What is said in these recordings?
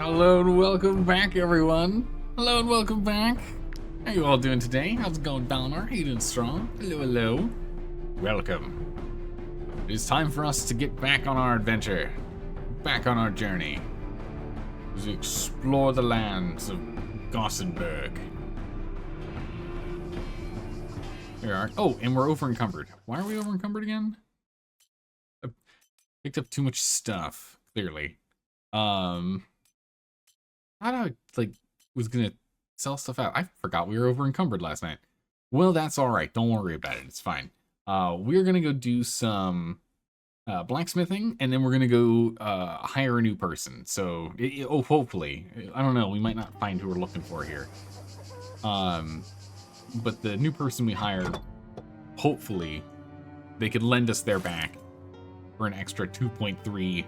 Hello and welcome back, everyone. Hello and welcome back. How you all doing today? How's it going, Balnor? How you doing, Strong? Hello, hello. Welcome. It is time for us to get back on our adventure, back on our journey, as we explore the lands of Gossenburg. Here we are. Oh, and we're over encumbered. Why are we over encumbered again? I picked up too much stuff, clearly. I thought I, was gonna sell stuff out. I forgot we were over encumbered last night. Well, that's alright. Don't worry about it. It's fine. We're gonna go do some blacksmithing, and then we're gonna go hire a new person. So, hopefully. I don't know. We might not find who we're looking for here. But the new person we hire, hopefully, they could lend us their back for an extra 2.3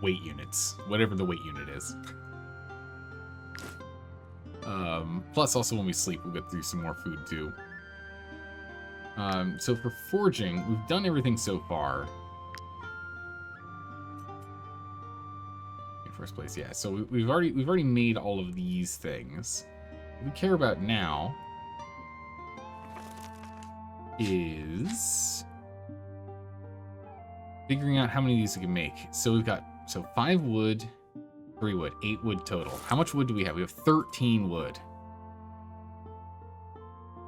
weight units, whatever the weight unit is. Plus, also when we sleep, we'll get through some more food too. So for forging, we've done everything so far. In first place, yeah. So we've already made all of these things. What we care about now is figuring out how many of these we can make. So we've got 5 wood, 3 wood, 8 wood total. How much wood do we have? We have 13 wood.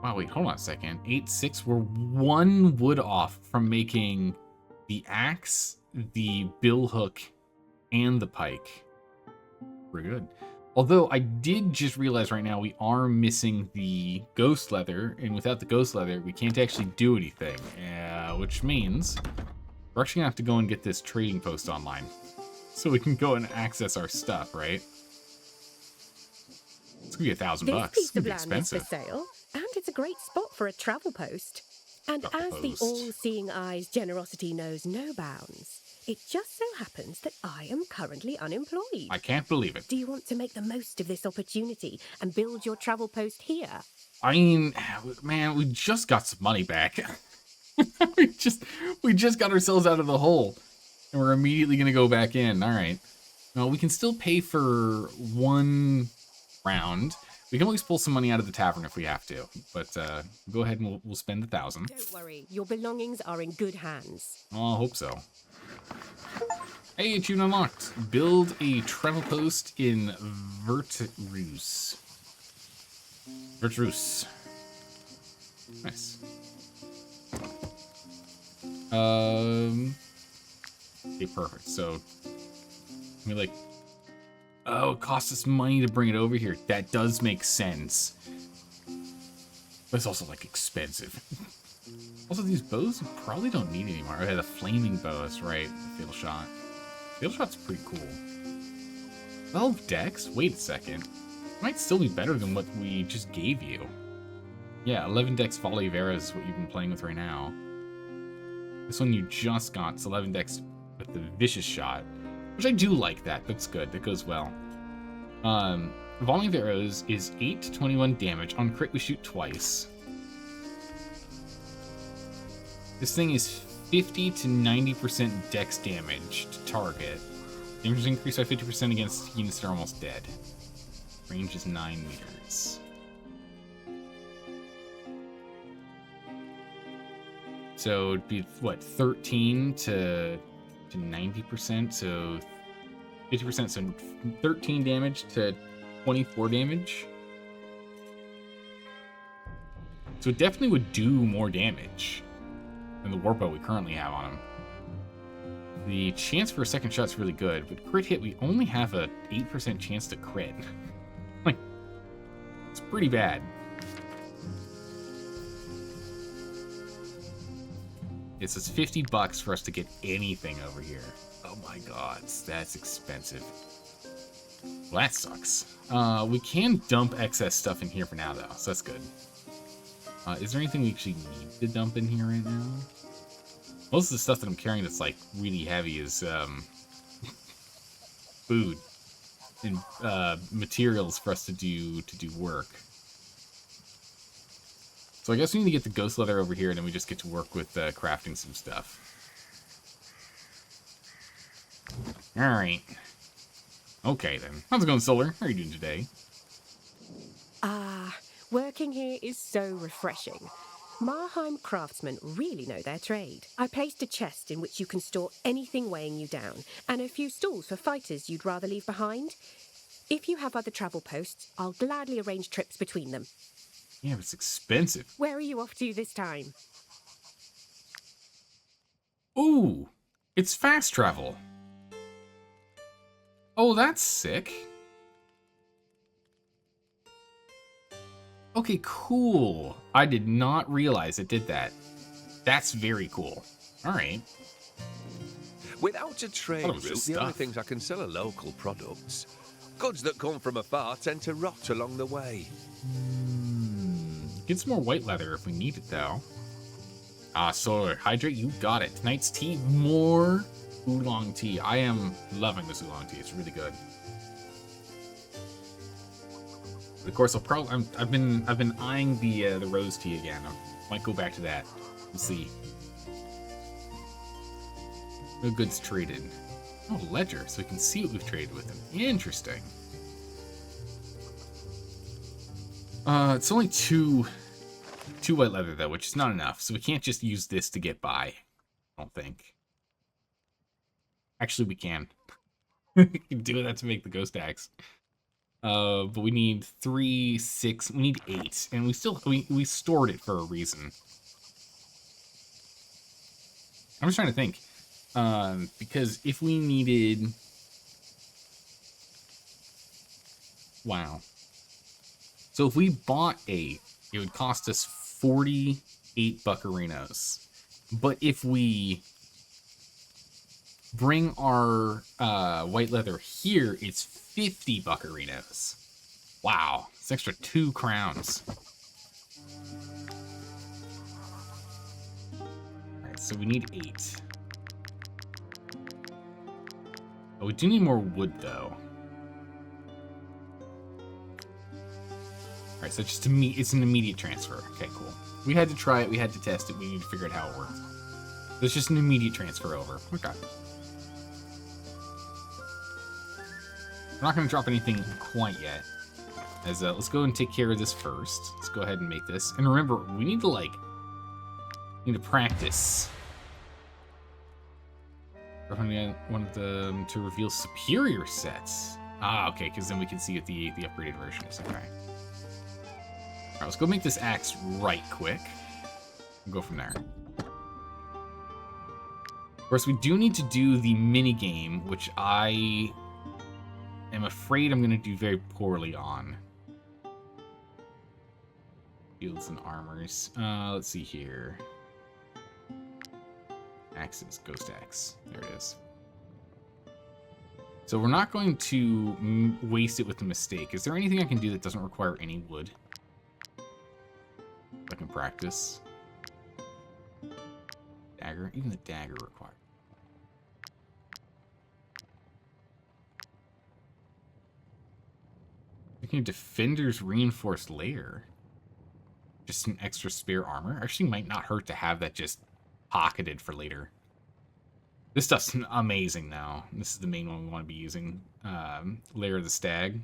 Wow, wait, hold on a second. 8, 6, we're 1 wood off from making the axe, the billhook, and the pike. Pretty good. Although I did just realize right now we are missing the ghost leather, and without the ghost leather, we can't actually do anything. Which means we're actually gonna have to go and get this trading post online, so we can go and access our stuff, right? It's gonna be $1,000 bucks. This piece of It's land expensive. is for sale, and it's a great spot for a travel post. And as the all-seeing eye's generosity knows no bounds, it just so happens that I am currently unemployed. I can't believe it. Do you want to make the most of this opportunity and build your travel post here? I mean, man, we just got some money back. we just got ourselves out of the hole, and we're immediately gonna go back in. All right. Well, we can still pay for 1 round. We can always pull some money out of the tavern if we have to, but go ahead and we'll spend 1,000. Don't worry, your belongings are in good hands. Oh, I hope so. Hey, achievement unlocked. Build a travel post in Vertrus. Nice. Okay, perfect. So, oh, it costs us money to bring it over here. That does make sense. But it's also, expensive. Also, these bows we probably don't need anymore. Okay, the flaming bows, right. The fatal shot. Fatal shot's pretty cool. 12 decks? Wait a second. Might still be better than what we just gave you. Yeah, 11 decks volley of arrows is what you've been playing with right now. This one you just got, it's 11 decks with the vicious shot, which I do like that. That's good. That goes well. Volley of arrows is 8 to 21 damage. On crit, we shoot twice. This thing is 50 to 90% dex damage to target. Damage is increased by 50% against units that are almost dead. Range is 9 meters. So it'd be, what, 13 to 90%? So 50%, so 13 damage to 24 damage. So it definitely would do more damage than the warbow we currently have on him. The chance for a second shot's really good, but crit hit, we only have a 8% chance to crit. It's pretty bad. It's just $50 for us to get anything over here. Oh my god, that's expensive. Well, that sucks. We can dump excess stuff in here for now, though, so that's good. Is there anything we actually need to dump in here right now? Most of the stuff that I'm carrying that's, really heavy is, food and, materials for us to do work. So I guess we need to get the ghost leather over here, and then we just get to work with crafting some stuff. Alright. Okay, then. How's it going, Solar? How are you doing today? Working here is so refreshing. Marheim craftsmen really know their trade. I placed a chest in which you can store anything weighing you down, and a few stalls for fighters you'd rather leave behind. If you have other travel posts, I'll gladly arrange trips between them. Yeah, but it's expensive. Where are you off to this time? Ooh, it's fast travel. Oh, that's sick. Okay, cool. I did not realize it did that. That's very cool. All right. Without a trade route, the stuff. only things I can sell are local products. Goods that come from afar tend to rot along the way. Get some more white leather if we need it, though. Solar, hydrate, you got it. Tonight's tea, more oolong tea. I am loving this oolong tea. It's really good. But of course, I've been eyeing the rose tea again. I might go back to that. We'll see. No goods traded. Oh, ledger, so we can see what we've traded with him. Interesting. It's only two white leather though, which is not enough. So we can't just use this to get by. I don't think. Actually, we can. We can do that to make the ghost axe. But we need 3, 6. We need 8, and we stored it for a reason. I'm just trying to think. Because if we needed... Wow. So if we bought 8, it would cost us 48 buccarinos. But if we bring our white leather here, it's 50 buccarinos. Wow. It's an extra 2 crowns. Alright, so we need 8. Oh, we do need more wood, though. Alright, so just it's an immediate transfer. Okay, cool. We had to try it, we had to test it, we need to figure out how it works. So it's just an immediate transfer over. Okay. We're not going to drop anything quite yet. Let's go and take care of this first. Let's go ahead and make this. And remember, we need to practice. Want them to reveal superior sets. Okay, because then we can see what the upgraded version is. Okay. Alright, let's go make this axe right quick. And go from there. Of course, we do need to do the mini game, which I am afraid I'm going to do very poorly on. Shields and armors. Let's see here. Axes, ghost axe. There it is. So we're not going to waste it with a mistake. Is there anything I can do that doesn't require any wood? I can practice. Dagger? Even the dagger required. Making a defender's reinforced layer. Just some extra spare armor. Actually might not hurt to have that just pocketed for later. This stuff's amazing now. This is the main one we want to be using. Layer of the Stag.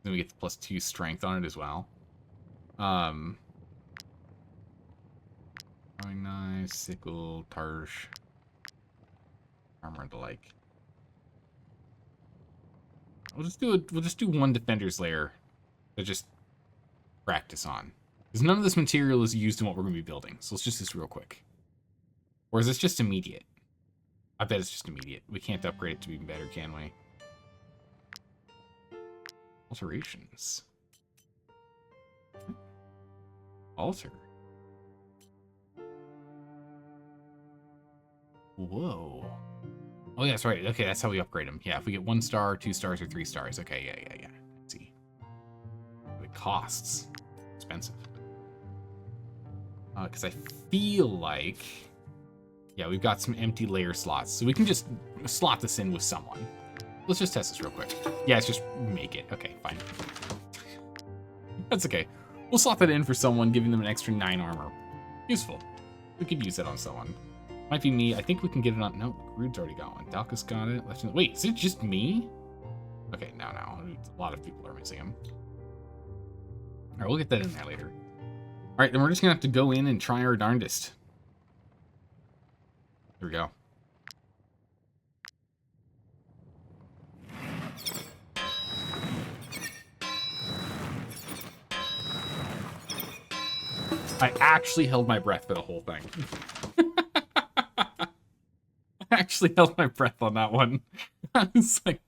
Then we get the +2 strength on it as well. Nice, sickle, tarsh, armor and the like. We'll just do one defender's layer to just practice on. Because none of this material is used in what we're going to be building. So let's just do this real quick. Or is this just immediate? I bet it's just immediate. We can't upgrade it to be better, can we? Alterations. Alter. Whoa. Oh, yeah, that's right. Okay, that's how we upgrade them. Yeah, if we get 1 star, 2 stars, or 3 stars. Okay, yeah. Let's see. It costs. Expensive. Because I feel like... Yeah, we've got some empty layer slots. So we can just slot this in with someone. Let's just test this real quick. Yeah, it's just make it. Okay, fine. That's okay. We'll slot that in for someone, giving them an extra 9 armor. Useful. We could use that on someone. Might be me. I think we can get it on. No, Rude's already got one. Dalkus got it. Wait, is it just me? Okay, no. A lot of people are missing him. All right, we'll get that in there later. All right, then we're just gonna have to go in and try our darndest. Here we go. I actually held my breath for the whole thing. I actually held my breath on that one. I was like,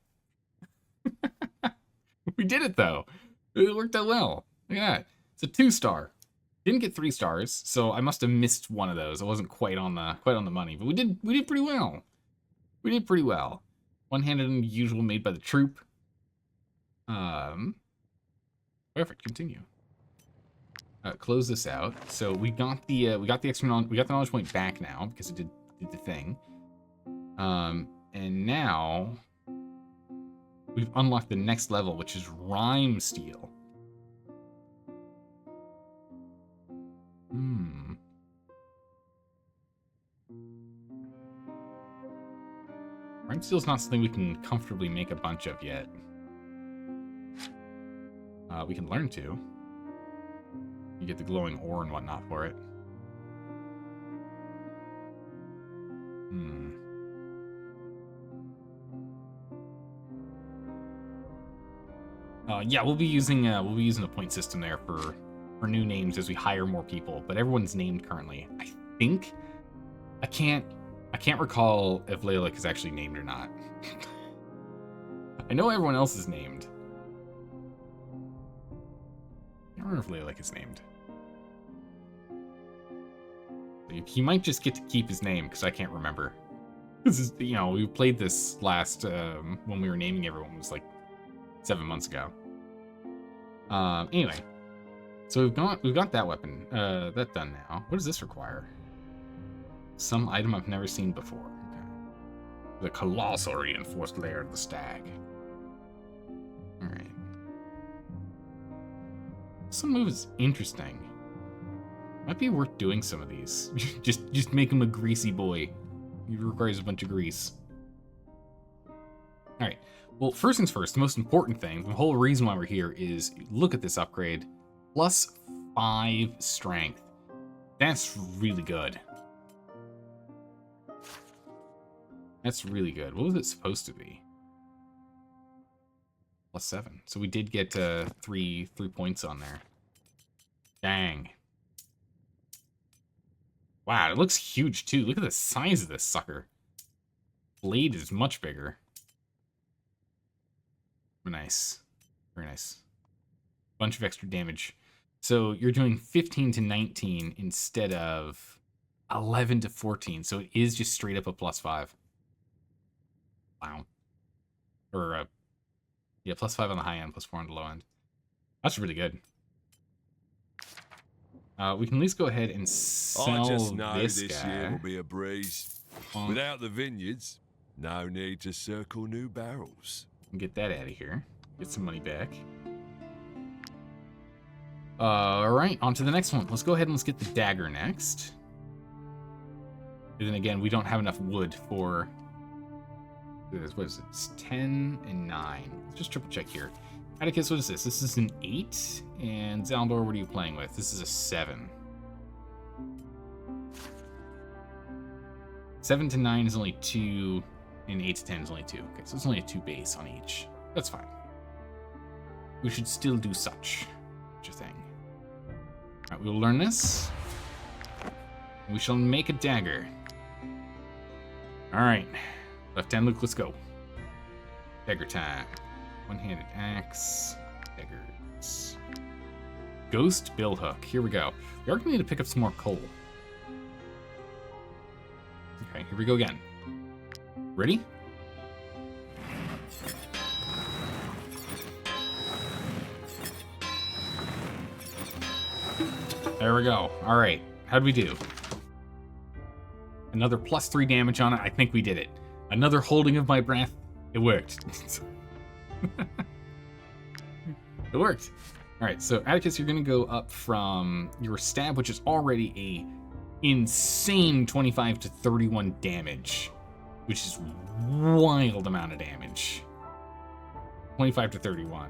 we did it though. It worked out well. Look at that. It's a 2-star. Didn't get 3 stars, so I must have missed one of those. I wasn't quite on the money, but we did pretty well. We did pretty well. One-handed and usual made by the troop. Perfect. Continue. Close this out. So we got the extra knowledge point back now because it did the thing. And now we've unlocked the next level, which is Rhyme Steel. Rhyme Steel is not something we can comfortably make a bunch of yet. We can learn to. You get the glowing ore and whatnot for it. Yeah, we'll be using a point system there for new names as we hire more people, but everyone's named currently. I think I can't recall if Laylik is actually named or not. I know everyone else is named. I don't remember if Laylik is named. He might just get to keep his name because I can't remember. This is, we played this last when we were naming everyone. It was like 7 months ago. Anyway, so we've got that weapon that done now. What does this require? Some item I've never seen before. Okay. The colossal reinforced layer of the stag. All right. Some move is interesting. Might be worth doing some of these. just make him a greasy boy. He requires a bunch of grease. All right. Well, first things first, the most important thing, the whole reason why we're here is look at this upgrade. Plus 5 strength. That's really good. That's really good. What was it supposed to be? Plus 7. So we did get 3 points on there. Dang. Wow, it looks huge too. Look at the size of this sucker. Blade is much bigger. Nice. Very nice. Bunch of extra damage. So you're doing 15 to 19 instead of 11 to 14. So it is just straight up a plus 5. Wow. Or, yeah, plus 5 on the high end, plus 4 on the low end. That's really good. We can at least go ahead and sell I just know this this guy. year will be a breeze. Without the vineyards, no need to circle new barrels. Get that out of here. Get some money back. Alright, on to the next one. Let's go ahead and let's get the dagger next. And then again, we don't have enough wood for... What is it? It's 10 and 9. Let's just triple check here. Atticus, what is this? This is an 8. And Zaldor, what are you playing with? This is a 7. 7 to 9 is only 2, and 8 to 10 is only 2. Okay, so it's only a 2 base on each. That's fine. We should still do such a thing. Alright, we will learn this. We shall make a dagger. Alright. Left hand Luke, let's go. Dagger time. One-handed axe. Daggers. Ghost billhook. Here we go. We are going to need to pick up some more coal. Okay, here we go again. Ready? There we go. All right. How'd we do? Another plus 3 damage on it. I think we did it. Another holding of my breath. It worked. It worked. All right, so Atticus, you're going to go up from your stab, which is already a insane 25 to 31 damage, which is wild amount of damage. 25 to 31.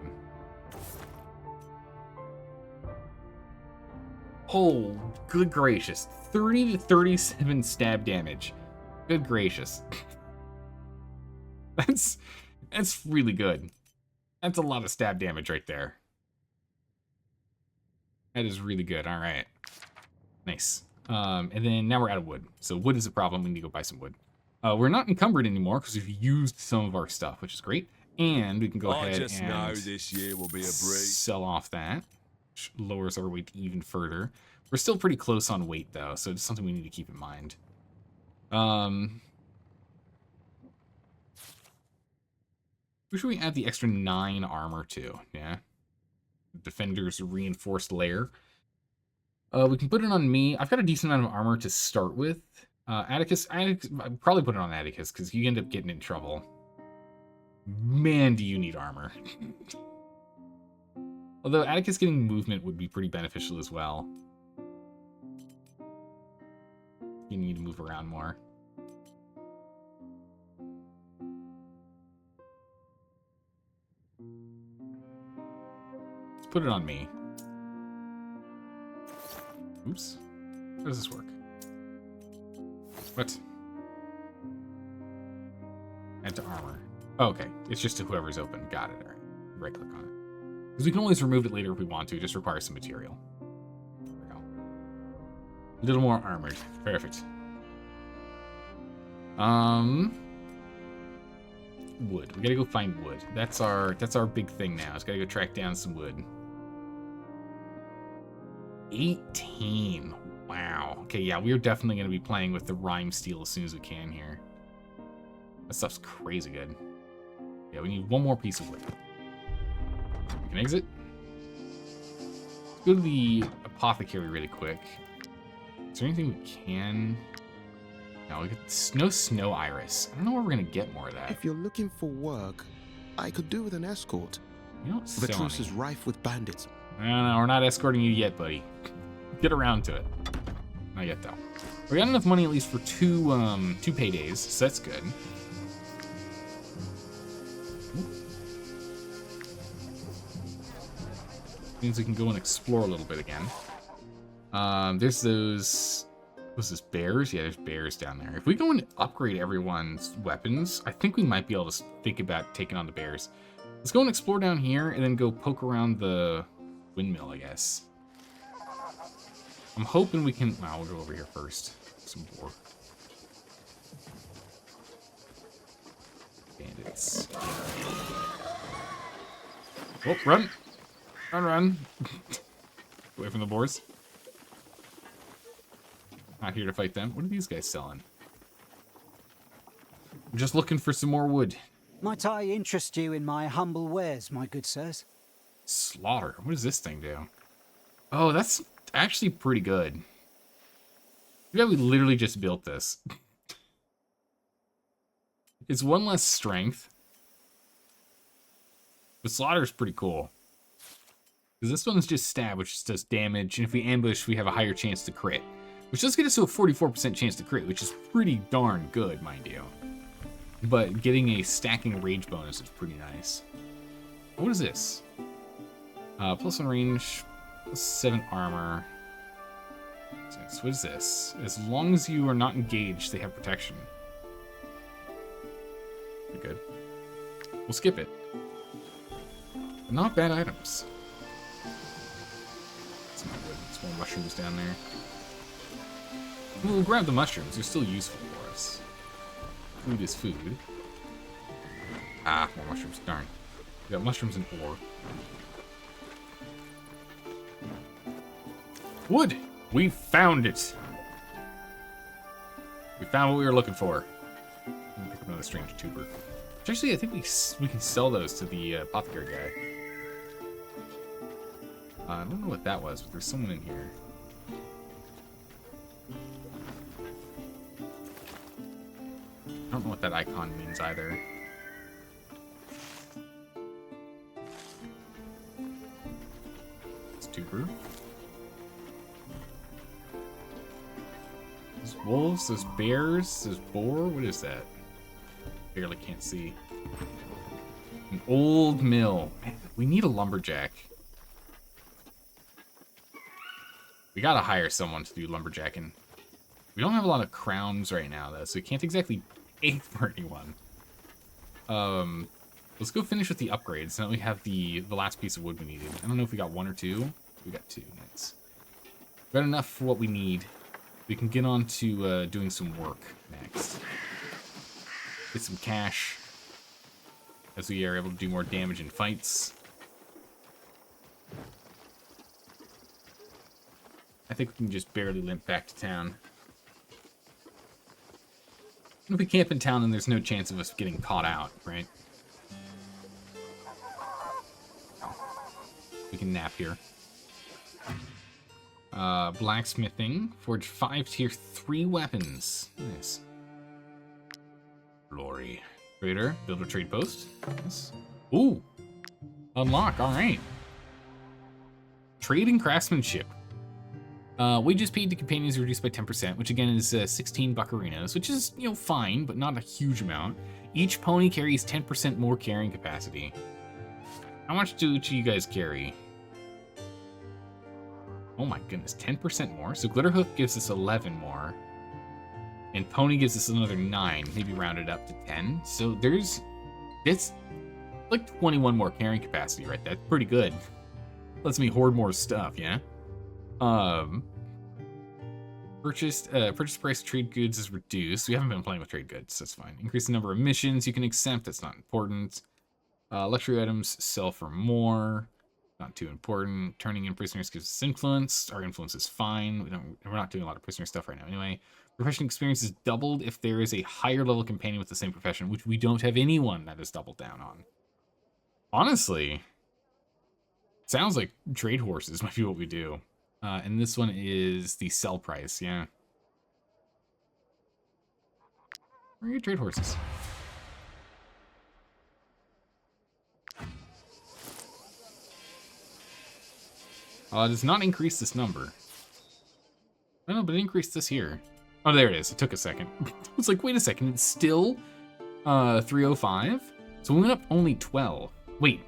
Oh, good gracious. 30 to 37 stab damage. Good gracious. That's really good. That's a lot of stab damage right there. That is really good. All right. Nice. And then now we're out of wood. So wood is a problem. We need to go buy some wood. We're not encumbered anymore because we've used some of our stuff, which is great. And we can go ahead just and know this year will be a breeze. sell off that, which lowers our weight even further. We're still pretty close on weight, though, so it's something we need to keep in mind. Who should we add the extra 9 armor to? Yeah. Defender's reinforced layer. We can put it on me. I've got a decent amount of armor to start with. Atticus, I'd probably put it on Atticus, because you end up getting in trouble. Man, do you need armor. Although Atticus getting movement would be pretty beneficial as well. You need to move around more. Let's put it on me. Oops. How does this work? What? Add to armor. Oh, okay. It's just to whoever's open. Got it. All right. Right click on it. Because we can always remove it later if we want to. It just requires some material. There we go. A little more armored. Perfect. Wood. We gotta go find wood. That's our big thing now. It's gotta go track down some wood. 18. Wow. Okay, yeah, we're definitely gonna be playing with the rhyme steel as soon as we can here. That stuff's crazy good. Yeah, we need one more piece of wood. We can exit. Let's go to the apothecary really quick. Is there anything we can... No, we get no snow iris. I don't know where we're gonna get more of that. If you're looking for work, I could do with an escort. You don't The sell truce any. is rife with bandits. No, we're not escorting you yet, buddy. Get around to it. Not yet, though. We got enough money at least for two paydays, so that's good. Means we can go and explore a little bit again. There's those... What's this, bears? Yeah, there's bears down there. If we go and upgrade everyone's weapons, I think we might be able to think about taking on the bears. Let's go and explore down here and then go poke around the windmill, I guess. I'm hoping we can... Well, we'll go over here first. Some more. Bandits. Oh, run! Run! Away from the boars. Not here to fight them. What are these guys selling? I'm just looking for some more wood. Might I interest you in my humble wares, my good sirs? Slaughter. What does this thing do? Oh, that's actually pretty good. Yeah, we literally just built this. It's one less strength. But slaughter is pretty cool. Because this one's just stab, which just does damage. And if we ambush, we have a higher chance to crit. Which does get us to a 44% chance to crit, which is pretty darn good, mind you. But getting a stacking rage bonus is pretty nice. What is this? +1 range, +7 armor. So what is this? As long as you are not engaged, they have protection. Pretty good. We'll skip it. But not bad items. That's not good. There's more mushrooms down there. We'll grab the mushrooms. They're still useful for us. Food is food. Ah, more mushrooms. Darn. We got mushrooms and ore. Wood! We found it! We found what we were looking for. Pick up another strange tuber. Which actually, I think we can sell those to the apothecary guy. I don't know what that was, but there's someone in here. I don't know what that icon means either. It's tuber. wolves, there's bears, there's boar. What is that? Barely can't see. An old mill. Man, we need a lumberjack. We gotta hire someone to do lumberjacking. We don't have a lot of crowns right now, though, so we can't exactly pay for anyone. Let's go finish with the upgrades. Now we have the last piece of wood we needed. I don't know if we got 1 or 2. We got 2. Nice. We got enough for what we need. We can get on to doing some work next. Get some cash, as we are able to do more damage in fights. I think we can just barely limp back to town. And if we camp in town, then there's no chance of us getting caught out, right? We can nap here. Blacksmithing. Forge 5 tier 3 weapons. Nice. Glory. Trader. Build a trade post. Yes. Ooh. Unlock. Alright. Trade and craftsmanship. Wages paid to companions reduced by 10%, which again is 16 buccarinas, which is, you know, fine, but not a huge amount. Each pony carries 10% more carrying capacity. How much do each of you guys carry? Oh my goodness, 10% more? So Glitterhoof gives us 11 more. And Pony gives us another 9, maybe rounded up to 10. So it's like 21 more carrying capacity, right? That's pretty good. Lets me hoard more stuff, yeah? Purchase price of trade goods is reduced. We haven't been playing with trade goods, that's fine. Increase the number of missions you can accept, that's not important. Luxury items sell for more. Not too important. Turning in prisoners gives us influence. Our influence is fine. We're not doing a lot of prisoner stuff right now anyway. Profession experience is doubled if there is a higher level companion with the same profession, which we don't have anyone that is doubled down on. Honestly, sounds like trade horses might be what we do. And this one is the sell price, yeah. We're gonna get trade horses. It does not increase this number. No, but it increased this here. Oh, there it is. It took a second. I was like, wait a second. It's still 305? So we went up only 12. Wait.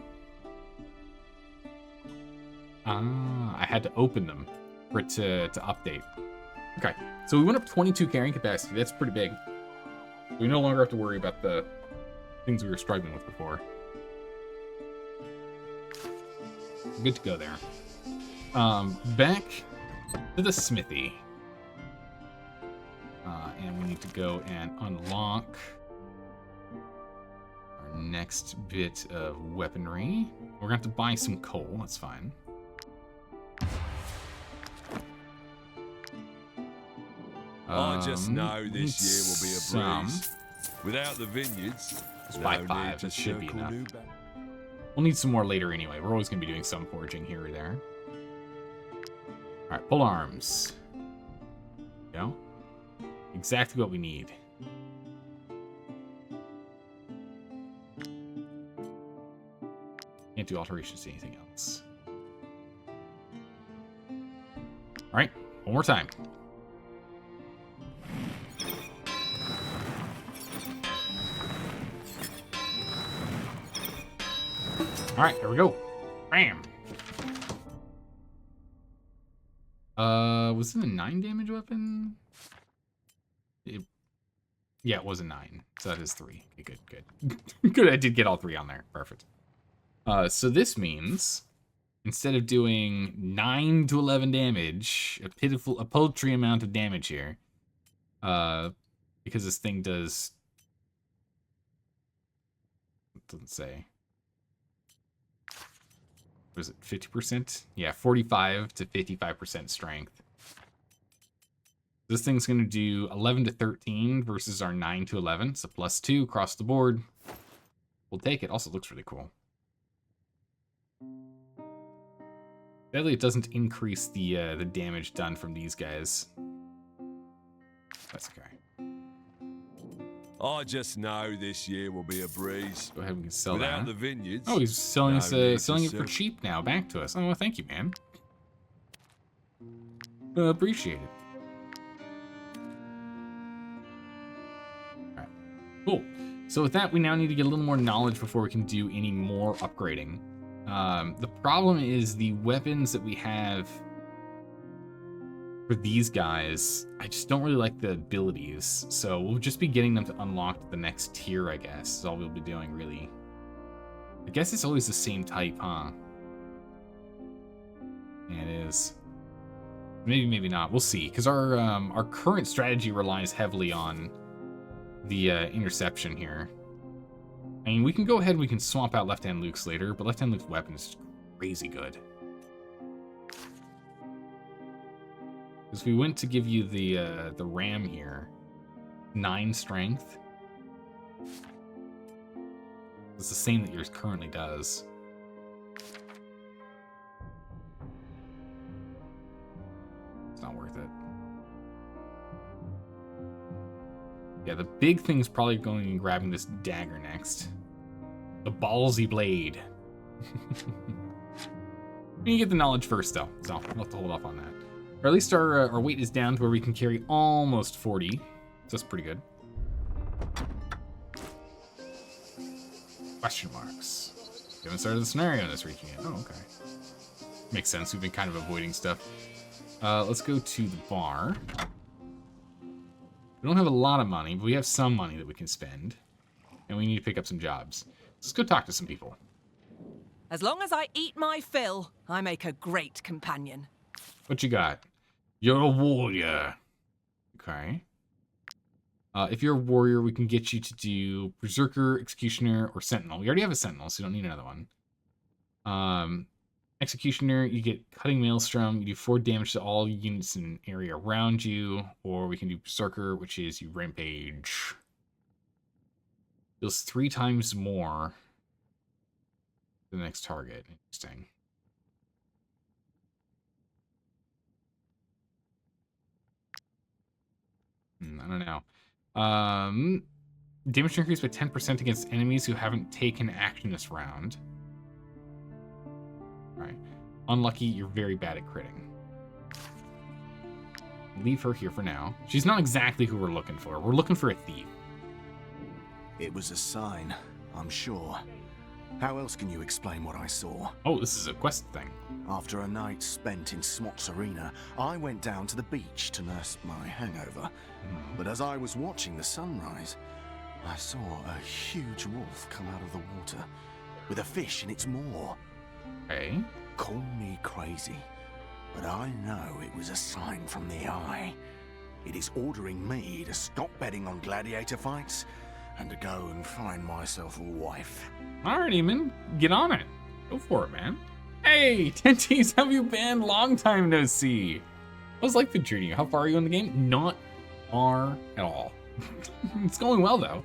I had to open them for it to update. Okay, so we went up 22 carrying capacity. That's pretty big. We no longer have to worry about the things we were struggling with before. We're good to go there. Back to the smithy. And we need to go and unlock our next bit of weaponry. We're gonna have to buy some coal, that's fine. I just know this year will be a breeze. Without the vineyards, Just buy 5, it should be enough. We'll need some more later anyway. We're always gonna be doing some foraging here or there. Alright, pole arms. There we go. Exactly what we need. Can't do alterations to anything else. Alright, one more time. Alright, here we go. Bam! Was it a 9 damage weapon? Yeah, it was a 9. So that is 3. Okay, good. Good, I did get all 3 on there. Perfect. So this means instead of doing 9 to 11 damage, a paltry amount of damage here, because this thing does, it doesn't say. What is it, 50%? Yeah, 45 to 55% strength. This thing's going to do 11 to 13 versus our 9 to 11. So +2 across the board. We'll take it. Also looks really cool. Sadly, it doesn't increase the damage done from these guys. That's okay. I just know this year will be a breeze. Go ahead, we can sell Without that. the vineyards. Oh, he's selling us, selling it for sell. cheap now. Back to us. Oh, well, thank you, man. Appreciate it. Cool. So with that, we now need to get a little more knowledge before we can do any more upgrading. The problem is the weapons that we have for these guys, I just don't really like the abilities. So we'll just be getting them to unlock the next tier, I guess, is all we'll be doing, really. I guess it's always the same type, huh? Yeah, it is. Maybe, maybe not. We'll see. Because our current strategy relies heavily on the interception here. I mean, we can go ahead and we can swap out Left-Hand Luke's later, but Left-Hand Luke's weapon is crazy good. Because we went to give you the ram here, 9 strength. It's the same that yours currently does. It's not worth it. Yeah, the big thing's probably going and grabbing this dagger next. The ballsy blade. You get the knowledge first, though, so we'll have to hold off on that. Or at least our weight is down to where we can carry almost 40. So that's pretty good. Question marks. We haven't started the scenario that's reaching it. Oh, okay. Makes sense. We've been kind of avoiding stuff. Let's go to the bar. We don't have a lot of money, but we have some money that we can spend. And we need to pick up some jobs. Let's go talk to some people. As long as I eat my fill, I make a great companion. What you got? You're a warrior. Okay. If you're a warrior, we can get you to do Berserker, Executioner, or Sentinel. We already have a Sentinel, so you don't need another one. Executioner, you get Cutting Maelstrom. You do 4 damage to all units in an area around you. Or we can do Berserker, which is you Rampage. Deals 3 times more to the next target. Interesting. I don't know. Damage increased by 10% against enemies who haven't taken action this round. Alright. Unlucky, you're very bad at critting. Leave her here for now. She's not exactly who we're looking for. We're looking for a thief. It was a sign, I'm sure. How else can you explain what I saw? Oh, this is a quest thing. After a night spent in Smots Arena, I went down to the beach to nurse my hangover. But as I was watching the sunrise, I saw a huge wolf come out of the water with a fish in its maw. Okay. Call me crazy, but I know it was a sign from the eye. It is ordering me to stop betting on gladiator fights and to go and find myself a wife. Alrighty, man. Get on it. Go for it, man. Hey, Tenties, how have you been? Long time no see. How's life been treating you? How far are you in the game? Not far at all. It's going well, though.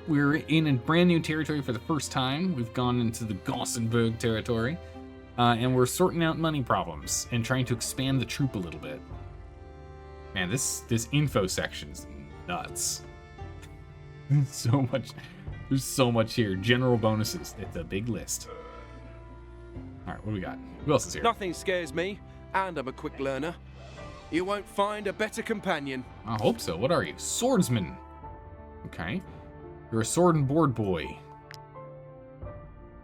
We're in a brand new territory for the first time. We've gone into the Gossenburg territory. And we're sorting out money problems and trying to expand the troop a little bit. Man, this info section's nuts. So much. There's so much here. General bonuses. It's a big list. All right, what do we got? Who else is here? Nothing scares me, and I'm a quick learner. You won't find a better companion. I hope so. What are you? Swordsman. Okay. You're a sword and board boy. You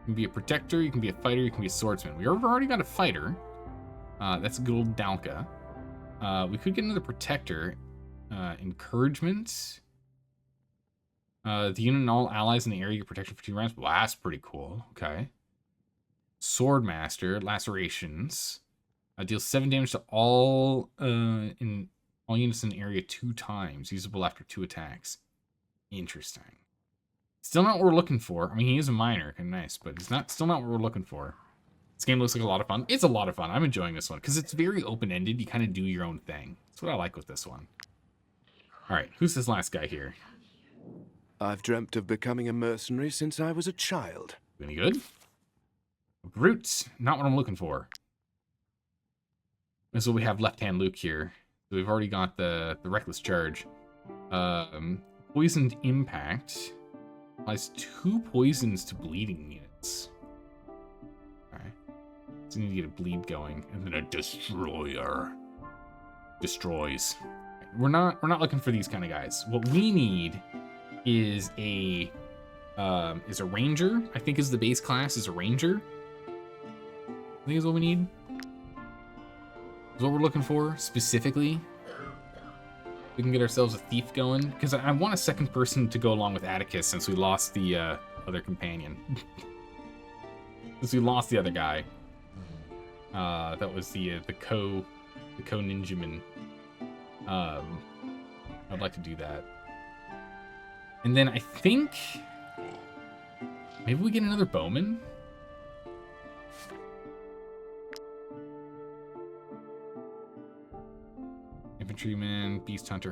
can be a protector, you can be a fighter, you can be a swordsman. We've already got a fighter. That's good old Dalka. We could get another protector. Encouragement. The unit and all allies in the area get protection for 2 rounds. Well, that's pretty cool. Okay. Swordmaster, lacerations. Deals 7 damage to all units in the area 2 times, usable after 2 attacks. Interesting. Still not what we're looking for. I mean, he is a miner, kind of nice, but it's still not what we're looking for. This game looks like a lot of fun. It's a lot of fun. I'm enjoying this one because it's very open-ended. You kind of do your own thing. That's what I like with this one. All right, who's this last guy here? I've dreamt of becoming a mercenary since I was a child. Any good? Brute, not what I'm looking for. And so we have Left-Hand Luke here. So we've already got the Reckless Charge. Poisoned Impact. Applies 2 poisons to bleeding units. Okay. So you need to get a bleed going. And then a Destroyer. Destroys. We're not looking for these kind of guys. What we need is a ranger. I think is the base class is a ranger. I think is what we need. Is what we're looking for specifically. We can get ourselves a thief going because I want a second person to go along with Atticus since we lost the other companion. Since we lost the other guy. That was the co-ninjaman. I'd like to do that. And then I think maybe we get another bowman. Infantryman, beast hunter.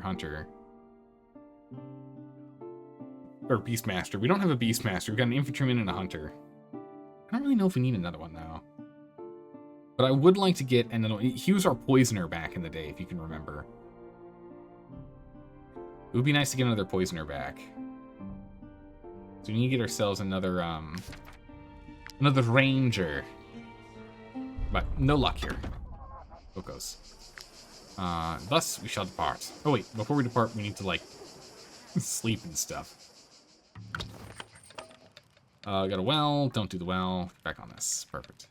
Or beastmaster. We don't have a beastmaster. We've got an infantryman and a hunter. I don't really know if we need another one though. But I would like to get another one. He was our poisoner back in the day, if you can remember. It would be nice to get another poisoner back. So we need to get ourselves another ranger. But no luck here. Focus. Thus we shall depart. Oh wait, before we depart, we need to like sleep and stuff. Got a well. Don't do the well. Back on this. Perfect.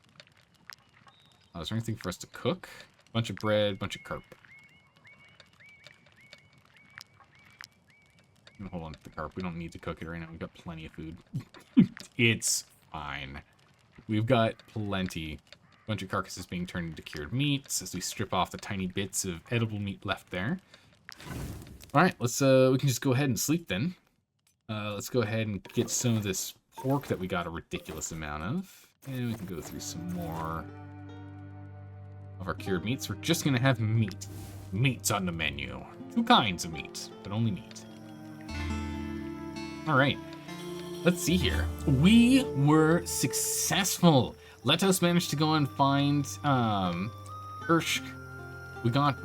Is there anything for us to cook? Bunch of bread, bunch of carp. Hold on to the carp. We don't need to cook it right now. We've got plenty of food. It's fine. We've got plenty. Bunch of carcasses being turned into cured meats as we strip off the tiny bits of edible meat left there. All right, let's we can just go ahead and sleep then. Let's go ahead and get some of this pork that we got a ridiculous amount of, and we can go through some more of our cured meats. We're just gonna have meat. Meat's on the menu. 2 kinds of meat, but only meat. All right, let's see here. We were successful. Letos managed to go and find Urshk. We got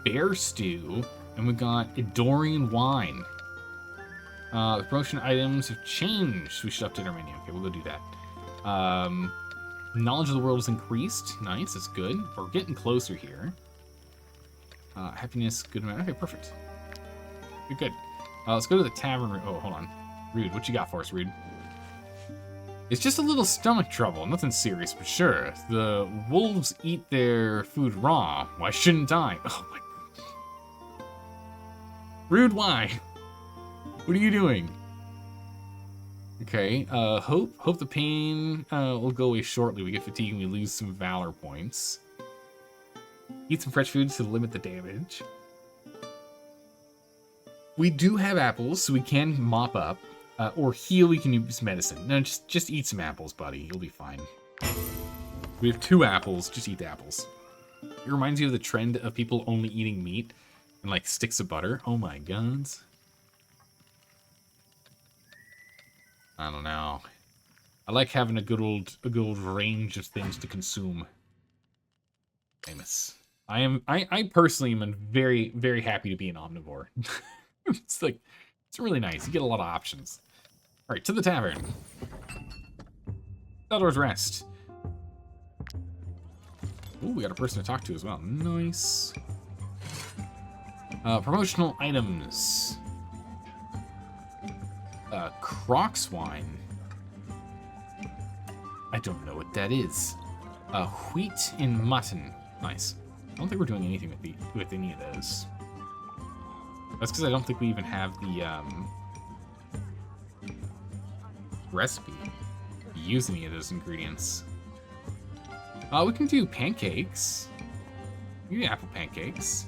bear stew, and we got Idorian wine. The promotion items have changed. We should update our menu. Okay, we'll go do that. Knowledge of the world is increased. Nice, that's good. We're getting closer here. Happiness, good amount. Okay, perfect. Good. Let's go to the tavern. Oh, hold on. Rude, what you got for us, Rude? It's just a little stomach trouble. Nothing serious, but sure. The wolves eat their food raw. Why shouldn't I? Oh my God. Rude, why? What are you doing? Okay, hope the pain will go away shortly. We get fatigued and we lose some valor points. Eat some fresh foods to limit the damage. We do have apples, so we can mop up. Or heal, we can use medicine. No, just eat some apples, buddy. You'll be fine. We have 2 apples. Just eat the apples. It reminds you of the trend of people only eating meat and like sticks of butter. Oh my god. I don't know. I like having a good old range of things to consume. Famous. I personally am very, very happy to be an omnivore. It's like, it's really nice. You get a lot of options. All right, to the tavern. Outdoors rest. Ooh, we got a person to talk to as well. Nice. Promotional items. Crocs wine. I don't know what that is. Wheat and mutton. Nice. I don't think we're doing anything with any of those. That's because I don't think we even have the recipe to use any of those ingredients. We can do pancakes. We can do apple pancakes.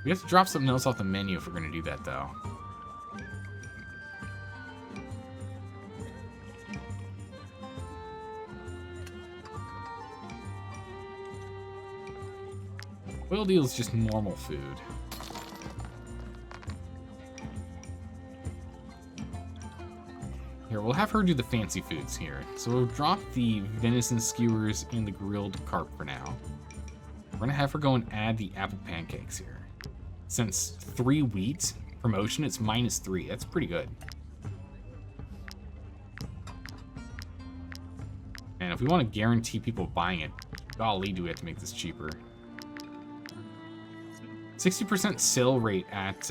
We have to drop something else off the menu if we're going to do that, though. Oil deal is just normal food. Here, we'll have her do the fancy foods here. So we'll drop the venison skewers and the grilled carp for now. We're gonna have her go and add the apple pancakes here. Since 3 wheat promotion, it's -3. That's pretty good. And if we want to guarantee people buying it, golly, do we have to make this cheaper. 60% sale rate at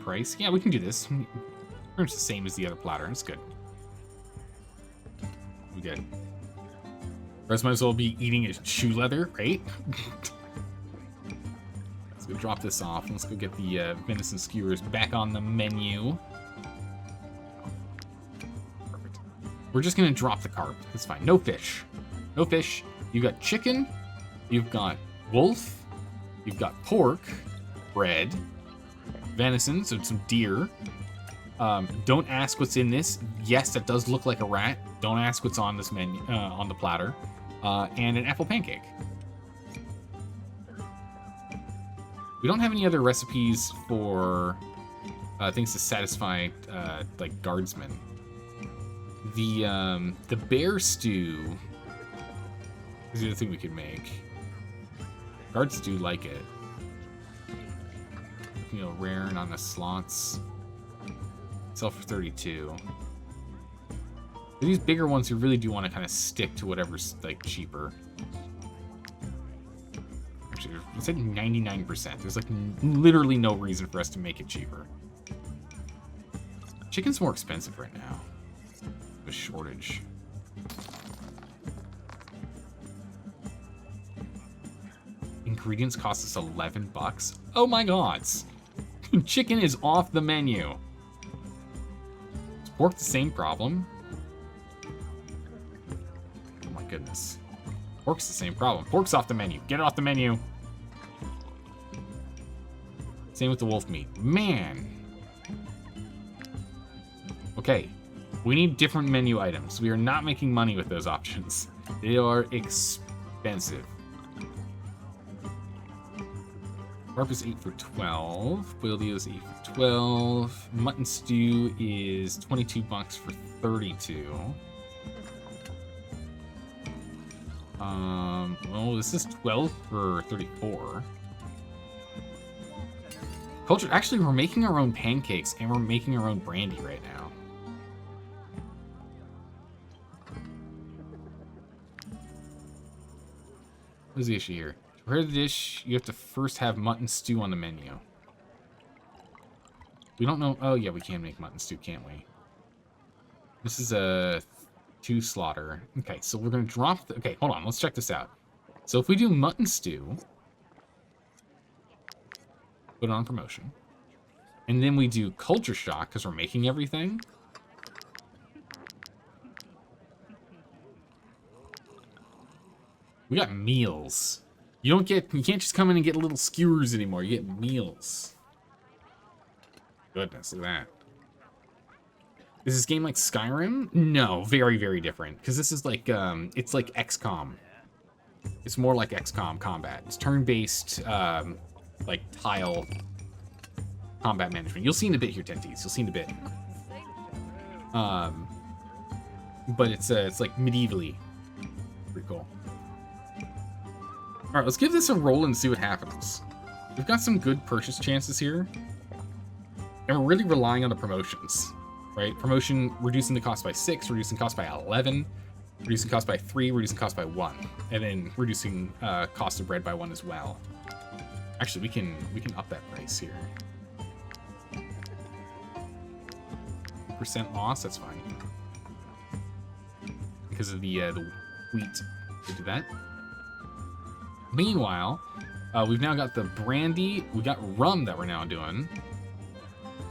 price. Yeah, we can do this. Pretty much the same as the other platter. It's good. We good. Rest might as well be eating his shoe leather, right? Let's go drop this off. Let's go get the venison skewers back on the menu. Perfect. We're just gonna drop the carb. It's fine. No fish. No fish. You've got chicken. You've got wolf. You've got pork, bread, venison, so some deer. Don't ask what's in this. Yes, that does look like a rat. Don't ask what's on this menu, on the platter. And an apple pancake. We don't have any other recipes for things to satisfy like guardsmen. The bear stew is the other thing we could make. Guards do like it. You know, rare and on the slots. Sell for 32. For these bigger ones, you really do want to kind of stick to whatever's like cheaper. Actually, it's like 99%. There's like literally no reason for us to make it cheaper. Chicken's more expensive right now. A shortage. Ingredients cost us $11. Oh my god! Chicken is off the menu. Is pork the same problem? Oh my goodness. Pork's the same problem. Pork's off the menu. Get it off the menu. Same with the wolf meat. Man. Okay. We need different menu items. We are not making money with those options. They are expensive. Carp is 8 for 12. Boiled eel is 8 for 12. Mutton stew is $22 for 32. Well, this is 12 for 34. Culture. Actually, we're making our own pancakes and we're making our own brandy right now. What's the issue here? To prepare the dish, you have to first have mutton stew on the menu. We don't know. Oh, yeah, we can make mutton stew, can't we? This is a 2 slaughter. Okay, so we're going to drop the... Okay, hold on. Let's check this out. So if we do mutton stew, put it on promotion, and then we do culture shock because we're making everything. We got meals. You can't just come in and get little skewers anymore. You get meals. Goodness, look at that. Is this game like Skyrim? No, very, very different. Because this is like, it's like XCOM. It's more like XCOM combat. It's turn-based, like tile combat management. You'll see in a bit here, Tenties. You'll see in a bit. But it's like medievally. Pretty cool. All right, let's give this a roll and see what happens. We've got some good purchase chances here. And we're really relying on the promotions, right? Promotion reducing the cost by 6, reducing cost by 11, reducing cost by 3, reducing cost by 1, and then reducing cost of bread by 1 as well. Actually, we can up that price here. % loss, that's fine. Because of the wheat, we'll do that. Meanwhile, we've now got the brandy. We got rum that we're now doing.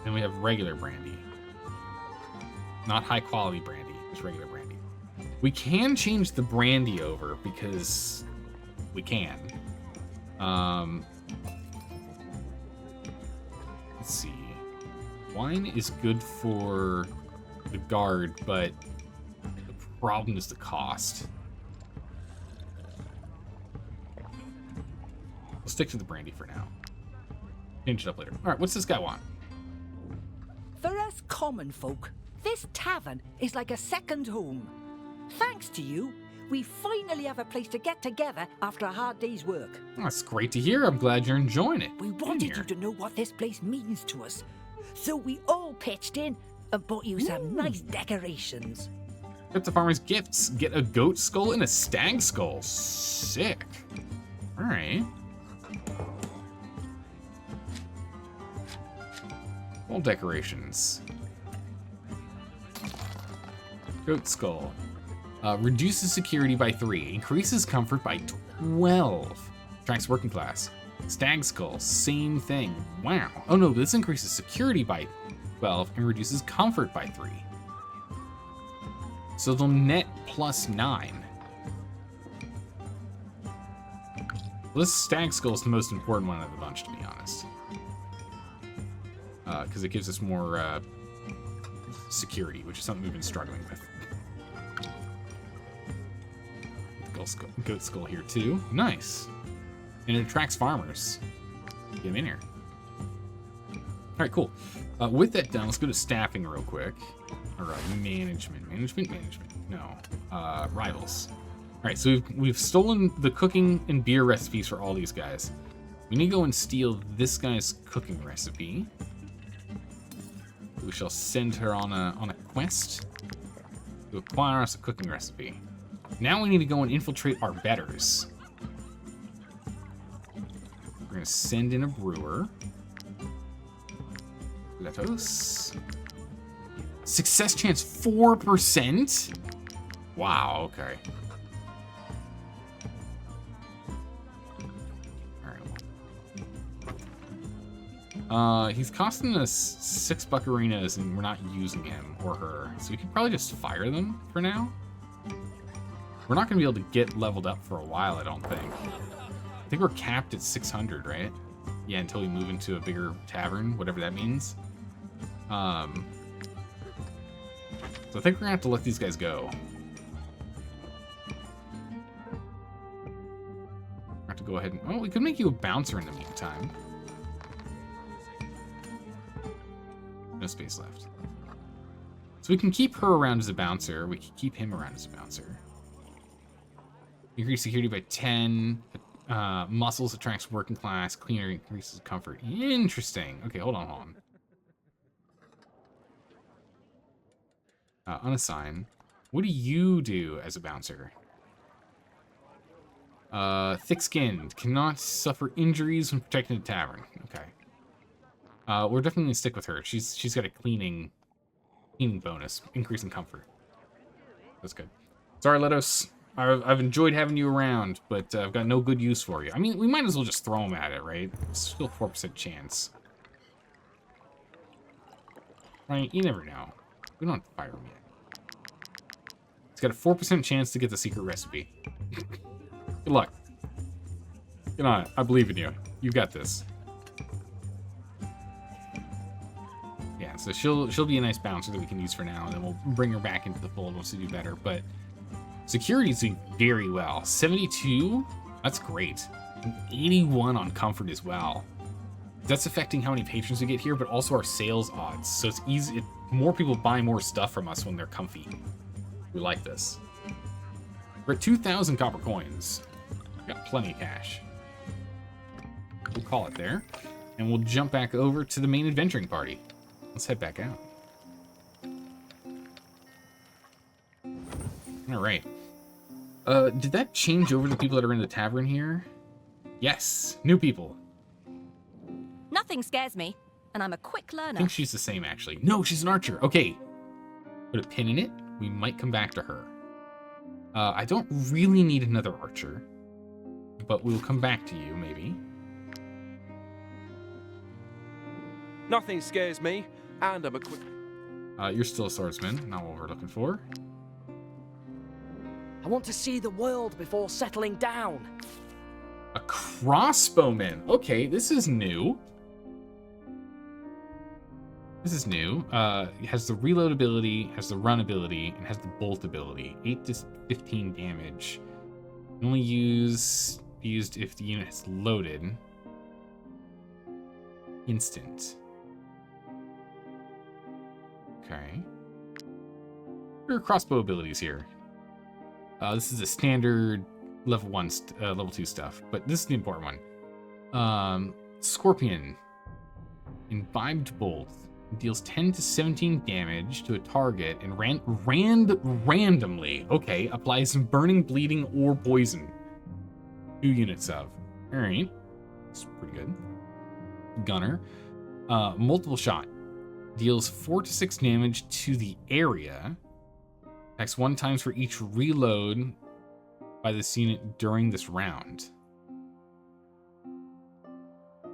And we have regular brandy. Not high quality brandy, just regular brandy. We can change the brandy over because we can. Let's see. Wine is good for the guard, but the problem is the cost. We'll stick to the brandy for now. Change it up later. All right, what's this guy want? For us common folk, this tavern is like a second home. Thanks to you, we finally have a place to get together after a hard day's work. That's great to hear. I'm glad you're enjoying it. We wanted you to know what this place means to us, so we all pitched in and bought you some nice decorations. Get the farmer's gifts. Get a goat skull and a stag skull. Sick. All right. Wall decorations. Goat skull. Reduces security by 3. Increases comfort by 12. Attracts working class. Stag skull, same thing. Wow. Oh no, this increases security by 12 and reduces comfort by 3. So they'll net plus 9. Well, this stag skull is the most important one of the bunch, to be honest. Because it gives us more security, which is something we've been struggling with. Goat skull here too. Nice. And it attracts farmers. Get them in here. All right, cool. With that done, let's go to staffing real quick. All right, management. No, rivals. All right, so we've stolen the cooking and beer recipes for all these guys. We need to go and steal this guy's cooking recipe. We shall send her on a quest to acquire us a cooking recipe. Now we need to go and infiltrate our betters. We're gonna send in a brewer. Letos. Success chance 4%. Wow, okay. Alright. He's costing us 6 buccarinas and we're not using him or her. So we could probably just fire them for now. We're not gonna be able to get leveled up for a while, I don't think. I think we're capped at 600, right? Yeah, until we move into a bigger tavern, whatever that means. So I think we're gonna have to let these guys go. We have to go ahead and... Oh, we could make you a bouncer in the meantime. No space left. So we can keep her around as a bouncer. We can keep him around as a bouncer. Increase security by 10. Muscles attracts working class. Cleaner increases comfort. Interesting. Okay, hold on. Unassign. What do you do as a bouncer? Thick-skinned. Cannot suffer injuries when protecting the tavern. Okay. We're definitely gonna stick with her. She's got a cleaning bonus, increasing comfort. That's good. Sorry, Letos. I've enjoyed having you around, but I've got no good use for you. I mean, we might as well just throw them at it, right? It's still 4% chance. Right? You never know. We don't have to fire him yet. It's got a 4% chance to get the secret recipe. Good luck. Get on it. I believe in you. You got this. Yeah, so she'll be a nice bouncer that we can use for now, and then we'll bring her back into the fold once we do better. But security's doing very well. 72, that's great. And 81 on comfort as well. That's affecting how many patrons we get here, but also our sales odds. So it's easy. More people buy more stuff from us when they're comfy. We like this. We're at 2,000 copper coins. Got plenty of cash. We'll call it there, and we'll jump back over to the main adventuring party. Let's head back out. All right. Did that change over the people that are in the tavern here? Yes, new people. Nothing scares me, and I'm a quick I learner. think she's the same, actually. No, she's an archer. Okay. Put a pin in it. We might come back to her. I don't really need another archer, but we'll come back to you, maybe. Nothing scares me, and I'm a quick... You're still a swordsman, not what we're looking for. I want to see the world before settling down. A crossbowman. Okay, this is new. This is new. It has the reload ability, has the run ability, and has the bolt ability. 8 to 15 damage. Only used if the unit is loaded. Instant. Okay. There are crossbow abilities here. This is a standard level 1, level 2 stuff, but this is the important one. Scorpion. Imbibed bolt. It deals 10 to 17 damage to a target and randomly, okay, applies some burning, bleeding, or poison. 2 units of. Alright. That's pretty good. Gunner. Multiple shot. Deals 4 to 6 damage to the area. Attacks 1 time for each reload by this unit during this round.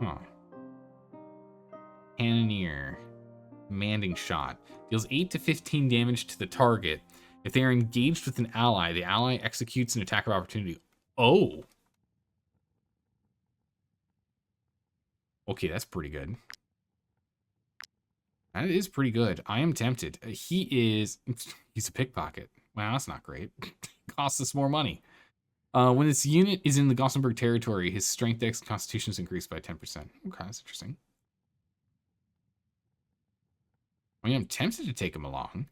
Huh. Cannoneer. Commanding shot. Deals 8 to 15 damage to the target. If they are engaged with an ally, the ally executes an attack of opportunity. Oh. Okay, that's pretty good. That is pretty good. I am tempted. He's a pickpocket. Wow, that's not great. Costs us more money. When this unit is in the Gothenburg territory, his strength, dex, constitution is increased by 10%. Okay, that's interesting. I mean, I'm tempted to take him along.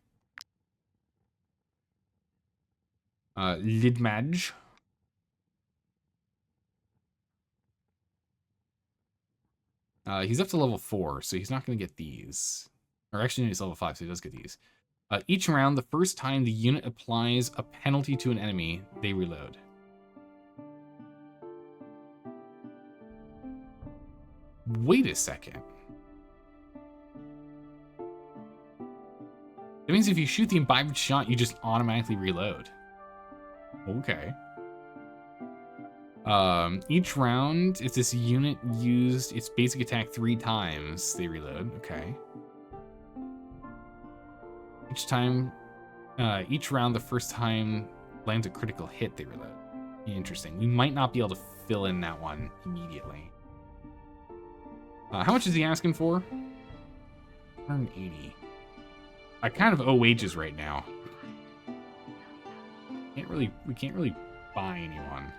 Lidmaj. He's up to level 4, so he's not going to get these. Or actually, he's level 5, so he does get these. Each round, the first time the unit applies a penalty to an enemy, they reload. Wait a second. That means if you shoot the imbibed shot, you just automatically reload. Okay. Each round, if this unit used its basic attack 3 times, they reload. Okay. Each round, the first time lands a critical hit, they reload. Interesting. We might not be able to fill in that one immediately. How much is he asking for? 180. I kind of owe wages right now. We can't really buy anyone.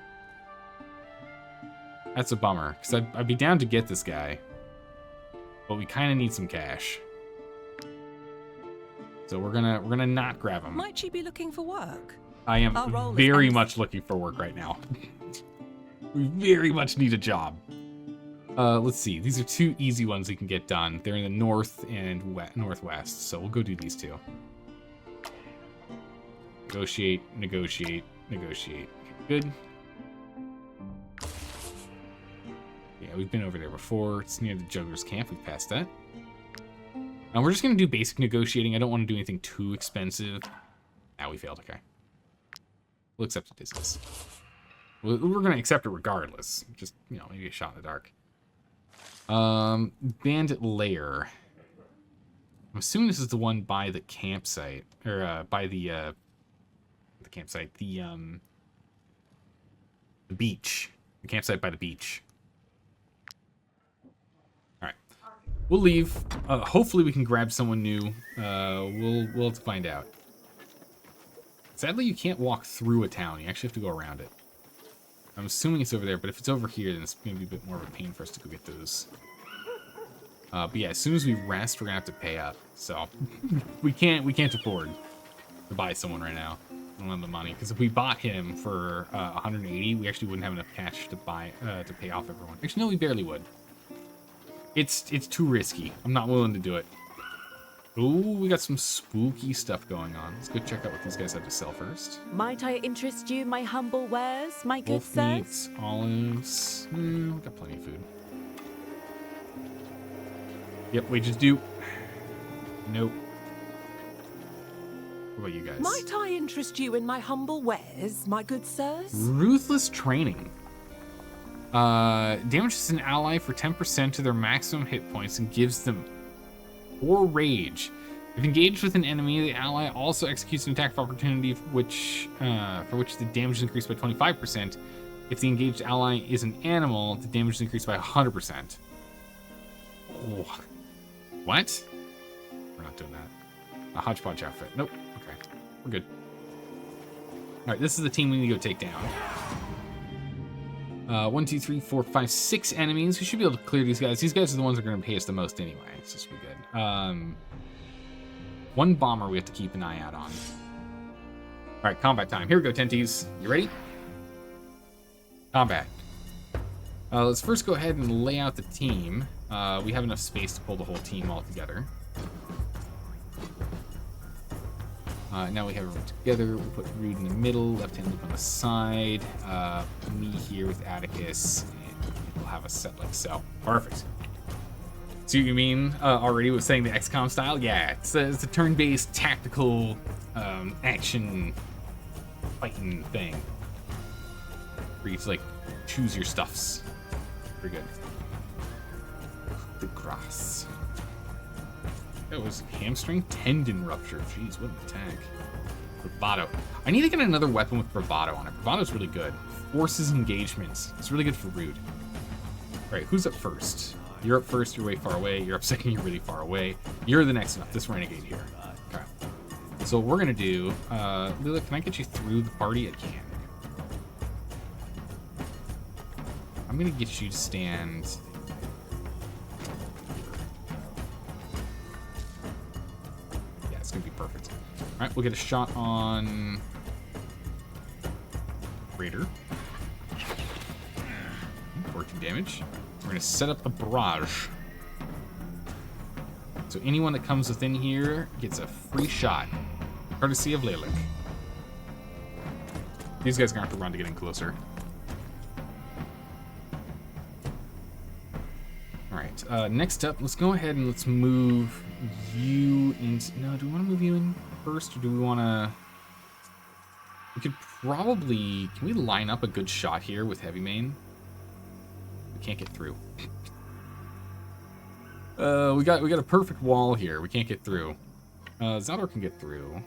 That's a bummer, because I'd be down to get this guy, but we kind of need some cash. So we're gonna not grab him. Might you be looking for work? I am very much looking for work right now. We very much need a job. Let's see. These are 2 easy ones we can get done. They're in the north and northwest, so we'll go do these 2. Negotiate, negotiate, negotiate. Okay, good. Yeah, we've been over there before. It's near the juggler's camp. We've passed that. And we're just going to do basic negotiating. I don't want to do anything too expensive. Now we failed. Okay. We'll accept it as is. We're going to accept it regardless. Just, you know, maybe a shot in the dark. Bandit Lair. I'm assuming this is the one by the campsite. Or, by the campsite. The beach. The campsite by the beach. Alright. We'll leave. Hopefully we can grab someone new. We'll have to find out. Sadly, you can't walk through a town. You actually have to go around it. I'm assuming it's over there, but if it's over here, then it's going to be a bit more of a pain for us to go get those. But yeah, as soon as we rest, we're going to have to pay up. So, we can't afford to buy someone right now. I don't have the money, because if we bought him for 180, we actually wouldn't have enough cash to buy to pay off everyone. Actually, no, we barely would. It's too risky. I'm not willing to do it. Ooh, we got some spooky stuff going on. Let's go check out what these guys have to sell first. Might I interest you in my humble wares, my good Wolf sirs? meats, olives. We got plenty of food. Yep, wages due. Nope. What about you guys? Might I interest you in my humble wares, my good sirs? Ruthless training. Damages an ally for 10% to their maximum hit points and gives them 4 rage. If engaged with an enemy, the ally also executes an attack of opportunity for which the damage is increased by 25%. If the engaged ally is an animal, the damage is increased by 100%. Oh. What? We're not doing that. A hodgepodge outfit. Nope. Okay. We're good. Alright, this is the team we need to go take down. 1, 2, 3, 4, 5, 6 enemies. We should be able to clear these guys. These guys are the ones that are going to pay us the most anyway. So this will be good. 1 bomber we have to keep an eye out on. Alright, combat time. Here we go, Tenties. You ready? Combat. Let's first go ahead and lay out the team. We have enough space to pull the whole team all together. Now we have everyone together. We'll put Rude in the middle, left-hand loop on the side, me here with Atticus, and we'll have a set like so. Perfect. See what you mean already with saying the XCOM style? Yeah, it's a turn-based tactical action fighting thing. Where you like choose your stuffs. Pretty good. The grass. That was hamstring tendon rupture. Jeez, what an attack. Bravado. I need to get another weapon with bravado on it. Bravado's really good. Forces engagements. It's really good for Rude. All right, who's up first? You're up first, you're way far away. You're up second, you're really far away. You're the next one up, this renegade here. Okay. So what we're gonna do, Lila, can I get you through the party? I can. I'm gonna get you to stand. Yeah, it's gonna be perfect. All right, we'll get a shot on Raider. 14 damage. We're gonna set up a barrage. So anyone that comes within here gets a free shot, courtesy of Leylik. These guys are gonna have to run to get in closer. All right, next up, let's go ahead and let's move you into, no, do we wanna move you in first, or do we wanna, we could probably, can we line up a good shot here with Heavy Main? We can't get through. We got a perfect wall here. We can't get through. Zaldor can get through.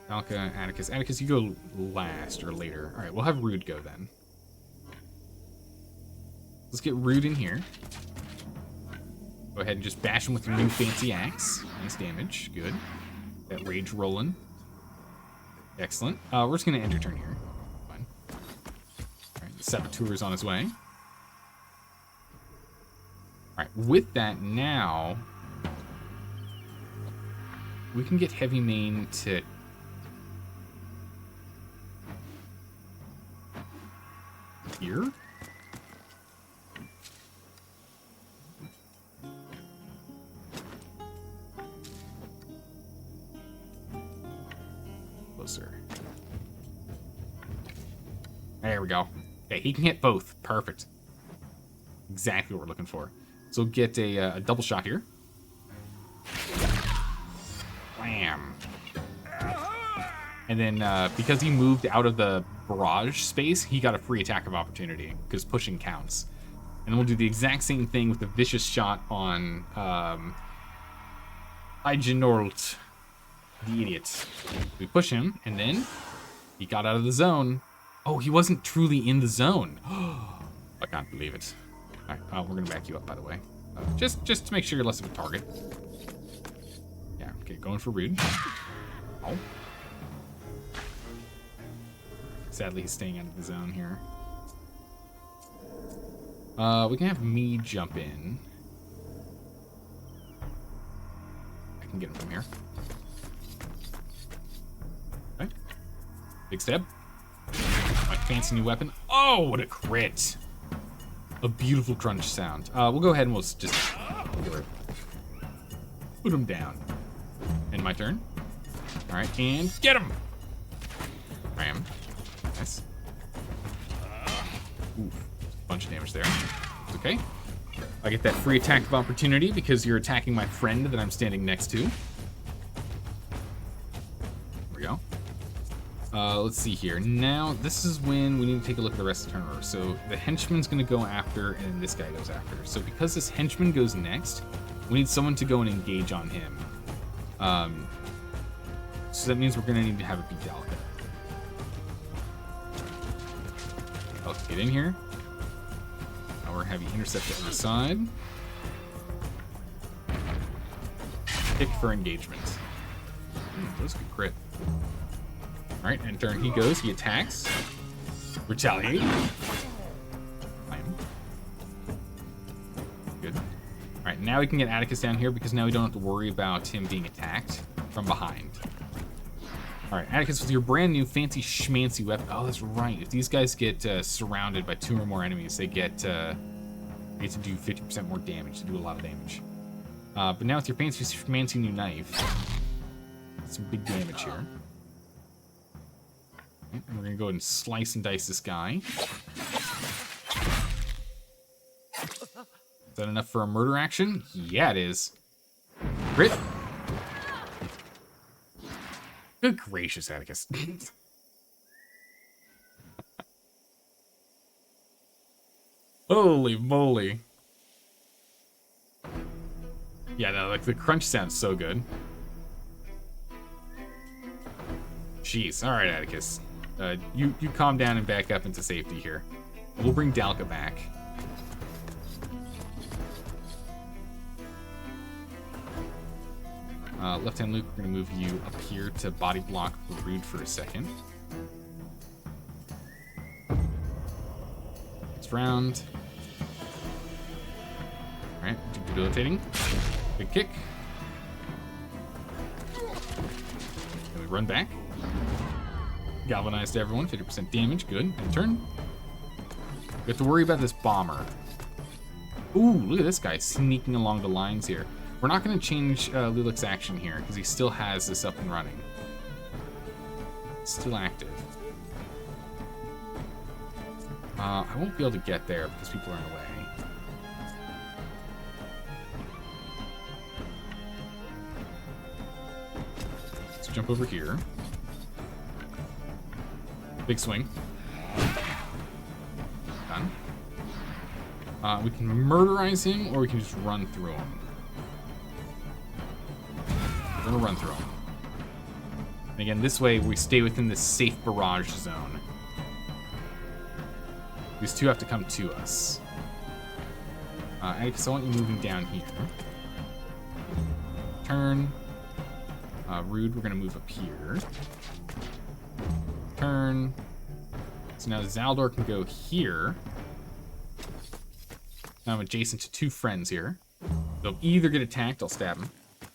Alka, Atticus. Atticus, you go last or later. All right, we'll have Rude go then. Let's get Rude in here. Go ahead and just bash him with your new fancy axe. Nice damage. Good. That rage rolling. Excellent. We're just gonna end your turn here. Fine. All right, the Saboteur's on his way. All right, with that now, we can get Heavy Main to here. Closer. There we go. Okay, he can hit both. Perfect. Exactly what we're looking for. So we'll get a double shot here. Wham. And then because he moved out of the barrage space, he got a free attack of opportunity because pushing counts. And then we'll do the exact same thing with the vicious shot on Igenort, the idiot. We push him, and then he got out of the zone. Oh, he wasn't truly in the zone. I can't believe it. All right, we're gonna back you up, by the way. Just to make sure you're less of a target. Yeah, okay, going for Rude. Oh. Sadly, he's staying out of the zone here. We can have me jump in. I can get him from here. Okay. Big step. My fancy new weapon. Oh, what a crit. A beautiful crunch sound. We'll go ahead and we'll just put him down. End my turn. All right, and get him. Ram. Nice. Ooh, bunch of damage there. It's okay. I get that free attack of opportunity because you're attacking my friend that I'm standing next to. There we go. Let's see here. Now, this is when we need to take a look at the rest of the turn order. So the henchman's going to go after, and this guy goes after. So because this henchman goes next, we need someone to go and engage on him. So that means we're going to need to have a beat Alka. Let's get in here. Now we're going to have you intercept the other side. Pick for engagement. That was a good crit. Alright, and turn he goes, he attacks. Retaliate. Bam. Good. Alright, now we can get Atticus down here because now we don't have to worry about him being attacked from behind. Alright, Atticus, with your brand new fancy schmancy weapon. Oh, that's right. If these guys get surrounded by 2 or more enemies, they get to do 50% more damage, to do a lot of damage. But now with your fancy schmancy new knife, some big damage here. Okay, and we're gonna go ahead and slice and dice this guy. Is that enough for a murder action? Yeah, it is. Crit. Good gracious, Atticus. Holy moly. Yeah, no, like the crunch sounds so good. Jeez. All right, Atticus. You calm down and back up into safety here. We'll bring Dalka back. Left-hand Luke, we're going to move you up here to body block Rude for a second. Next round. Alright, debilitating. Big kick. Then we run back. Galvanized everyone, 50% damage, good. And turn. We have to worry about this bomber. Ooh, look at this guy sneaking along the lines here. We're not going to change Lilac's action here, because he still has this up and running. It's still active. I won't be able to get there because people are in the way. Let's jump over here. Big swing. Done. We can murderize him, or we can just run through him. We're gonna run through him. And again, this way we stay within the safe barrage zone. These two have to come to us. Atticus, I want you moving down here. Turn. Rude, we're gonna move up here. Turn. So now Zaldor can go here. Now I'm adjacent to two friends here. They'll either get attacked, I'll stab him.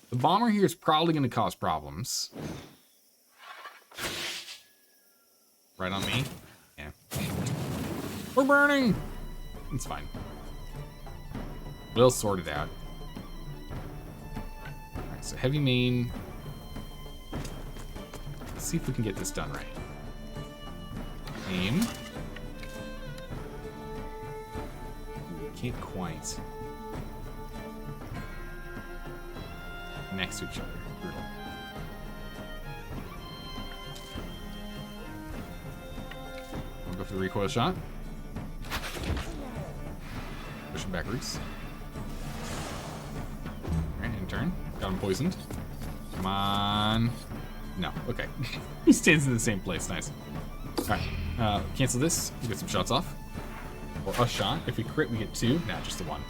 The bomber here is probably going to cause problems. Right on me? Yeah. We're burning! It's fine. We'll sort it out. Alright, so heavy main. Let's see if we can get this done right. Aim. Can't quite. Next to each other. Brutal. We'll go for the recoil shot. Push him backwards. Alright, in turn. Got him poisoned. Come on. No, okay. He stands in the same place. Nice. Alright, cancel this. We get some shots off. Or a shot. If we crit, we get two. Nah, just the one.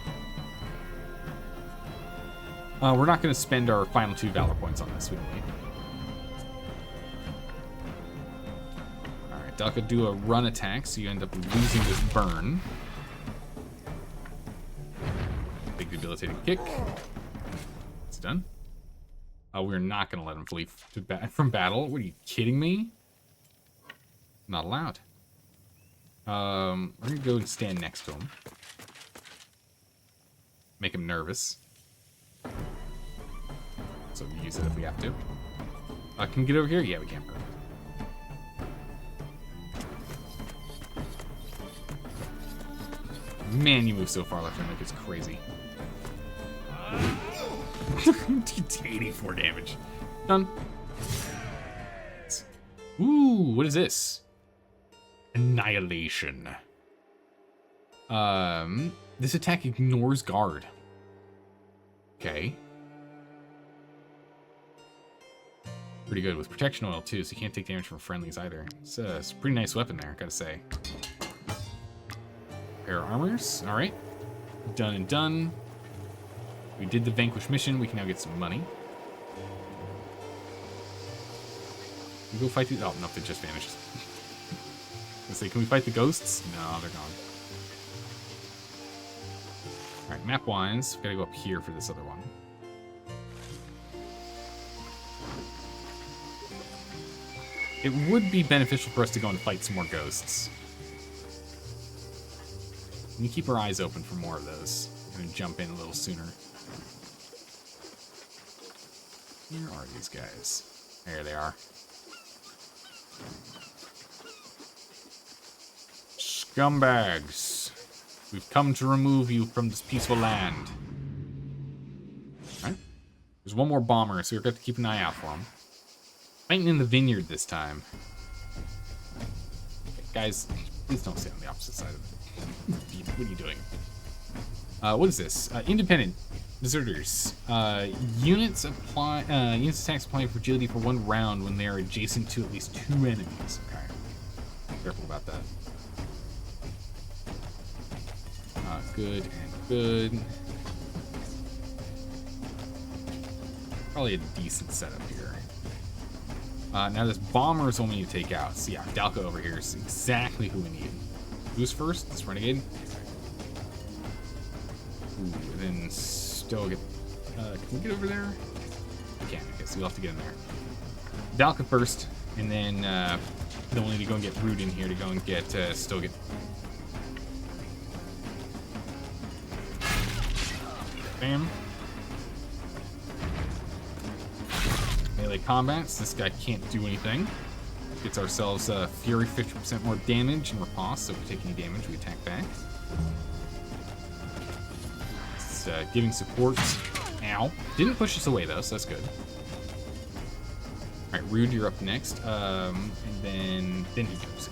We're not going to spend our final 2 Valor points on this. We don't need. Alright, Dalka, do a run attack, so you end up losing this burn. Big debilitating kick. It's done. We're not going to let him flee from battle. What, are you kidding me? Not allowed. We're going to go and stand next to him. Make him nervous. So we use it if we have to. Can we get over here? Yeah, we can. Man, you move so far left and like it's crazy. 84 damage. Done. Ooh, what is this? Annihilation. This attack ignores guard. Okay. Pretty good with protection oil too, so you can't take damage from friendlies either. It's a pretty nice weapon there, gotta say. Pair of armors, all right. Done and done. We did the Vanquish mission, we can now get some money. We go fight the, oh, no, they just vanished. Let's say, can we fight the ghosts? No, they're gone. All right, map-wise, we gotta go up here for this other one. It would be beneficial for us to go and fight some more ghosts. We can keep our eyes open for more of those. And jump in a little sooner. Where are these guys? There they are. Scumbags. We've come to remove you from this peaceful land. Alright. There's one more bomber, so we're going to have to keep an eye out for him. Fighting in the vineyard this time. Okay, guys, please don't stay on the opposite side of it. What are you doing? What is this? Independent deserters. Units attacks apply fragility for 1 round when they are adjacent to at least 2 enemies. Okay. Careful about that. Good and good. Probably a decent setup here. Now this bomber is what we need to take out. So yeah, Dalka over here is exactly who we need. Who's first? This renegade. Ooh, and then still get. Can we get over there? We can. Okay, so we'll have to get in there. Dalka first, and then we'll need to go and get Rude in here to go and get Stoget. Bam. Melee combats. This guy can't do anything. Gets ourselves Fury 50% more damage and riposte, so if we take any damage, we attack back. It's giving support. Ow. Didn't push us away though, so that's good. Alright, Rude, you're up next. And then he goes.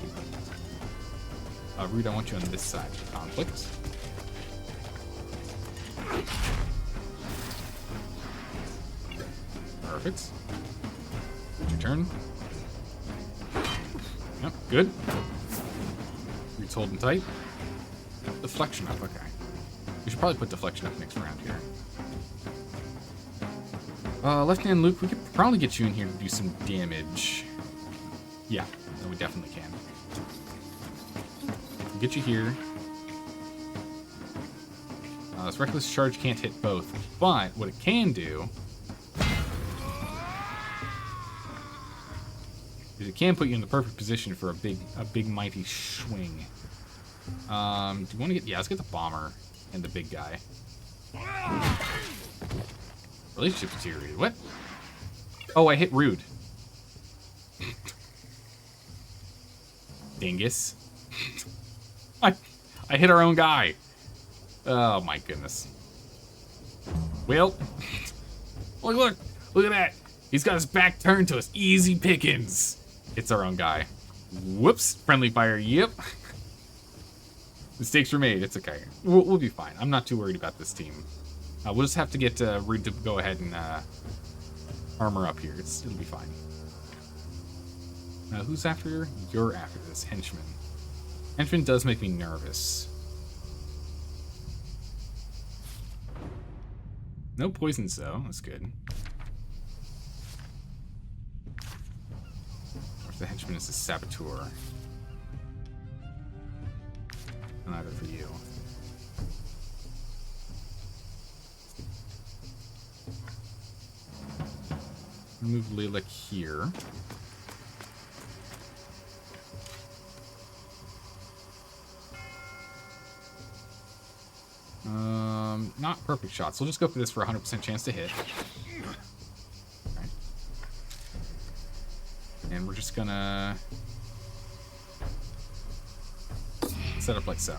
Rude, I want you on this side of the conflict. Perfect. Your turn. Yep, good. Rude's holding tight. Deflection up, okay. We should probably put deflection up next round here. Left hand Luke, we could probably get you in here to do some damage. Yeah, no, we definitely can. We'll get you here. This reckless charge can't hit both, but what it can do is it can put you in the perfect position for a big mighty swing. Do you want to get? Yeah, let's get the bomber and the big guy. Relationship deteriorated. What? Oh, I hit Rude. Dingus. I hit our own guy. Oh my goodness. Well, look at that. He's got his back turned to us. Easy pickings. It's our own guy. Whoops. Friendly fire. Yep. Mistakes were made. It's okay. We'll be fine. I'm not too worried about this team. We'll just have to get Rude to go ahead and armor up here. It'll be fine. Who's after? You're after this. Henchman. Henchman does make me nervous. No poisons, though. That's good. Or if the henchman is a saboteur. Neither for you. Move Lilac here. Not perfect shots. We'll just go for this for 100% chance to hit. Okay. And we're just gonna set up like so.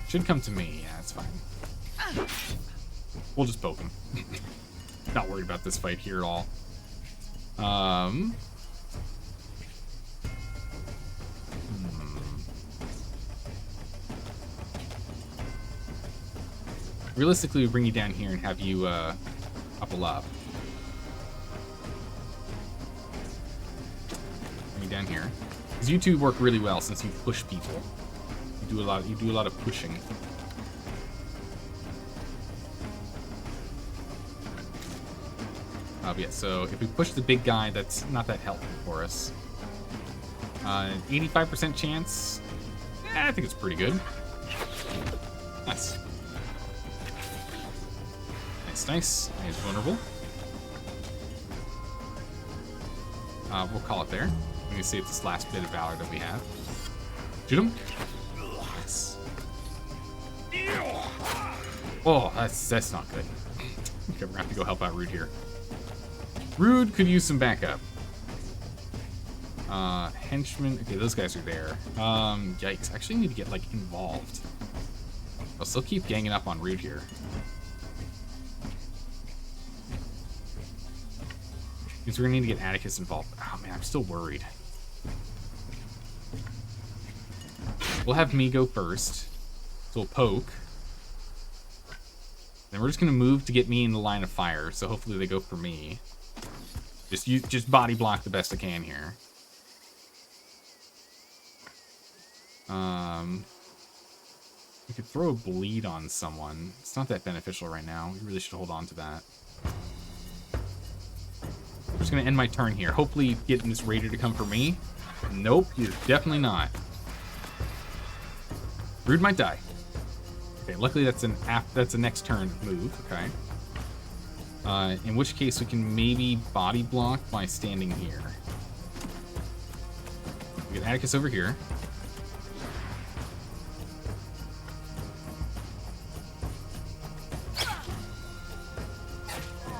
Should come to me. Yeah, that's fine. We'll just poke him. Not worried about this fight here at all. Realistically, we bring you down here and have you up a lot. Bring you down here, because you two work really well since you push people. You do a lot of pushing. Yeah, so if we push the big guy, that's not that helpful for us. 85% chance. I think it's pretty good. Nice. Nice. He's vulnerable. We'll call it there. We need to save this last bit of valor that we have. Shoot him. Yes. Oh, that's not good. Okay, we're gonna have to go help out Rude here. Rude could use some backup. Henchmen. Okay, those guys are there. Yikes. I actually need to get, like, involved. I'll still keep ganging up on Rude here. Because we're gonna need to get Atticus involved. Oh, man, I'm still worried. We'll have me go first. So we'll poke. Then we're just gonna move to get me in the line of fire. So hopefully they go for me. Just body block the best I can here. We could throw a bleed on someone. It's not that beneficial right now. We really should hold on to that. I'm just gonna end my turn here. Hopefully getting this raider to come for me. Nope, he's definitely not. Rude might die. Okay, luckily that's a next turn move. Okay. In which case we can maybe body block by standing here. We get Atticus over here.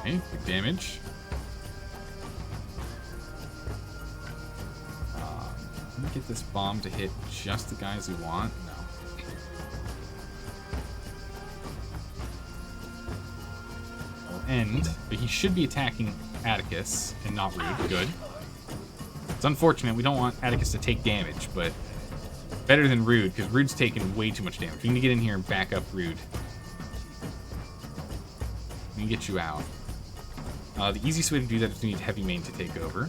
Okay, big damage. Let me get this bomb to hit just the guys we want. No. End, but he should be attacking Atticus and not Rude. Good. It's unfortunate. We don't want Atticus to take damage, but better than Rude, because Rude's taking way too much damage. We need to get in here and back up Rude. We can get you out. The easiest way to do that is we need Heavy Main to take over.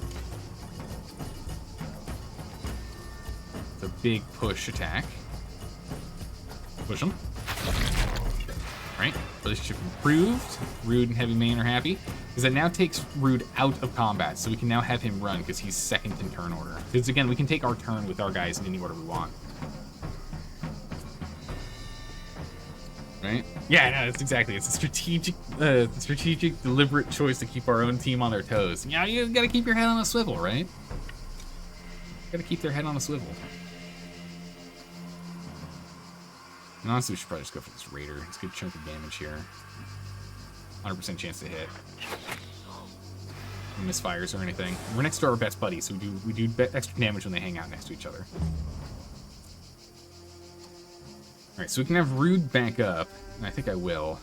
It's a big push attack. Push him. Right? Relationship improved. Rude and Heavy Main are happy. Because that now takes Rude out of combat, so we can now have him run because he's second in turn order. Because again, we can take our turn with our guys in any order we want. Right? Yeah, no, it's exactly. It's a strategic, deliberate choice to keep our own team on their toes. Yeah, you gotta keep your head on a swivel, right? Gotta keep their head on a swivel. And honestly, we should probably just go for this Raider. It's a good chunk of damage here. 100% chance to hit. No misfires or anything. We're next to our best buddies, so we do extra damage when they hang out next to each other. Alright, so we can have Rude back up, and I think I will.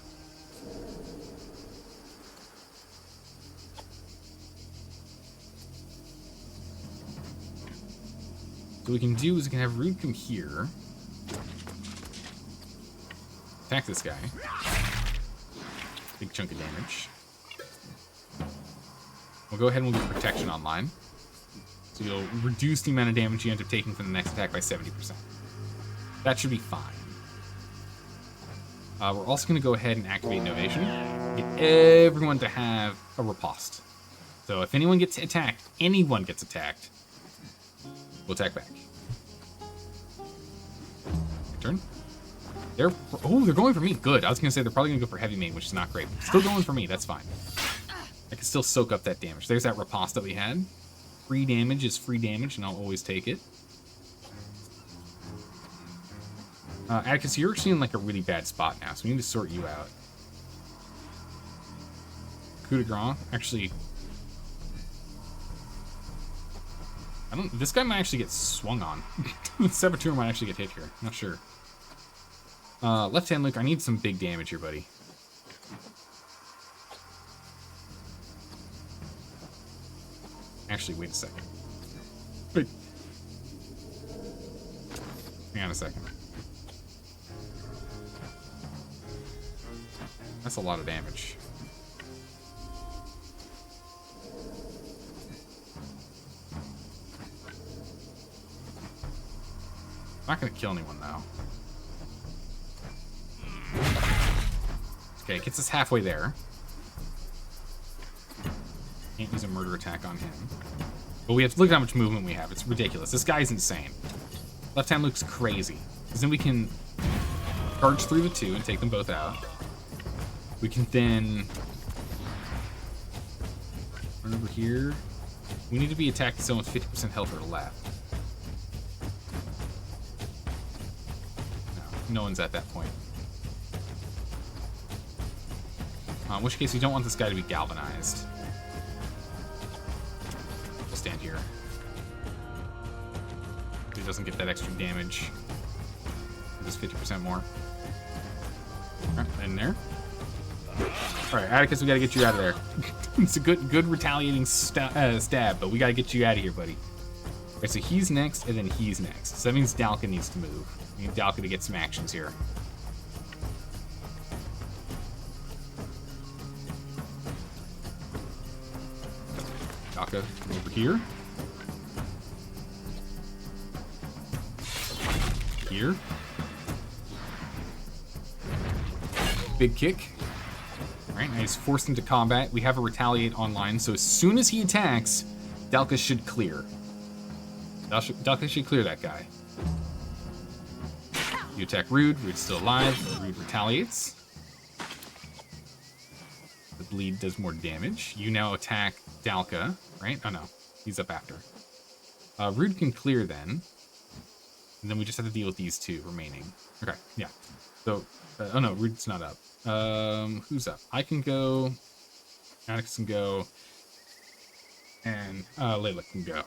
So what we can do is we can have Rude come here. Attack this guy. Big chunk of damage. We'll go ahead and we'll get protection online. So you'll reduce the amount of damage you end up taking from the next attack by 70%. That should be fine. We're also going to go ahead and activate Innovation. Get everyone to have a riposte. So if anyone gets attacked, we'll attack back. Turn. They're going for me. Good. I was going to say they're probably going to go for Heavy Main, which is not great. Still going for me. That's fine. I can still soak up that damage. There's that riposte that we had. Free damage is free damage, and I'll always take it. Atticus, you're actually in like a really bad spot now, so we need to sort you out. Coup de grace. Actually, this guy might actually get swung on. Saboteur might actually get hit here. Not sure. Left-hand Luke, I need some big damage here, buddy. Actually, wait a second. Wait. Hang on a second. That's a lot of damage. Not gonna kill anyone though. Okay, gets us halfway there. Can't use a murder attack on him. But we have to look at how much movement we have. It's ridiculous. This guy's insane. Left hand looks crazy. Because then we can charge through the two and take them both out. We can then run over here. We need to be attacked with someone with 50% health or left. No one's at that point. In which case, we don't want this guy to be galvanized. extent here. He doesn't get that extra damage. Just 50% more. Alright, in there. Alright, Atticus, we gotta get you out of there. It's a good retaliating stab, but we gotta get you out of here, buddy. Alright, so he's next, and then he's next. So that means Dalka needs to move. We need Dalka to get some actions here. Dalka, over here. Here. Big kick. Alright, now he's forced into combat. We have a retaliate online, so as soon as he attacks, Dalka should clear. Dalka should clear that guy. You attack Rude. Rude's still alive. Rude retaliates. The bleed does more damage. You now attack Dalka, right? Oh no, he's up after. Rude can clear then. And then we just have to deal with these two remaining. Okay, yeah. So, oh no, Rude's not up. Who's up? I can go. Atticus can go. And Layla can go.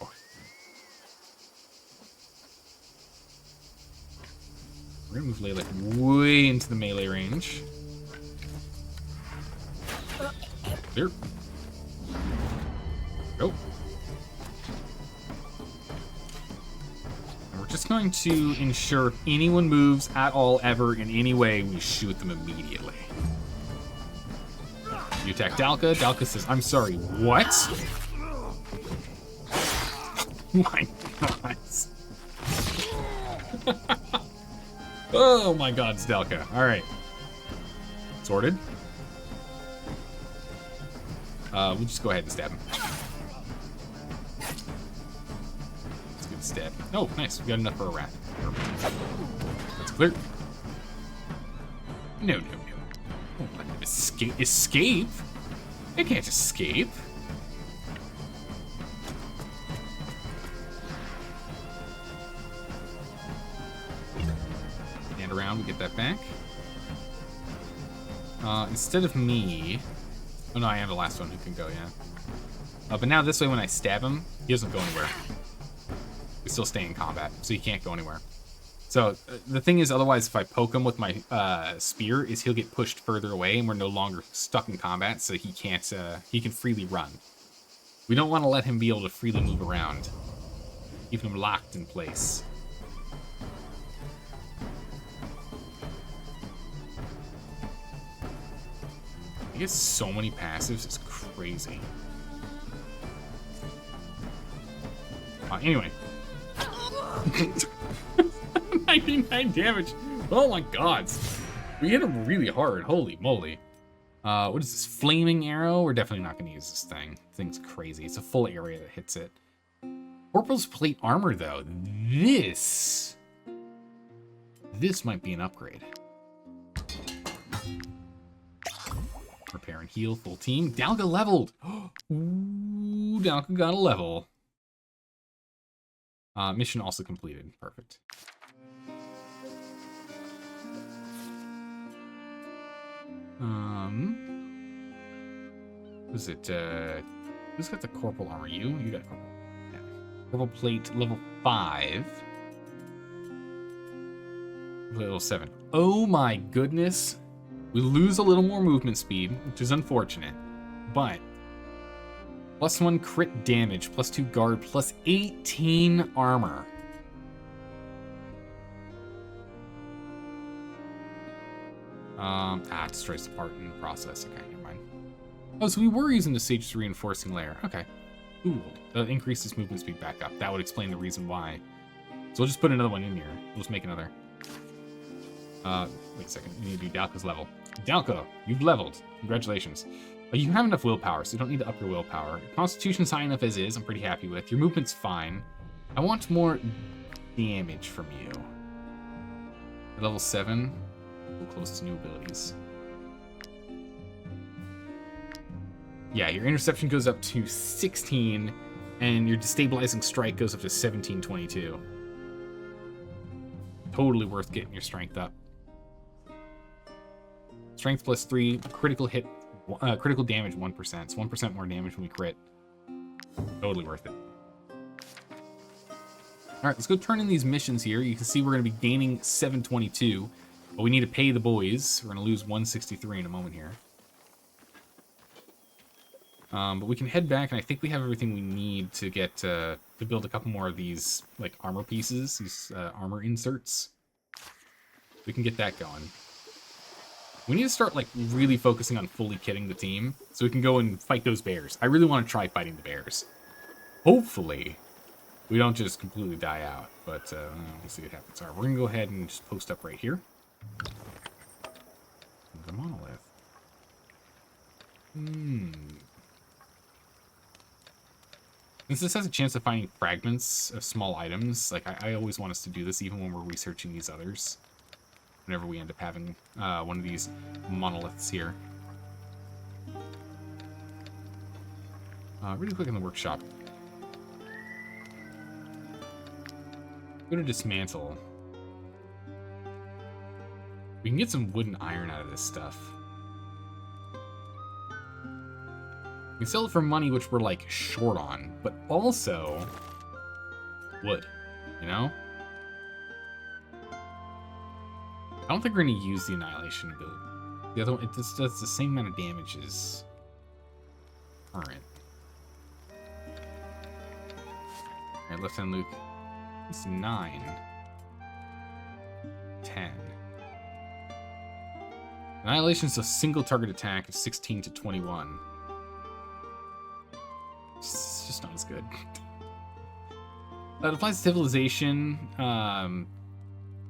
We're gonna move Layla way into the melee range. There. Go. And we're just going to ensure if anyone moves at all ever in any way, we shoot them immediately. You attack Dalka. Dalka says, I'm sorry, what? My God. Oh my God, it's Dalka. All right. Sorted. We'll just go ahead and stab him. That's a good stab. Oh, nice. We got enough for a rat. That's clear. No, no, no. Oh, let him escape. Escape? They can't escape. Stand around, we get that back. Instead of me... Oh no, I am the last one who can go, yeah. But now this way when I stab him, he doesn't go anywhere. We still stay in combat, so he can't go anywhere. So the thing is, otherwise if I poke him with my spear, is he'll get pushed further away and we're no longer stuck in combat, so he can't, he can freely run. We don't want to let him be able to freely move around. Keep him locked in place. He gets so many passives, it's crazy. Anyway. 99 damage. Oh my God. We hit him really hard. Holy moly. What is this? Flaming arrow? We're definitely not going to use this thing. This thing's crazy. It's a full area that hits it. Corporal's plate armor, though. This might be an upgrade. Repair and heal, full team. Dalka leveled. Ooh, Dalka got a level. Mission also completed. Perfect. Who's it? Who's got the corporal armor? You got corporal. Yeah. Corporal plate level 5. Level 7. Oh my goodness. We lose a little more movement speed, which is unfortunate, but +1 crit damage, +2 guard, plus 18 armor. Destroys the part in the process. Okay, never mind. Oh, so we were using the Sage's reinforcing layer. Okay. Ooh, that increases movement speed back up. That would explain the reason why. So we'll just put another one in here. We'll just make another. Wait a second. We need to do Dalka's level. Dalka, you've leveled. Congratulations. You have enough willpower, so you don't need to up your willpower. Your constitution's high enough as is. I'm pretty happy with. Your movement's fine. I want more damage from you. At level 7, we'll close to new abilities. Yeah, your interception goes up to 16, and your destabilizing strike goes up to 1722. Totally worth getting your strength up. Strength +3, critical hit, critical damage 1%. It's 1% more damage when we crit. Totally worth it. right, let's go turn in these missions here. You can see we're going to be gaining 722, but we need to pay the boys. We're going to lose 163 in a moment here. But we can head back, and I think we have everything we need to get to build a couple more of these like armor pieces, these armor inserts. We can get that going. We need to start like really focusing on fully kitting the team so we can go and fight those bears. I really want to try fighting the bears. Hopefully, we don't just completely die out, but we'll see what happens. All right, we're gonna go ahead and just post up right here. The monolith. Since this has a chance of finding fragments of small items, like I always want us to do this even when we're researching these others. Whenever we end up having one of these monoliths here. Really quick in the workshop. Go to dismantle. We can get some wood and iron out of this stuff. We can sell it for money, which we're like short on, but also wood, you know? I don't think we're going to use the annihilation ability. The other one, it just does the same amount of damage as current. Alright, left hand Luke. It's 9. 10. Annihilation is a single target attack of 16 to 21. It's just not as good. It applies to civilization.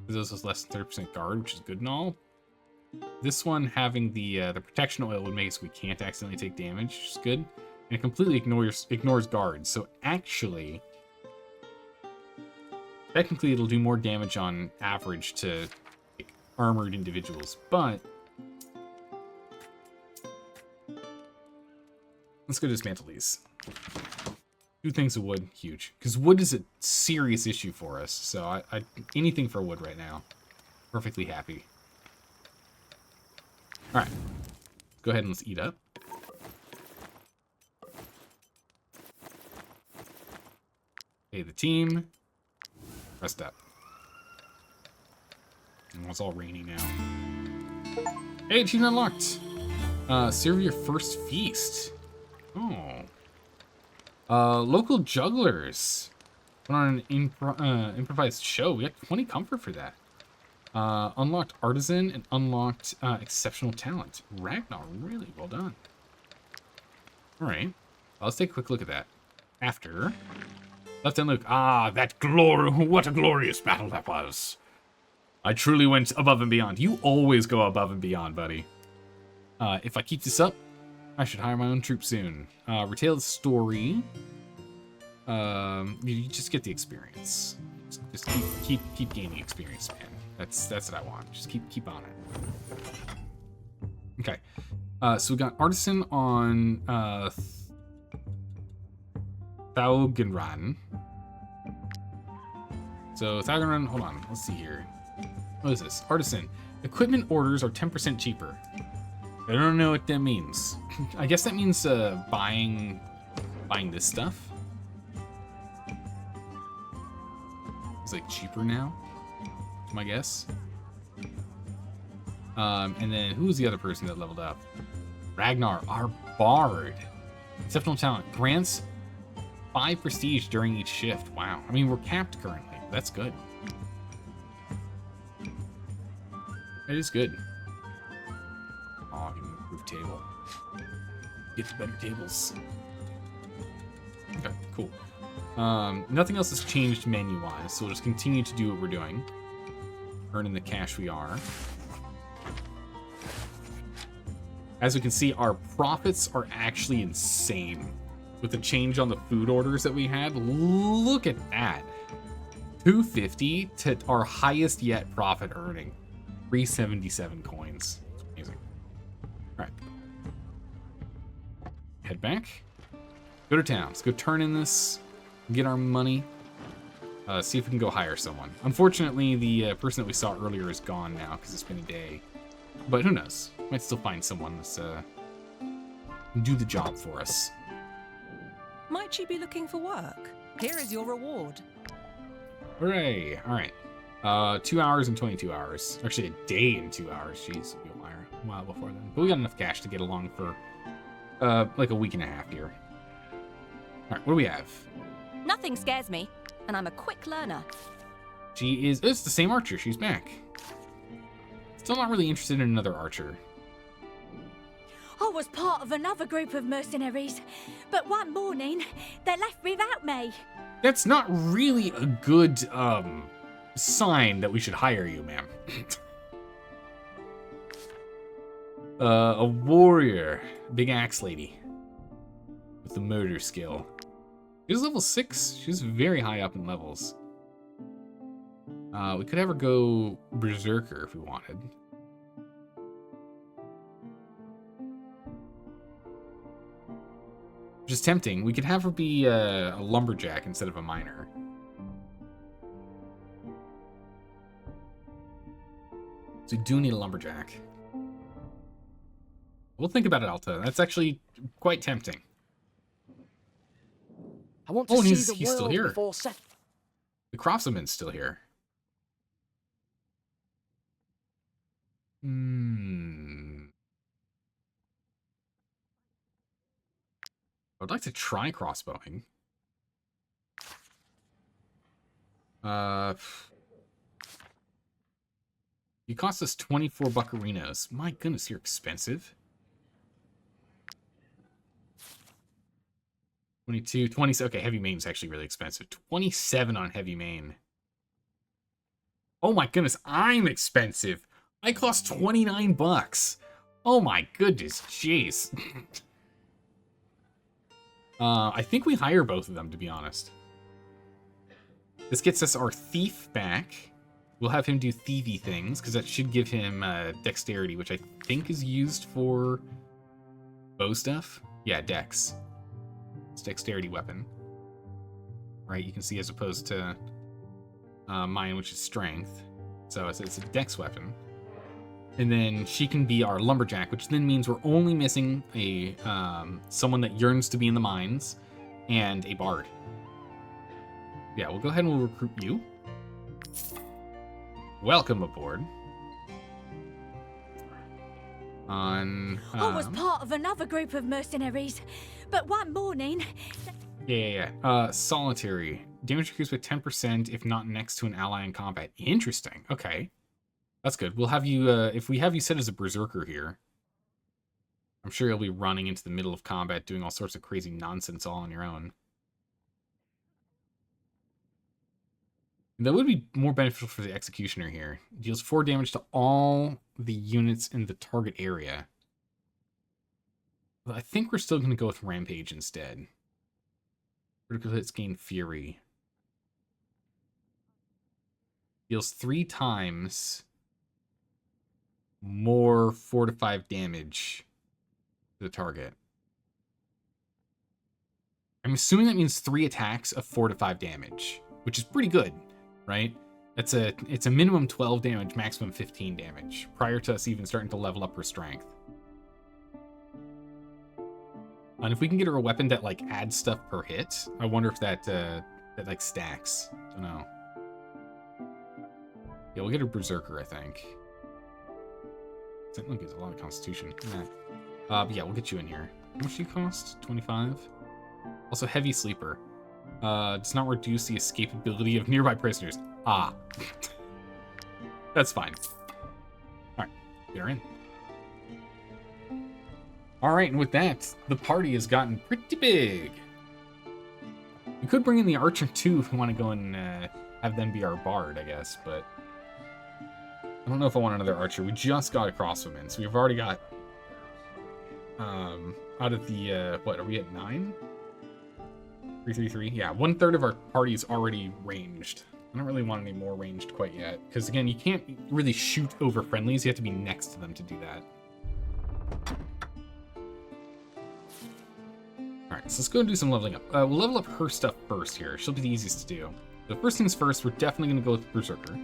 This was less than 30% guard, which is good and all. This one having the protection oil would make it so we can't accidentally take damage, which is good. And it completely ignores guards. So actually, technically it'll do more damage on average to like, armored individuals, but let's go dismantle these. 2 things of wood, huge. Because wood is a serious issue for us. So I anything for wood right now. Perfectly happy. Alright. Go ahead and let's eat up. Hey, the team. Rest up. Oh, it's all rainy now. Hey, achievement unlocked. Serve your first feast. Oh. Local jugglers. Put on an improvised show. We got 20 comfort for that. Unlocked artisan and unlocked exceptional talent. Ragnar, really well done. All right. Well, let's take a quick look at that. After left hand Luke. Ah, that glory! What a glorious battle that was. I truly went above and beyond. You always go above and beyond, buddy. If I keep this up, I should hire my own troop soon. Retell the story. You just get the experience. Just keep gaining experience, man. That's what I want. Just keep on it. Okay. So we got artisan on Thaugenran. So Thaugenran, hold on. Let's see here. What is this? Artisan. Equipment orders are 10% cheaper. I don't know what that means. I guess that means buying this stuff. It's like cheaper now, my guess. And then who was the other person that leveled up? Ragnar, our bard. Exceptional talent. Grants 5 prestige during each shift. Wow. I mean, we're capped currently. That's good. It is good. Oh, give me an improved table. Get the better tables. Okay, cool. Nothing else has changed menu-wise, so we'll just continue to do what we're doing. Earning the cash we are. As we can see, our profits are actually insane. With the change on the food orders that we had, look at that. 250 to our highest yet profit earning. 377 coins. It's amazing. All right. Head back. Go to town. Let's go turn in this. Get our money. See if we can go hire someone. Unfortunately, the person that we saw earlier is gone now because it's been a day. But who knows? Might still find someone that's do the job for us. Might you be looking for work? Here is your reward. Hooray! All right. 2 hours and 22 hours. Actually, a day and 2 hours. Jeez, it'll be a while before then. But we got enough cash to get along for like a week and a half here. All right, what do we have? Nothing scares me, and I'm a quick learner. She is. It's the same archer. She's back. Still not really interested in another archer. I was part of another group of mercenaries, but one morning they left without me. That's not really a good sign that we should hire you, ma'am. A warrior, big axe lady with the murder skill. She's level 6. She's very high up in levels. We could have her go berserker if we wanted. Which is tempting. We could have her be a lumberjack instead of a miner. So we do need a lumberjack. We'll think about it, Alta. That's actually quite tempting. I want to see he's the still world here. before set. The craftsman's still here. I'd like to try crossbowing. You cost us 24 buccarinos. My goodness, you're expensive. 22, 20. Okay, heavy main's actually really expensive. 27 on heavy main. Oh my goodness, I'm expensive. I cost 29 bucks. Oh my goodness, jeez. I think we hire both of them, to be honest. This gets us our thief back. We'll have him do thievy things, because that should give him dexterity, which I think is used for bow stuff. Yeah, dex. It's a dexterity weapon. Right, you can see as opposed to mine, which is strength. So it's a dex weapon. And then she can be our lumberjack, which then means we're only missing a someone that yearns to be in the mines and a bard. Yeah, we'll go ahead and we'll recruit you. Welcome aboard. I was part of another group of mercenaries, but one morning... Yeah. Solitary. Damage increased by 10% if not next to an ally in combat. Interesting. Okay. That's good. We'll have you, if we have you set as a berserker here, I'm sure you'll be running into the middle of combat doing all sorts of crazy nonsense all on your own. That would be more beneficial for the executioner here. Deals 4 damage to all the units in the target area. But I think we're still going to go with Rampage instead. Critical hits gain Fury. Deals 3 times more 4 to 5 damage to the target. I'm assuming that means 3 attacks of 4 to 5 damage, which is pretty good, right? It's a minimum 12 damage, maximum 15 damage, prior to us even starting to level up her strength. And if we can get her a weapon that like adds stuff per hit, I wonder if that like stacks. Don't know. Yeah, we'll get her berserker, I think. That one gives a lot of constitution. But yeah, we'll get you in here. How much do you cost? 25. Also, heavy sleeper. Does not reduce the escapability of nearby prisoners. Ah. That's fine. Alright, get her in. Alright, and with that, the party has gotten pretty big. We could bring in the archer too if we want to go and have them be our bard, I guess, but I don't know if I want another archer. We just got a crossbowman, so we've already got out of the what are we at 9? 333. Yeah, 1/3 of our party is already ranged. I don't really want any more ranged quite yet, because again, you can't really shoot over friendlies. You have to be next to them to do that. All right, so let's go and do some leveling up. We'll level up her stuff first here. She'll be the easiest to do. So first things first, we're definitely going to go with Berserker.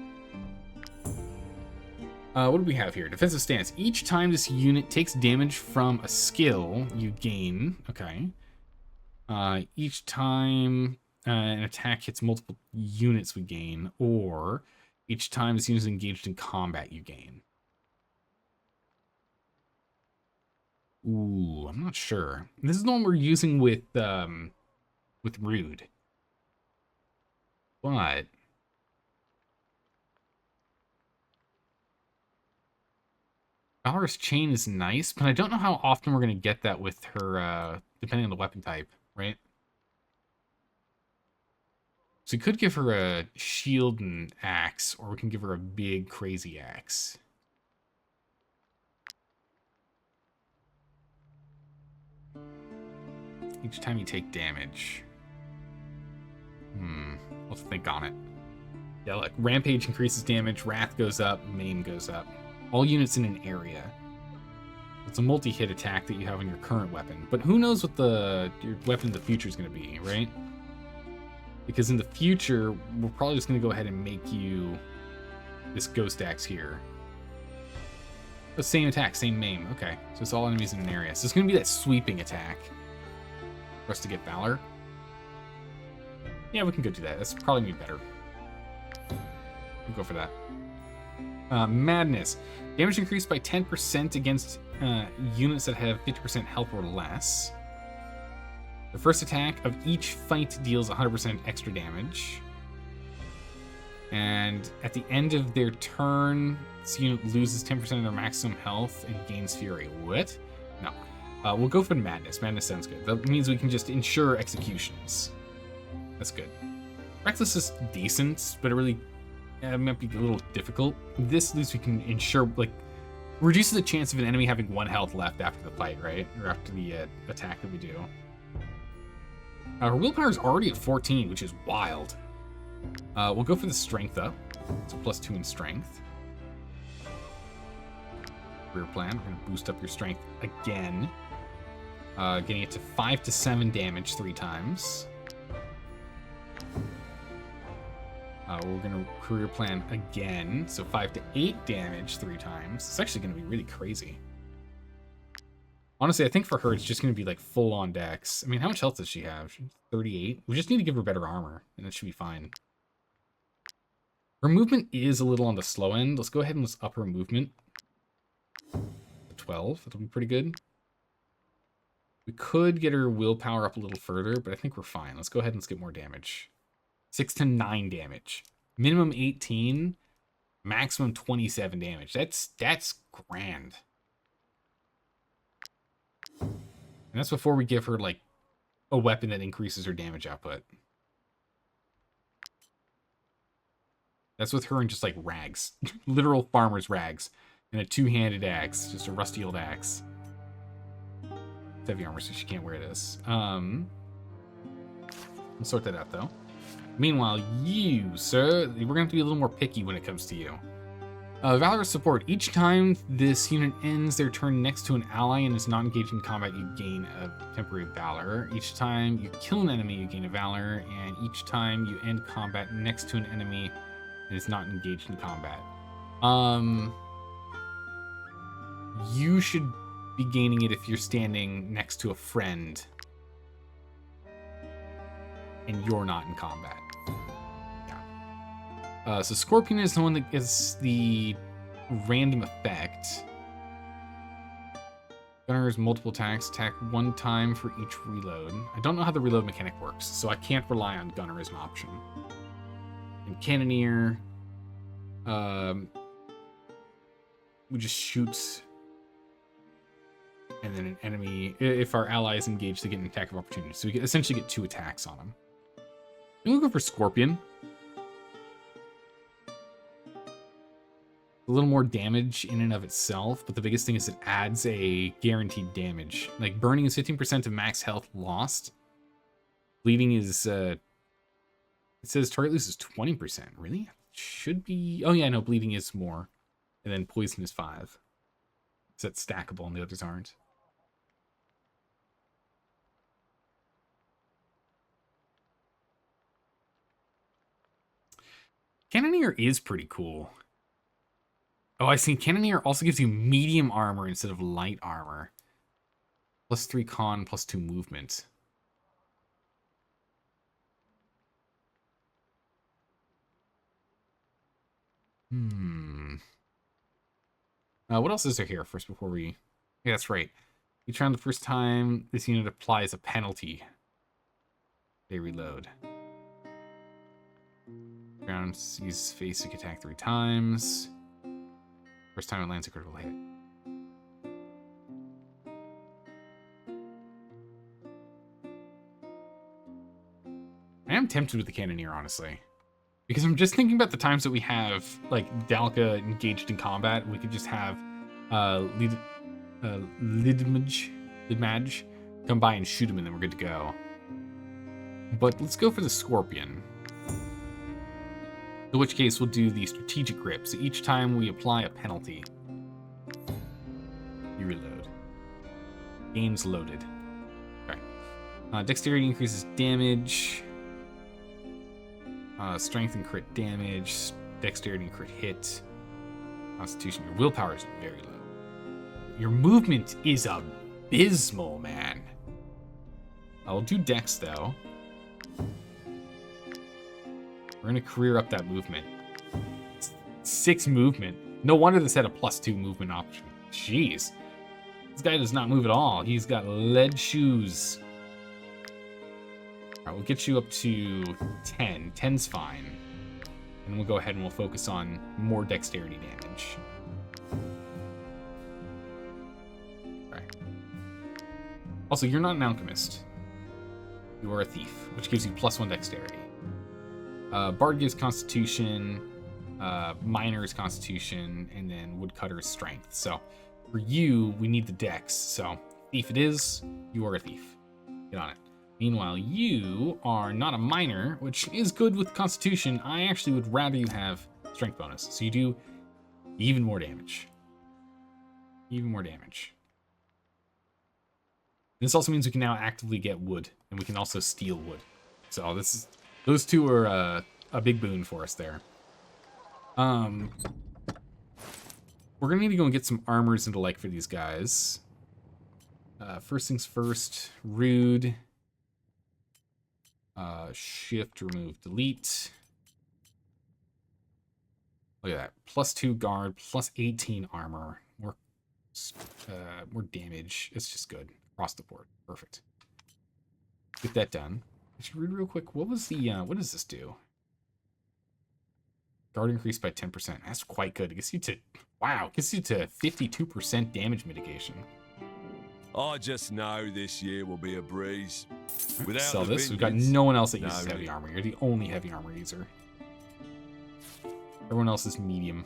What do we have here? Defensive stance. Each time this unit takes damage from a skill, you gain. Okay. Each time an attack hits multiple units we gain, or each time this unit is engaged in combat you gain. Ooh, I'm not sure. This is the one we're using with Rude. But Valorous Chain is nice, but I don't know how often we're going to get that with her, depending on the weapon type, right? So we could give her a shield and axe, or we can give her a big, crazy axe. Each time you take damage. Let's think on it. Yeah, look, Rampage increases damage, Wrath goes up, Maim goes up. All units in an area. It's a multi-hit attack that you have on your current weapon. But who knows what your weapon in the future is going to be, right? Because in the future, we're probably just going to go ahead and make you this Ghost Axe here. The same attack, same Maim. Okay, so it's all enemies in an area. So it's going to be that sweeping attack for us to get Valor. Yeah, we can go do that. That's probably going to be better. We'll go for that. Madness. Damage increased by 10% against units that have 50% health or less. The first attack of each fight deals 100% extra damage. And at the end of their turn, this unit loses 10% of their maximum health and gains Fury. What? No. We'll go for Madness. Madness sounds good. That means we can just ensure executions. That's good. Reckless is decent, but it might be a little difficult. This, at least we can ensure, like, reduces the chance of an enemy having 1 health left after the fight, right? Or after the attack that we do. Her willpower is already at 14, which is wild. We'll go for the strength up. It's a +2 in strength. Career plan, we're gonna boost up your strength again. Getting it to 5 to 7 damage 3 times. We're going to career plan again, so 5 to 8 damage 3 times. It's actually going to be really crazy. Honestly, I think for her, it's just going to be like full-on dex. I mean, how much health does she have? 38? We just need to give her better armor, and it should be fine. Her movement is a little on the slow end. Let's go ahead and let's up her movement. 12, that'll be pretty good. We could get her willpower up a little further, but I think we're fine. Let's go ahead and let's get more damage. 6 to 9 damage. Minimum 18, maximum 27 damage. That's grand. And that's before we give her, like, a weapon that increases her damage output. That's with her in just, like, rags. Literal farmer's rags. And a 2-handed axe. Just a rusty old axe. It's heavy armor, so she can't wear this. We'll sort that out, though. Meanwhile, you, sir, we're going to have to be a little more picky when it comes to you. Valorous support. Each time this unit ends their turn next to an ally and is not engaged in combat, you gain a temporary Valor. Each time you kill an enemy, you gain a Valor. And each time you end combat next to an enemy and is not engaged in combat. You should be gaining it if you're standing next to a friend and you're not in combat. Yeah. So Scorpion is the one that gets the random effect. Gunner's multiple attacks, attack 1 time for each reload. I don't know how the reload mechanic works, so I can't rely on Gunner as an option. And Cannoneer, we just shoot, and then an enemy, if our ally is engaged, they get an attack of opportunity. So we essentially get 2 attacks on them. I'm gonna go for Scorpion. A little more damage in and of itself, but the biggest thing is it adds a guaranteed damage. Like, burning is 15% of max health lost. Bleeding is, it says target loses 20%. Really? Should be, oh yeah, no, bleeding is more. And then poison is 5. So that's stackable and the others aren't. Cannoneer is pretty cool. Oh, I see. Cannoneer also gives you medium armor instead of light armor. +3 con, +2 movement. What else is there here first before we... Yeah, that's right. Each round the first time this unit applies a penalty. They reload. Round sees basic attack 3 times. First time it lands a critical hit. I am tempted with the Cannoneer, honestly. Because I'm just thinking about the times that we have, like, Dalka engaged in combat. We could just have Lidmage come by and shoot him, and then we're good to go. But let's go for the Scorpion. In which case, we'll do the Strategic Grip. So each time we apply a penalty, you reload. Game's loaded. Okay. Dexterity increases damage. Strength and crit damage. Dexterity and crit hit. Constitution. Your willpower is very low. Your movement is abysmal, man. I'll do Dex, though. We're going to career up that movement. 6 movement. No wonder this had a +2 movement option. Jeez. This guy does not move at all. He's got lead shoes. Alright, we'll get you up to 10. 10's fine. And we'll go ahead and we'll focus on more dexterity damage. Alright. Also, you're not an alchemist. You are a thief, which gives you +1 dexterity. Bard gives Constitution, Miner is Constitution, and then Woodcutter is Strength. So for you, we need the Dex. So Thief it is. You are a thief. Get on it. Meanwhile, you are not a Miner, which is good with Constitution. I actually would rather you have Strength bonus. So you do even more damage. Even more damage. This also means we can now actively get wood, and we can also steal wood. So this is... Those two are a big boon for us there. We're gonna need to go and get some armors and the like for these guys. First things first, Rude. Shift, remove, delete. Look at that. +2 guard, +18 armor. More damage. It's just good across the board. Perfect. Get that done. I should read real quick. What was the, what does this do? Guard increased by 10%. That's quite good. It gets you to, wow, it gets you to 52% damage mitigation. I just know this year will be a breeze. Without sell the this. We've got no one else that uses heavy armor. You're the only heavy armor user. Everyone else is medium.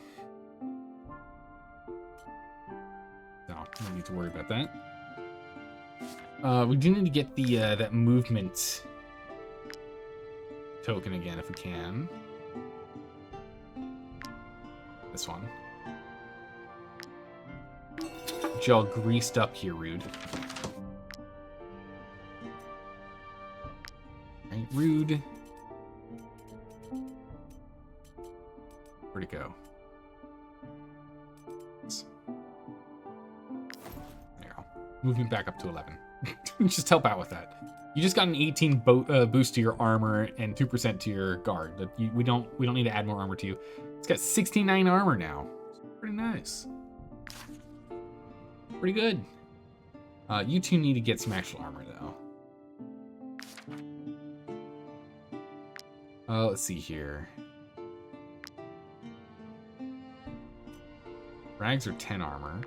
No, don't need to worry about that. We do need to get the that movement token again if we can. This one. Get you all greased up here, Rude. Right, Rude. Where'd it go? There you go. Movement back up to 11. Just help out with that. You just got an 18 boost to your armor and 2% to your guard. We don't need to add more armor to you. It's got 69 armor now. It's pretty nice. Pretty good. You two need to get some actual armor though. Let's see here. Rags are 10 armor.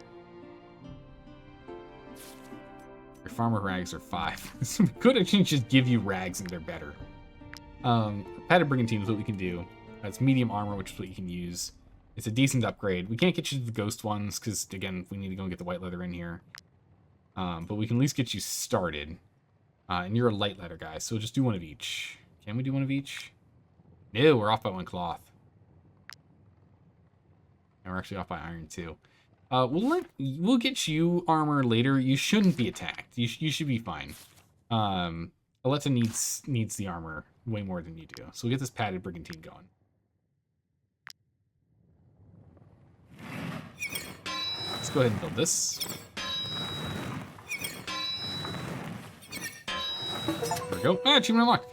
Your farmer rags are 5. So we could actually just give you rags and they're better. Padded Brigantine is what we can do. That's medium armor, which is what you can use. It's a decent upgrade. We can't get you to the ghost ones because, again, we need to go and get the white leather in here. But we can at least get you started. And you're a light leather guy, so we'll just do one of each. Can we do one of each? No, we're off by 1 cloth. And we're actually off by iron too. We'll get you armor later. You shouldn't be attacked. You should be fine. Aletta needs the armor way more than you do. So we'll get this padded brigantine going. Let's go ahead and build this. There we go. Ah, achievement unlocked.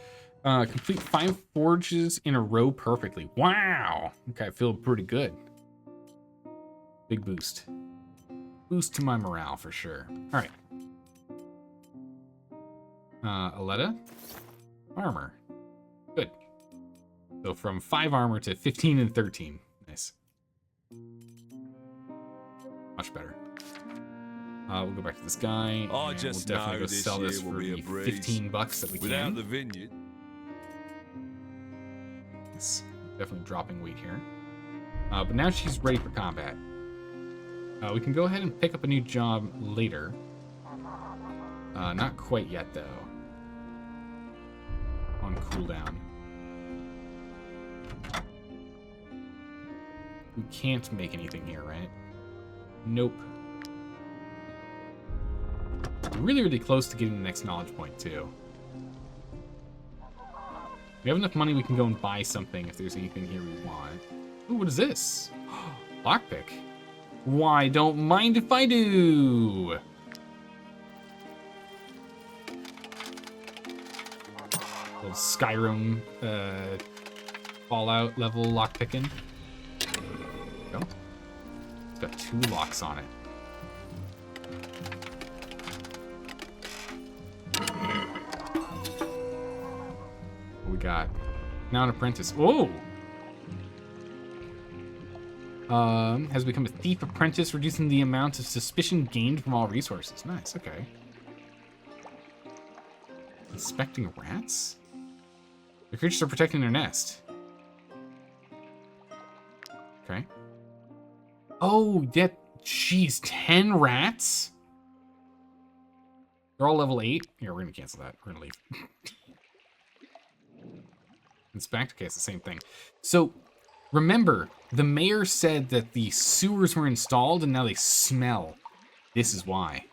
Complete 5 forges in a row perfectly. Wow. Okay, I feel pretty good. Big boost. Boost to my morale for sure. All right. Aletta. Armor. Good. So from 5 armor to 15 and 13. Nice. Much better. We'll go back to this guy. I just we'll definitely know go this sell this year will for be a the breeze. 15 bucks that we Without can. the vineyard. It's definitely dropping weight here. But now she's ready for combat. We can go ahead and pick up a new job later. Not quite yet, though. On cooldown. We can't make anything here, right? Nope. We're really, really close to getting the next knowledge point, too. We have enough money, we can go and buy something if there's anything here we want. Ooh, what is this? Lockpick. Why, don't mind if I do! Little Skyrim, Fallout level lockpicking. Go. It's got 2 locks on it. What we got? Now an apprentice. Whoa! Has become a thief apprentice, reducing the amount of suspicion gained from all resources. Nice, okay. Inspecting rats? The creatures are protecting their nest. Okay. Oh, yeah. Jeez, 10 rats? They're all level 8. Here, we're gonna cancel that. We're gonna leave. Inspect. Okay, it's the same thing. So, remember, the mayor said that the sewers were installed and now they smell. This is why.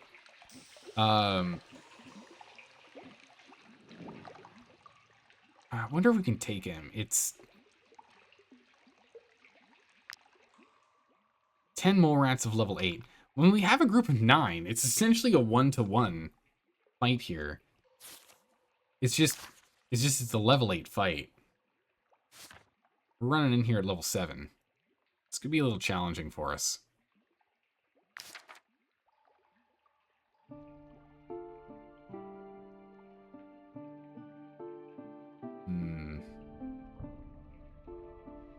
I wonder if we can take him. It's 10 mole rats of level 8. When we have a group of 9, it's essentially a 1-to-1 fight here. It's a level 8 fight. We're running in here at level 7. This could be a little challenging for us.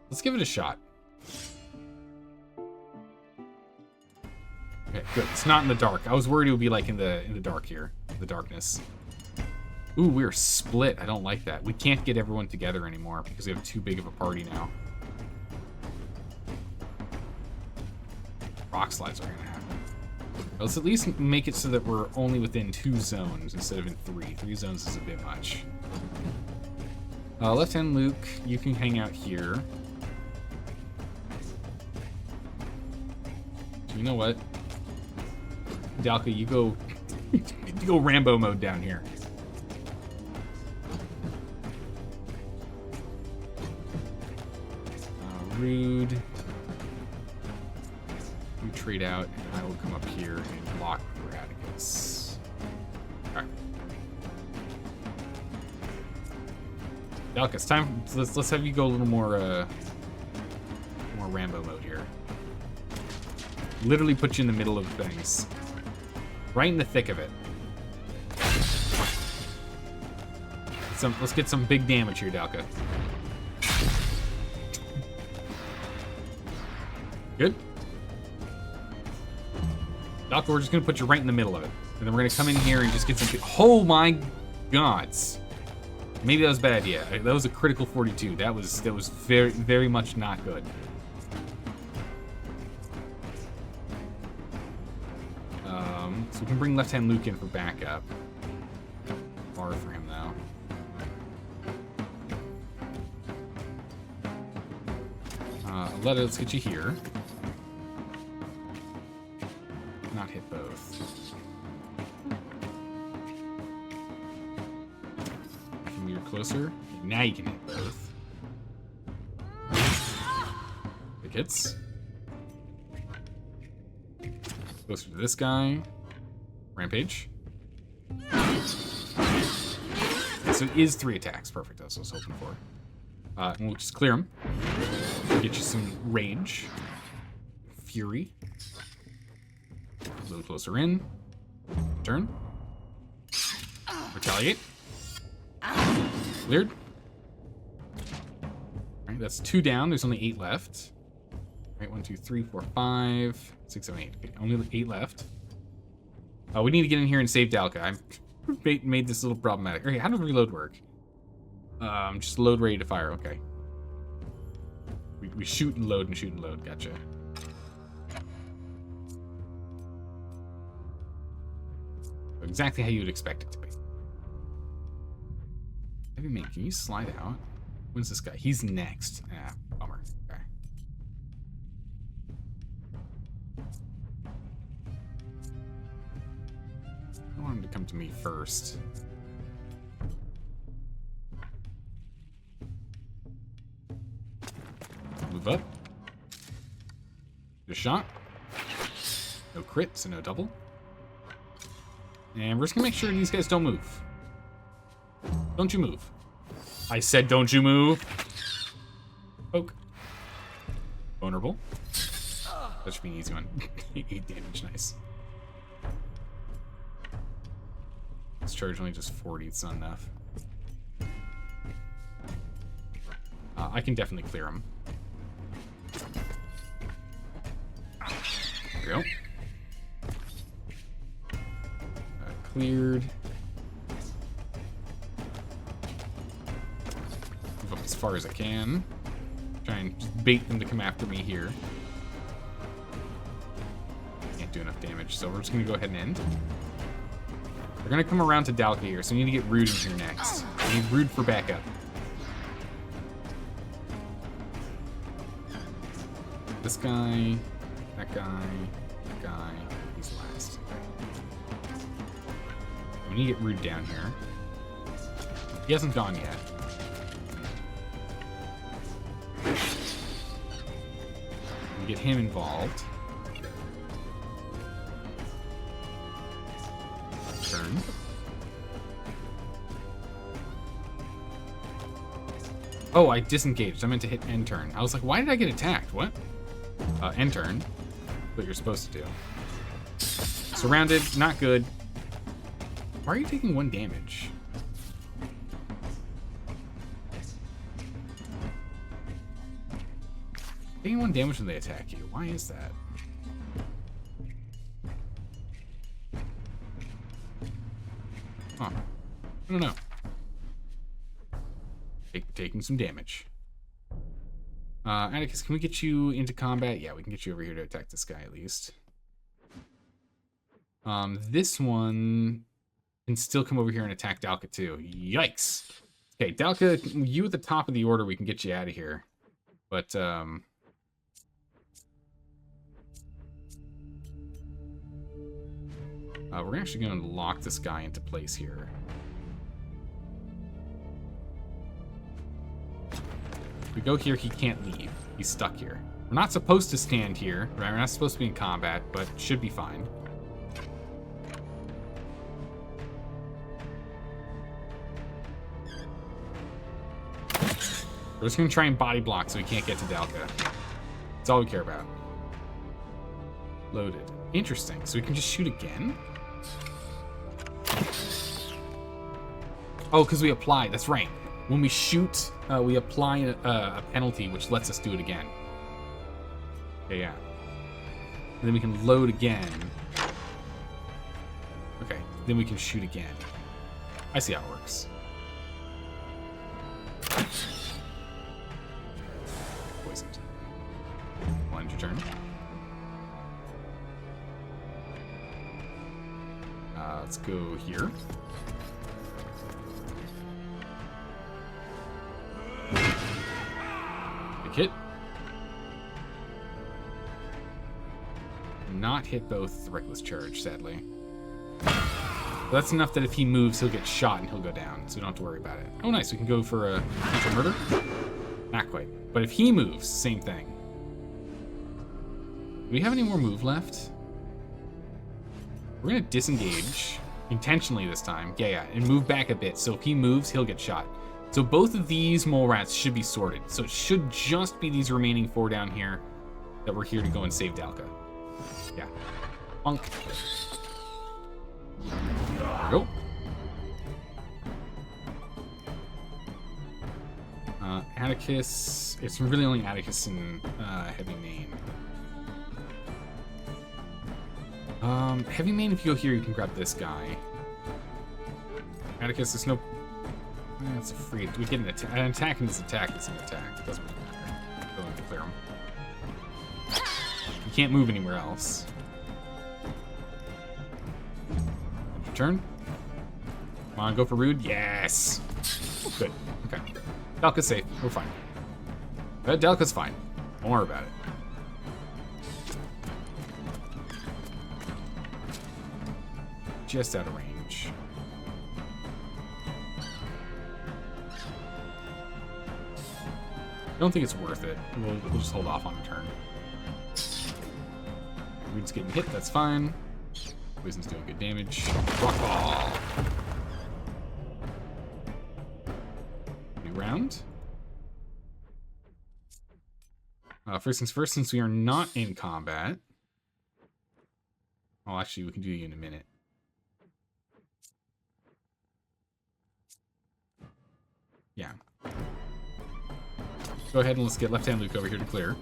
Let's give it a shot. Okay, good. It's not in the dark. I was worried it would be like in the dark here, the darkness. Ooh, we're split. I don't like that. We can't get everyone together anymore because we have too big of a party now. Rock slides are gonna happen. Let's at least make it so that we're only within 2 zones instead of in 3. 3 zones is a bit much. Left-hand Luke, you can hang out here. You know what? Dalka, you go you go Rambo mode down here. Rude. You trade out, and I will come up here and block Radicus. Alright. Dalka, it's time. Let's have you go a little more Rambo mode here. Literally put you in the middle of things. Right in the thick of it. Let's get some big damage here, Dalka. Good. Dalka, we're just gonna put you right in the middle of it. And then we're gonna come in here and just get some... Oh my gods. Maybe that was a bad idea. That was a critical 42. That was very, very much not good. So we can bring left-hand Luke in for backup. Far for him, though. Let's get you here. Not hit both. Can we get closer? Now you can hit both. Big hits. Closer to this guy. Rampage. so it is 3 attacks. Perfect, that's what I was hoping for. And we'll just clear him. Get you some rage. Fury. A little closer in. Turn. Retaliate. Cleared. Alright, that's 2 down. There's only 8 left. Alright, 1, 2, 3, 4, 5, 6, 7, 8. Okay, only 8 left. We need to get in here and save Dalka. I've made this a little problematic. Okay, how does reload work? Just load ready to fire. Okay. We shoot and load and shoot and load. Gotcha. Exactly how you would expect it to be. Heavy man, can you slide out? When's this guy? He's next. Ah, bummer. Okay. I want him to come to me first. Move up. Good shot. No crit, so no double. And we're just gonna make sure these guys don't move. Don't you move. I said don't you move. Poke. Vulnerable. That should be an easy one. 8 damage, nice. This charge only just 40, it's not enough. I can definitely clear him. There we go. Cleared. Move up as far as I can. Try and just bait them to come after me here. Can't do enough damage, so we're just gonna go ahead and end. We're gonna come around to Dalka here, so we need to get Rude in here next. We need Rude for backup. This guy, that guy, that guy, he's last. Okay. We need to get Rude down here. He hasn't gone yet. We get him involved. Turn. Oh, I disengaged. I meant to hit end turn. I was like, why did I get attacked? What? End turn. What you're supposed to do. Surrounded. Not good. Why are you taking 1 damage? Taking 1 damage when they attack you. Why is that? Huh. I don't know. Taking some damage. Atticus, can we get you into combat? Yeah, we can get you over here to attack this guy at least. This one can still come over here and attack Dalka too. Yikes. Okay, Dalka, you at the top of the order, we can get you out of here. But, we're actually going to lock this guy into place here. If we go here, he can't leave. He's stuck here. We're not supposed to stand here, right? We're not supposed to be in combat, but should be fine. We're just going to try and body block so we can't get to Dalka. That's all we care about. Loaded. Interesting. So we can just shoot again? Oh, because we apply. That's right. When we shoot, we apply a penalty, which lets us do it again. Okay, yeah. And then we can load again. Okay, then we can shoot again. I see how it works. Poisoned. End your turn. Let's go here. Big hit. Not hit both reckless charge, sadly. But that's enough that if he moves, he'll get shot and he'll go down, so we don't have to worry about it. Oh, nice. We can go for a potential murder. Not quite. But if he moves, same thing. Do we have any more move left? We're going to disengage. Intentionally this time. Yeah, and move back a bit. So if he moves, he'll get shot. So both of these mole rats should be sorted. So it should just be these remaining 4 down here that we're here to go and save Dalka. Yeah. Bonk. There we go. Atticus. It's really only Atticus and Heavy Mane. Heavy Mane, if you go here, you can grab this guy. Atticus, there's no... That's a free... We get an attack and this attack is an attack. It doesn't really matter. Go and clear him. You can't move anywhere else. Your turn. Come on, go for Rude. Yes! Good. Okay. Dalka's safe. We're fine. Dalka's fine. Don't worry about it. Just out of range. I don't think it's worth it. We'll just hold off on a turn. Rude's getting hit. That's fine. Poison's doing good damage. Rock ball. Round. First things first, since we are not in combat. Oh, actually, we can do you in a minute. Yeah. Go ahead and let's get left-hand Luke over here to clear.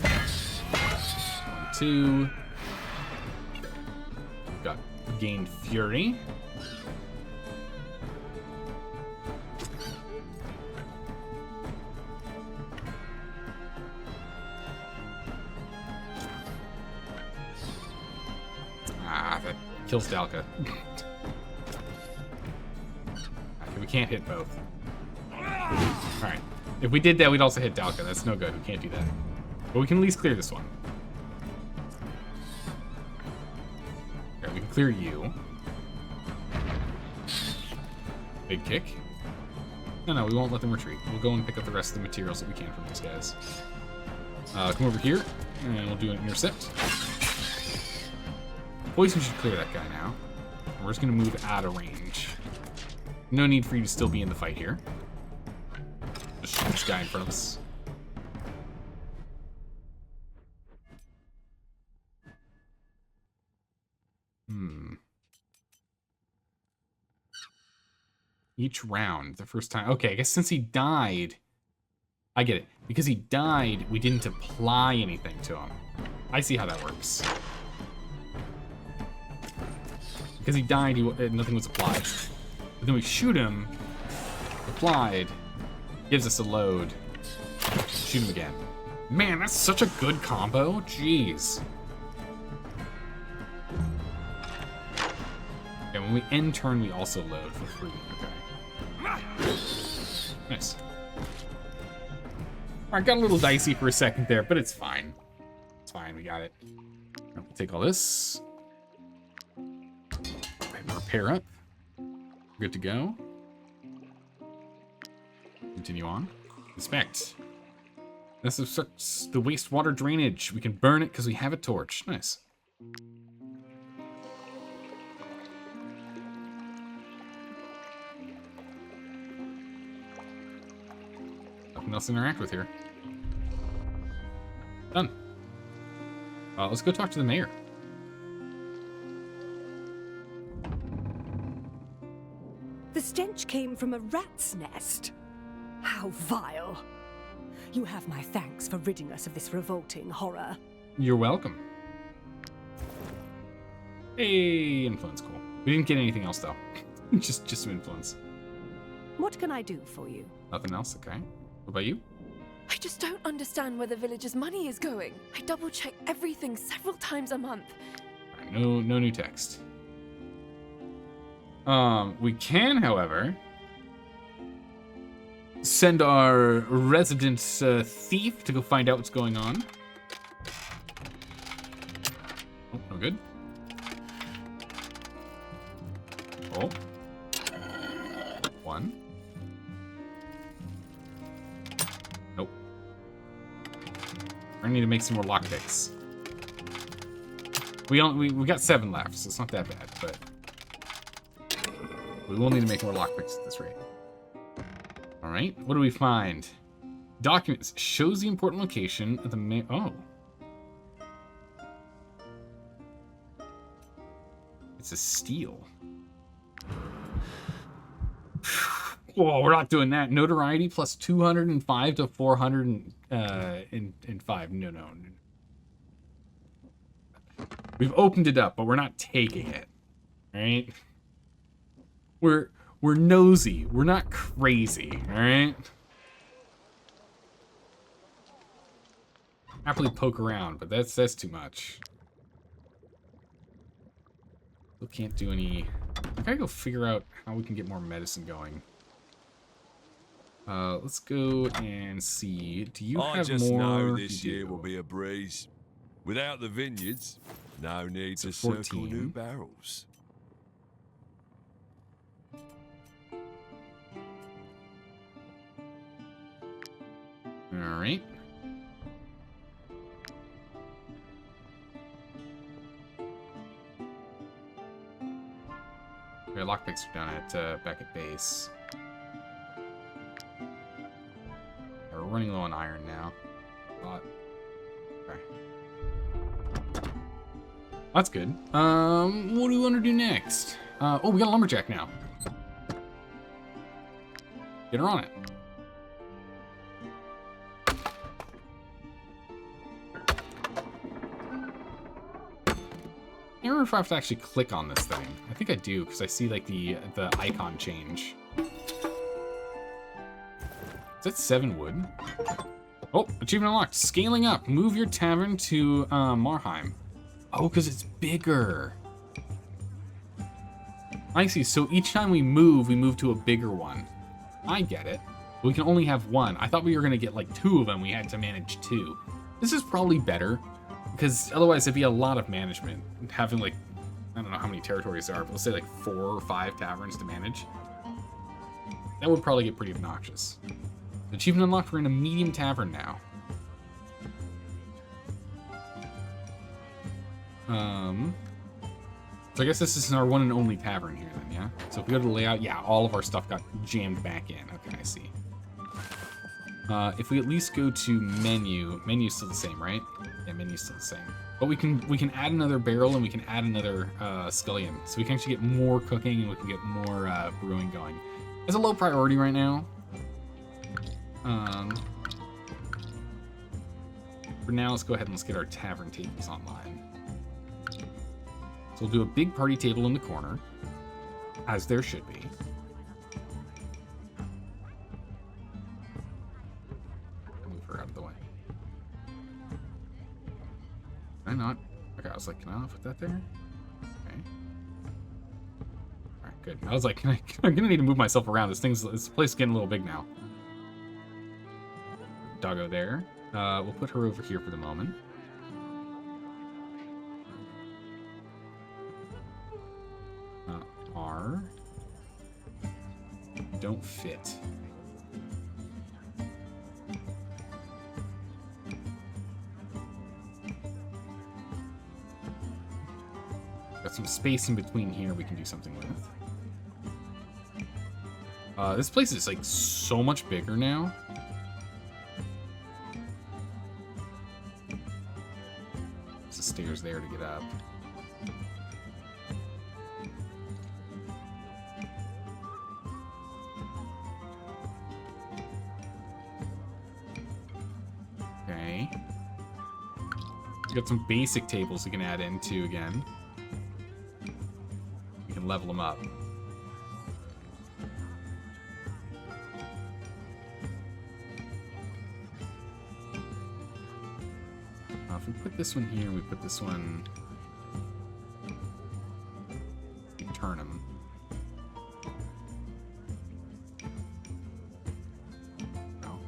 1, 2. Got gained fury. That kills Dalka. Okay, we can't hit both. Alright. If we did that, we'd also hit Dalka. That's no good. We can't do that. But we can at least clear this one. Okay, we can clear you. Big kick. No, we won't let them retreat. We'll go and pick up the rest of the materials that we can from these guys. Come over here, and we'll do an intercept. Poison should clear that guy now. And we're just going to move out of range. No need for you to still be in the fight here. Just shoot this guy in front of us. Each round, the first time. Okay, I guess since he died... I get it. Because he died, we didn't apply anything to him. I see how that works. Because he died, nothing was applied. But then we shoot him, applied, gives us a load, shoot him again. Man, that's such a good combo. Jeez. Okay, when we end turn, we also load for free. Okay. Nice. Alright, got a little dicey for a second there, but it's fine. It's fine, we got it. We'll take all this. Repair up. Good to go. Continue on. Inspect. This is the wastewater drainage. We can burn it because we have a torch. Nice. Nothing else to interact with here. Done. Let's go talk to the mayor. The stench came from a rat's nest. How vile. You have my thanks for ridding us of this revolting horror. You're welcome. Hey, influence, cool. We didn't get anything else though. just some influence. What can I do for you? Nothing else, okay. What about you? I just don't understand where the village's money is going. I double-check everything several times a month. Right, no new text. We can, however, send our resident thief to go find out what's going on. Oh, no good. Oh. 1. Nope. I need to make some more lockpicks. we got 7 left, so it's not that bad, but we will need to make more lockpicks at this rate. All right, what do we find? Documents shows the important location of the oh. It's a steal. Whoa, we're not doing that. Notoriety plus 205 to 405. No. We've opened it up, but we're not taking it. All right? We're nosy. We're not crazy. All right? Happily poke around, but that's too much. Still can't do any. I gotta go figure out how we can get more medicine going. Let's go and see. Do you I have just more? know this year will be a breeze. Without the vineyards, no need to circle new barrels. All right. Okay, lockpicks are down at back at base. We're running low on iron now. Okay. That's good. What do we want to do next? Oh, we got a lumberjack now. Get her on it. I can't remember if I have to actually click on this thing. I think I do, because I see like the icon change. Is that 7 wood? Oh, achievement unlocked. Scaling up. Move your tavern to Marheim. Oh, because it's bigger. I see. So each time we move to a bigger one. I get it. We can only have 1. I thought we were going to get like 2 of them. We had to manage 2. This is probably better, because otherwise it'd be a lot of management. Having like, I don't know how many territories there are, but let's say like 4 or 5 taverns to manage. That would probably get pretty obnoxious. Achievement unlocked, we're in a medium tavern now. So I guess this is our one and only tavern here then, yeah? So if we go to the layout, yeah, all of our stuff got jammed back in. Okay, I see. If we at least go to menu's still the same, right? Yeah, menu's still the same. But we can add another barrel and we can add another scullion. So we can actually get more cooking and we can get more brewing going. It's a low priority right now. For now, let's go ahead and let's get our tavern tables online. So we'll do a big party table in the corner, as there should be. Move her out of the way. Can I not? Okay, I was like, can I not put that there? Okay. All right, good. I was like, I'm gonna need to move myself around. This place is getting a little big now. Doggo there. We'll put her over here for the moment. R. Don't fit. Got some space in between here we can do something with. This place is like so much bigger now. There's the stairs there to get up. Okay. We got some basic tables we can add into again. We can level them up. If we put this one here, we put this one. We turn them. No.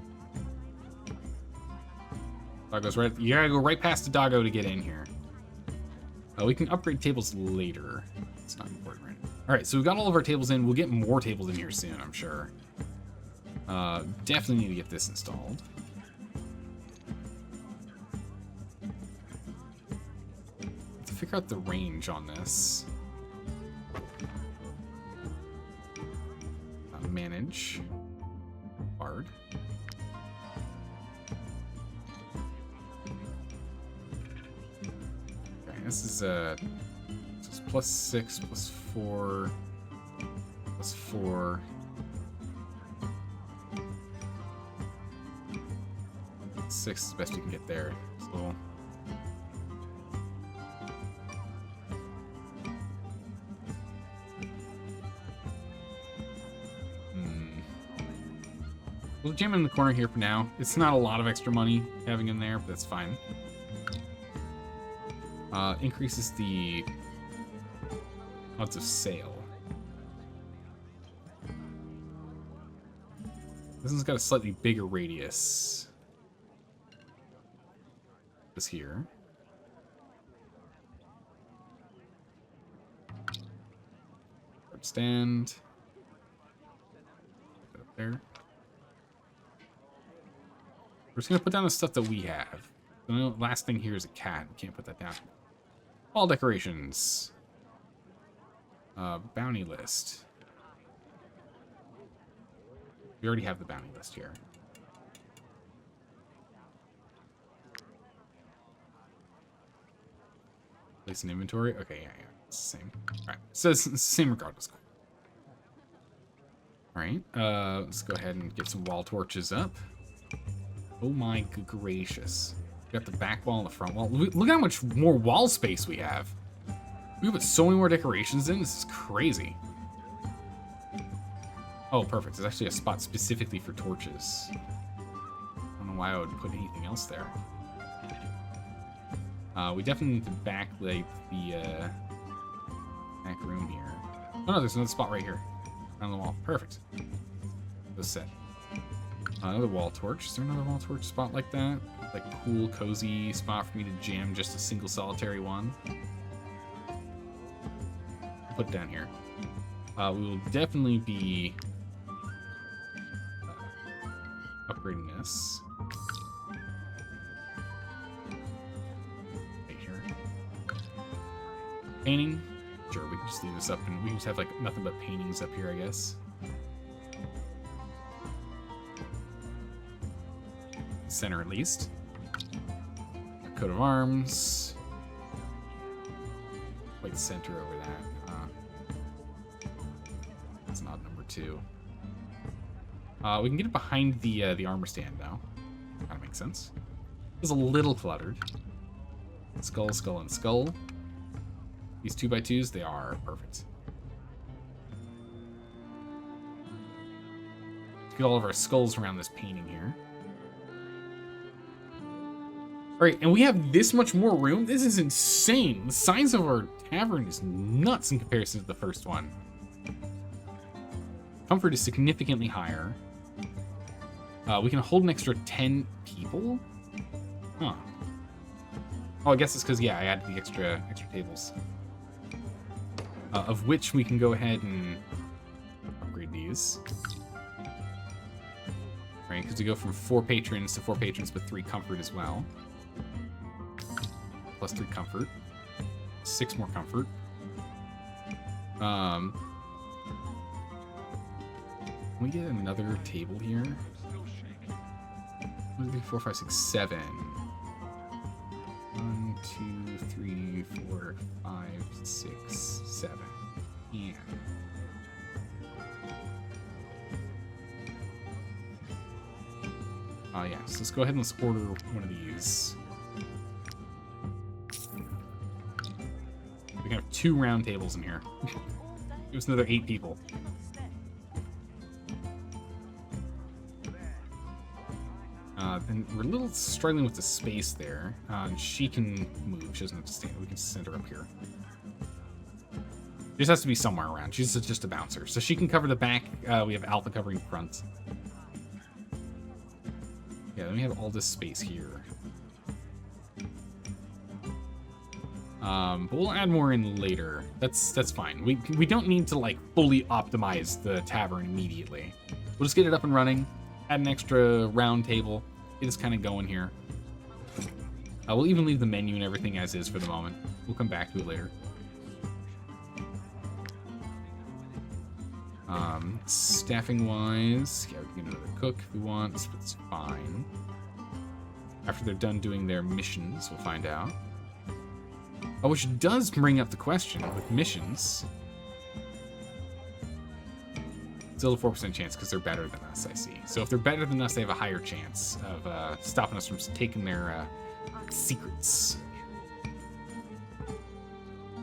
Doggo's right. You gotta go right past the doggo to get in here. We can upgrade tables later. It's not important right now. All right, so we've got all of our tables in. We'll get more tables in here soon, I'm sure. Definitely need to get this installed. figure out the range on this. Manage. Bard. Okay, this is +6, +4, +4. 6 is the best you can get there. So we'll jam in the corner here for now. It's not a lot of extra money having in there, but that's fine. Increases the odds of sale. This one's got a slightly bigger radius. This here. Stand. Put it up there. We're just gonna put down the stuff that we have. The last thing here is a cat. We can't put that down. All decorations. Bounty list. We already have the bounty list here. Place an inventory. Okay, yeah, it's the same. All right, so it's the same regardless. All right, let's go ahead and get some wall torches up. Oh my gracious. We got the back wall and the front wall. Look how much more wall space we have. We put so many more decorations in. This is crazy. Oh, perfect. There's actually a spot specifically for torches. I don't know why I would put anything else there. We definitely need to backlight the back room here. Oh no, there's another spot right here. On the wall. Perfect. This set. Another wall torch. Is there another wall torch spot like that? Like cool, cozy spot for me to jam just a single solitary one. Put it down here. We will definitely be upgrading this. Right here. Painting. Sure, we can just leave this up and we can just have like nothing but paintings up here, I guess. Center at least. A coat of arms. White center over that. That's not number 2. We can get it behind the armor stand now. Kind of makes sense. It's a little cluttered. Skull, skull, and skull. These 2x2s, they are perfect. Let's get all of our skulls around this painting here. Alright, and we have this much more room? This is insane. The size of our tavern is nuts in comparison to the first one. Comfort is significantly higher. We can hold an extra 10 people? Huh. Oh, I guess it's because, yeah, I added the extra tables. Of which we can go ahead and upgrade these. Right, because we go from 4 patrons to 4 patrons with 3 comfort as well. Plus 3 comfort. 6 more comfort. Can we get another table here? 1, 2, 3, 4, 5, 6, 7. 1, 2, 3, 4, 5, 6, 7. And yeah, so let's go ahead and let's order one of these. We can have 2 round tables in here. Give us another 8 people. Then we're a little struggling with the space there. She can move. She doesn't have to stand. We can send her up here. She just has to be somewhere around. She's just a bouncer. So she can cover the back. We have Alpha covering front. Yeah, then we have all this space here. But we'll add more in later. That's fine. We don't need to like fully optimize the tavern immediately. We'll just get it up and running. Add an extra round table. Get us kind of going here. We'll even leave the menu and everything as is for the moment. We'll come back to it later. Staffing-wise, yeah, we can get another cook if we want, but it's fine. After they're done doing their missions, we'll find out. Oh, which does bring up the question with missions. Still a 4% chance because they're better than us, I see. So if they're better than us, they have a higher chance of stopping us from taking their secrets.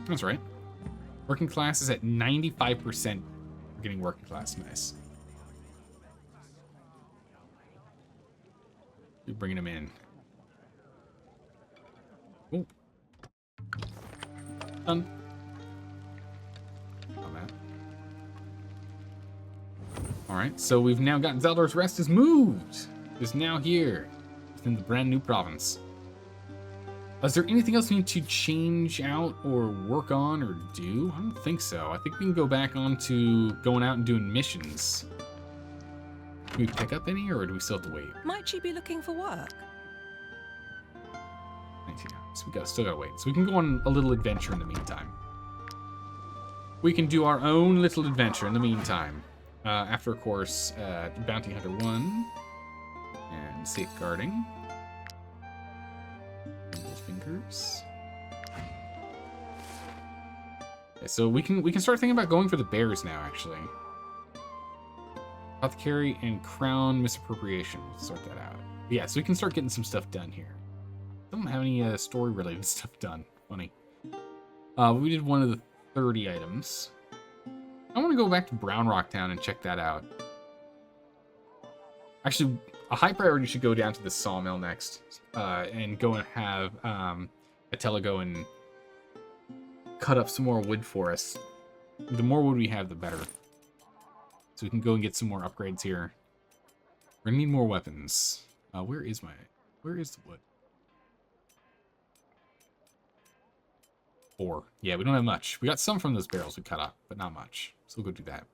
That's right. Working class is at 95%. We're getting working class. Nice. You're bringing them in. Oh. Done. On that. Alright, so we've now got Zeldor's Rest is moved. Is now here within the brand new province. Is there anything else we need to change out or work on or do? I don't think so. I think we can go back on to going out and doing missions. Can we pick up any, or do we still have to wait? Might she be looking for work? 19 hours. We still gotta wait. So we can go on a little adventure in the meantime. We can do our own little adventure in the meantime. After, of course, Bounty Hunter 1 and Safeguarding. Fingers. Okay, so we can start thinking about going for the bears now, actually. Apothecary and Crown Misappropriation. We'll sort that out. But yeah, so we can start getting some stuff done here. Don't have any story-related stuff done. Funny. We did one of the 30 items. I want to go back to Brown Rock Town and check that out. Actually, a high priority should go down to the sawmill next, and go and have Attila go and cut up some more wood for us. The more wood we have, the better. So we can go and get some more upgrades here. We're gonna need more weapons. Where is the wood? 4. Yeah, we don't have much. We got some from those barrels we cut up, but not much. So we'll go do that.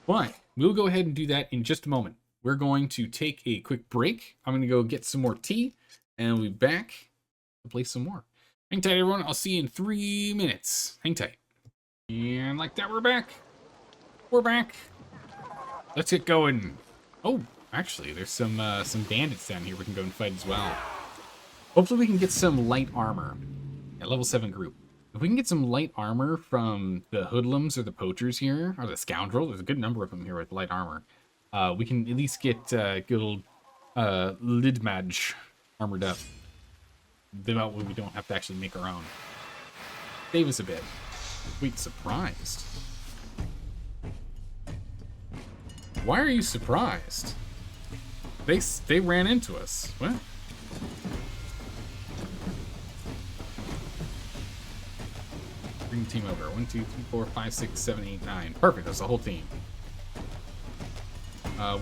But we'll go ahead and do that in just a moment. We're going to take a quick break. I'm going to go get some more tea, and we'll be back to play some more. Hang tight, everyone. I'll see you in 3 minutes. Hang tight. And like that, we're back. We're back. Let's get going. Oh, actually, there's some bandits down here we can go and fight as well. Hopefully we can get some light armor. At level 7 group. If we can get some light armor from the hoodlums or the poachers here, or the scoundrel, there's a good number of them here with light armor. We can at least get good old Lidmaj armored up. That way we don't have to actually make our own. Save us a bit. Wait, surprised? Why are you surprised? They ran into us. What? Bring the team over. 1, 2, 3, 4, 5, 6, 7, 8, 9. Perfect. That's the whole team.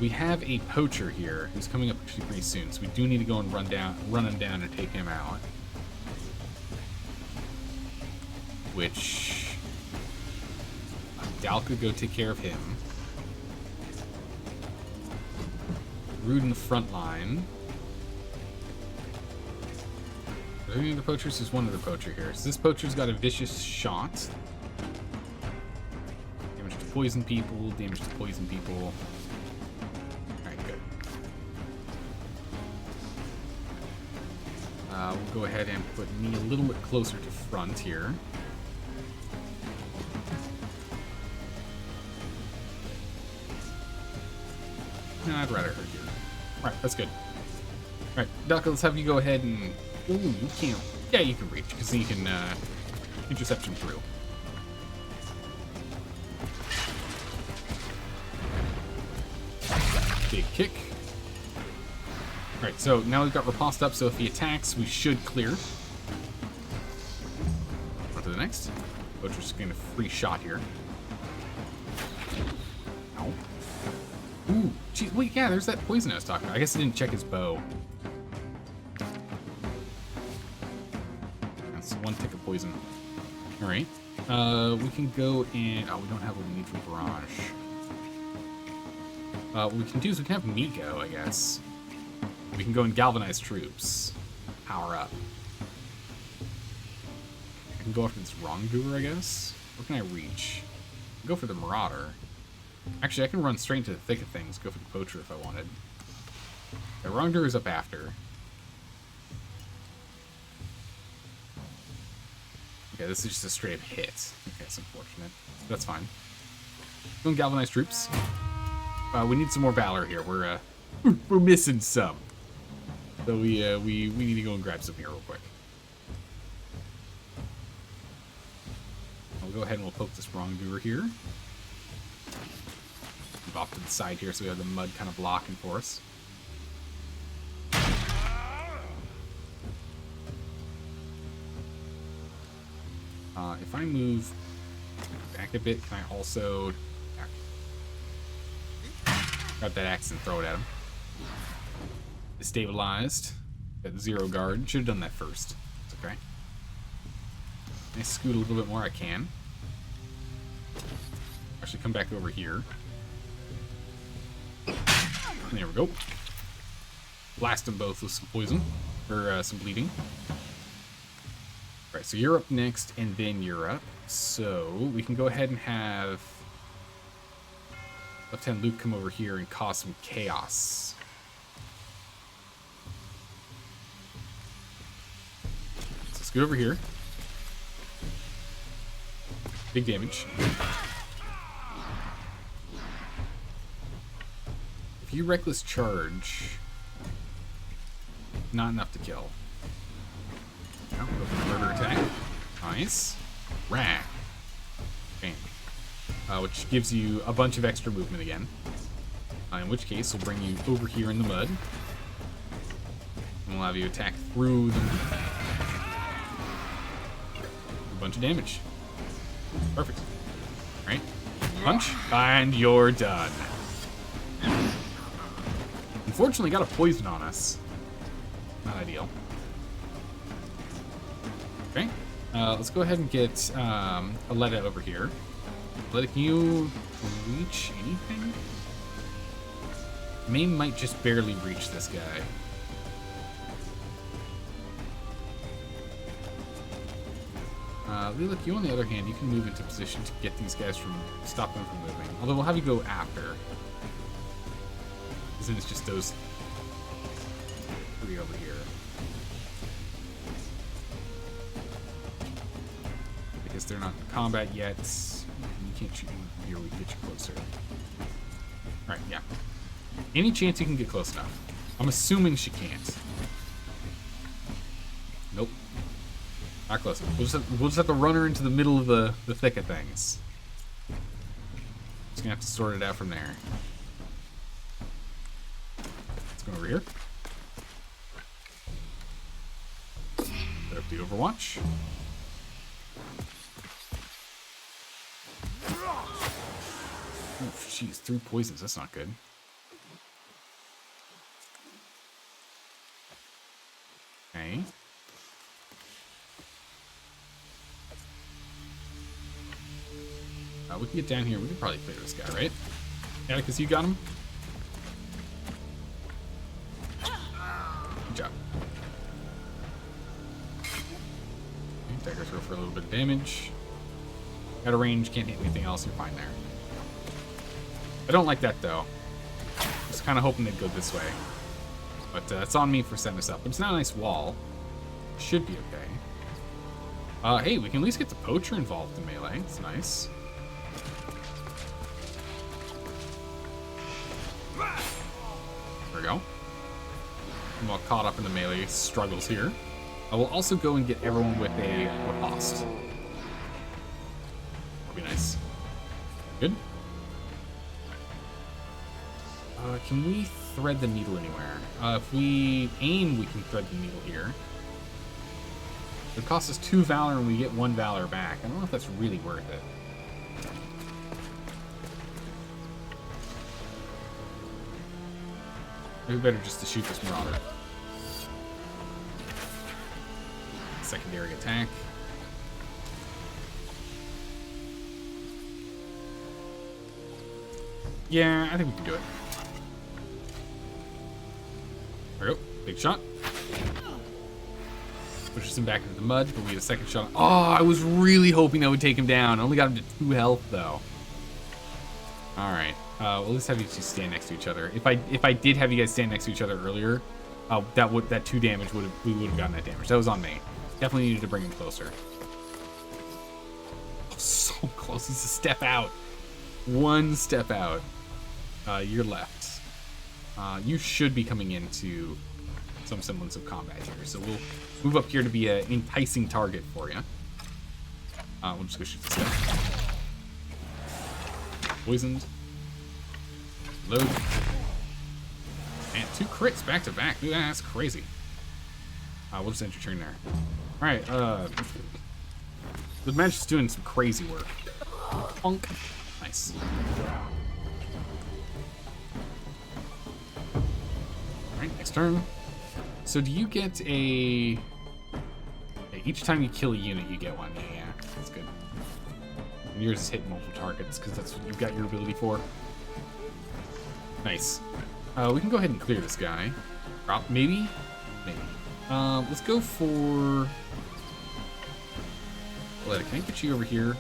We have a poacher here who's coming up actually pretty soon, so we do need to go and run him down and take him out. Which Dal could go take care of him. Rude in the front line. Are there any other poachers? There's one other poacher here. So this poacher's got a vicious shot. Damage to poison people, damage to poison people. Alright, good. We'll go ahead and put me a little bit closer to front here. No, I'd rather hurt you. Alright, that's good. Alright, Duck, let's have you go ahead and... Ooh, you can't... Yeah, you can reach, because then you can intercept him through. Big kick. Alright, so now we've got Riposte up, so if he attacks, we should clear. On to the next. Butcher's just getting a free shot here. Ow. Ooh, geez, wait, yeah, there's that poison I was talking about. I guess I didn't check his bow. That's one tick of poison. Alright. We can go and... Oh, we don't have what we need for barrage. What we can do is we can have me go, I guess. We can go and galvanize troops. power up. I can go after this wrongdoer, I guess. Where can I reach? Go for the marauder. Actually, I can run straight into the thick of things. Go for the poacher if I wanted. The wrongdoer is up after. Okay, this is just a straight up hit. Okay, that's unfortunate. That's fine. Doing galvanized troops. We need some more valor here. We're missing some. So we need to go and grab some here real quick. I'll go ahead and we'll poke this wrongdoer here. Move off to the side here so we have the mud kind of blocking for us. If I move back a bit, can I also grab that axe and throw it at him? Destabilized. Got 0 guard. Should have done that first. It's okay. Can I scoot a little bit more? I can. Actually, come back over here. There we go. Blast them both with some poison. Or some bleeding. Alright, so you're up next, and then you're up. So, we can go ahead and have Lieutenant Luke come over here and cause some chaos. So let's get over here. Big damage. If you reckless charge, not enough to kill. Go for the murder attack. Nice. Rah. Bam. Which gives you a bunch of extra movement again. In which case, we'll bring you over here in the mud. And we'll have you attack through the mud. A bunch of damage. Perfect. Right? Punch. And you're done. Unfortunately, got a poison on us. Not ideal. Okay, let's go ahead and get Aletta over here. Aletta, can you reach anything? May might just barely reach this guy. Lilac, you on the other hand, you can move into position to get these guys from, stop them from moving. Although we'll have you go after. Because then it's just those 3 over here. Because they're not in combat yet. You can't shoot them here, we can get you closer. Alright, yeah. Any chance you can get close enough? I'm assuming she can't. Nope. Not close enough. We'll just have to run her into the middle of the thick of things. Just gonna have to sort it out from there. Let's go over here. Set up the Overwatch. Oh, jeez, 3 poisons. That's not good. Okay. We can get down here. We can probably clear this guy, right? Atticus, you got him? Good job. Okay, Dagger throw for a little bit of damage. Out of range, can't hit anything else. You're fine there. I don't like that, though. Just kind of hoping they'd go this way. But it's on me for setting this up. But it's not a nice wall. Should be okay. Hey, we can at least get the poacher involved in melee. It's nice. There we go. I'm all caught up in the melee struggles here. I will also go and get everyone with a riposte. That'll be nice. Good. Can we thread the needle anywhere? If we aim, we can thread the needle here. It costs us 2 valor and we get 1 valor back. I don't know if that's really worth it. Maybe better just to shoot this marauder. Secondary attack. Yeah, I think we can do it. There we go. Big shot. Pushes him back into the mud, but we get a second shot. Oh, I was really hoping that would take him down. I only got him to 2 health, though. All right. Well, let's have you two stand next to each other. If I did have you guys stand next to each other earlier, that 2 damage we would have gotten that damage. That was on me. Definitely needed to bring him closer. Oh, so close. He's a step out. 1 step out. You're left. You should be coming into some semblance of combat here. So we'll move up here to be an enticing target for you. We'll just go shoot this guy. Poisoned. Load. And 2 crits back to back. Dude, that's crazy. We'll just end your turn there. Alright, the bench is doing some crazy work. Punk. Nice. Alright, next turn. So do you get a... Each time you kill a unit, you get one. Yeah, that's good. And yours is hitting multiple targets, because that's what you've got your ability for. Nice. We can go ahead and clear this guy. Maybe? Maybe. Let's go for... Can I get you over here?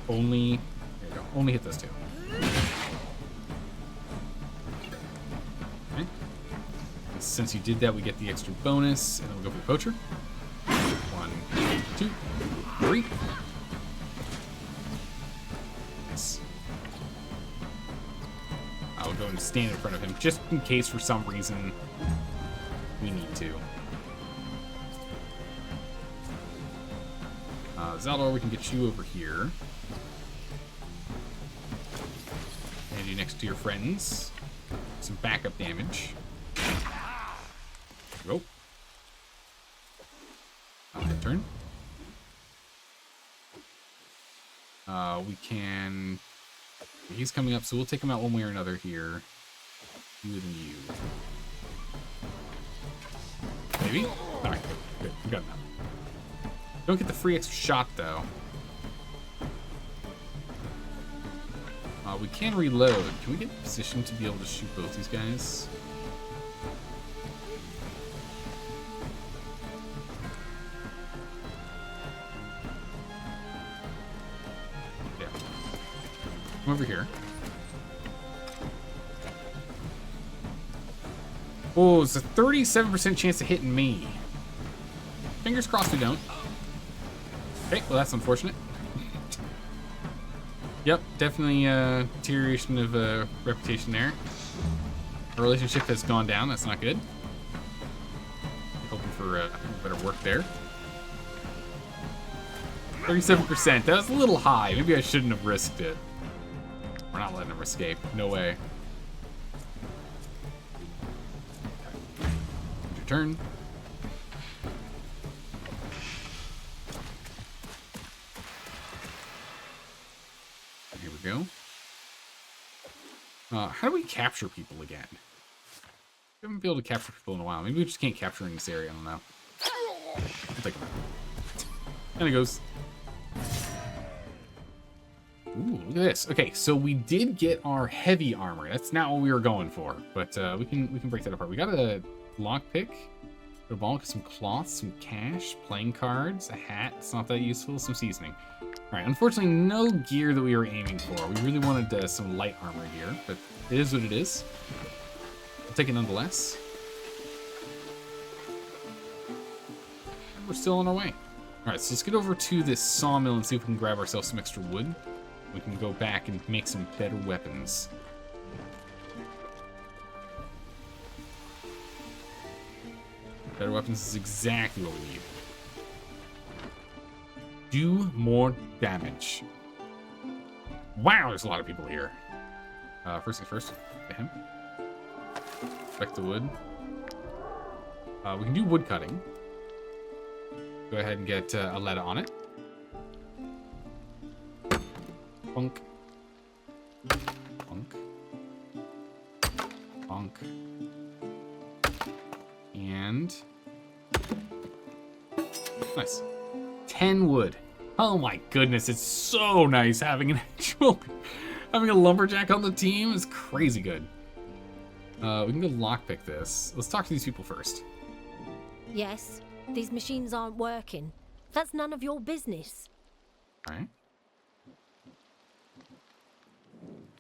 Only... There you go. Only hit those 2. Okay. Since you did that, we get the extra bonus, and then we'll go for the poacher. 1, 2, 3. Nice. I'll go and stand in front of him, just in case for some reason we need to. Zaldor, we can get you over here. And you next to your friends. Some backup damage. Go. Turn. We can... He's coming up, so we'll take him out one way or another here. You and you. Maybe? Alright, good. We got enough. Don't get the free extra shot, though. We can reload. Can we get in position to be able to shoot both these guys? Yeah. Come over here. Oh, it's a 37% chance of hitting me. Fingers crossed we don't. Okay, well that's unfortunate. Yep, definitely deterioration of reputation there. Our relationship has gone down, that's not good. Hoping for better work there. 37%, that was a little high. Maybe I shouldn't have risked it. We're not letting him escape, no way. Okay. Your turn. Here we go. How do we capture people again? We haven't been able to capture people in a while. Maybe we just can't capture in this area. I don't know. I'll take him out. And it goes. Ooh, look at this. Okay, so we did get our heavy armor. That's not what we were going for, but we can break that apart. We got a lockpick, a ball, some cloth, some cash, playing cards, a hat. It's not that useful. Some seasoning. All right, unfortunately, no gear that we were aiming for. We really wanted some light armor gear, but it is what it is. I'll take it nonetheless. And we're still on our way. All right, so let's get over to this sawmill and see if we can grab ourselves some extra wood. We can go back and make some better weapons. Better weapons is exactly what we need. Do more damage. Wow, there's a lot of people here. First things first, get him. Respect the wood. We can do wood cutting. Go ahead and get a letter on it. Bonk. Bonk. Bonk. And... Nice. 10 wood. Oh my goodness, it's so nice having an actual... having a lumberjack on the team is crazy good. We can go lockpick this. Let's talk to these people first. Yes. these machines aren't working. That's none of your business. Alright.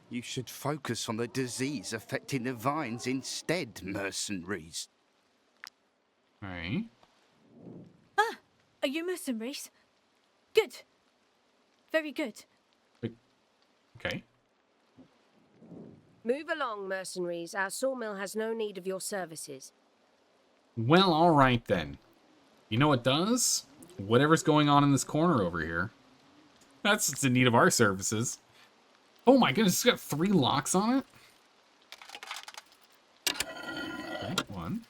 You should focus on the disease affecting the vines instead, mercenaries. Alright. Ah, are you mercenaries? Good. Very good. Okay. Move along, mercenaries. Our sawmill has no need of your services. Well, alright then. You know what does? Whatever's going on in this corner over here. That's in need of our services. Oh my goodness, it's got 3 locks on it? Okay, 1.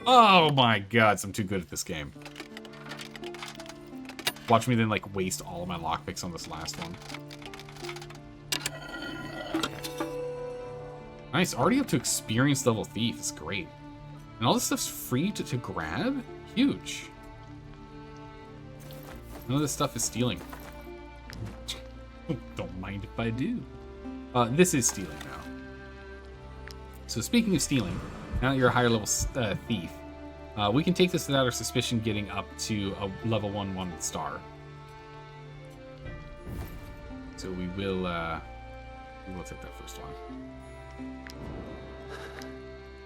Oh my god, I'm too good at this game. Watch me then, like, waste all of my lockpicks on this last one. Nice, already up to experienced level thief. It's great. And all this stuff's free to grab? Huge. None of this stuff is stealing. Don't mind if I do. This is stealing now. So speaking of stealing, now that you're a higher level thief, we can take this without our suspicion getting up to a level 1 star. So we will take that first one.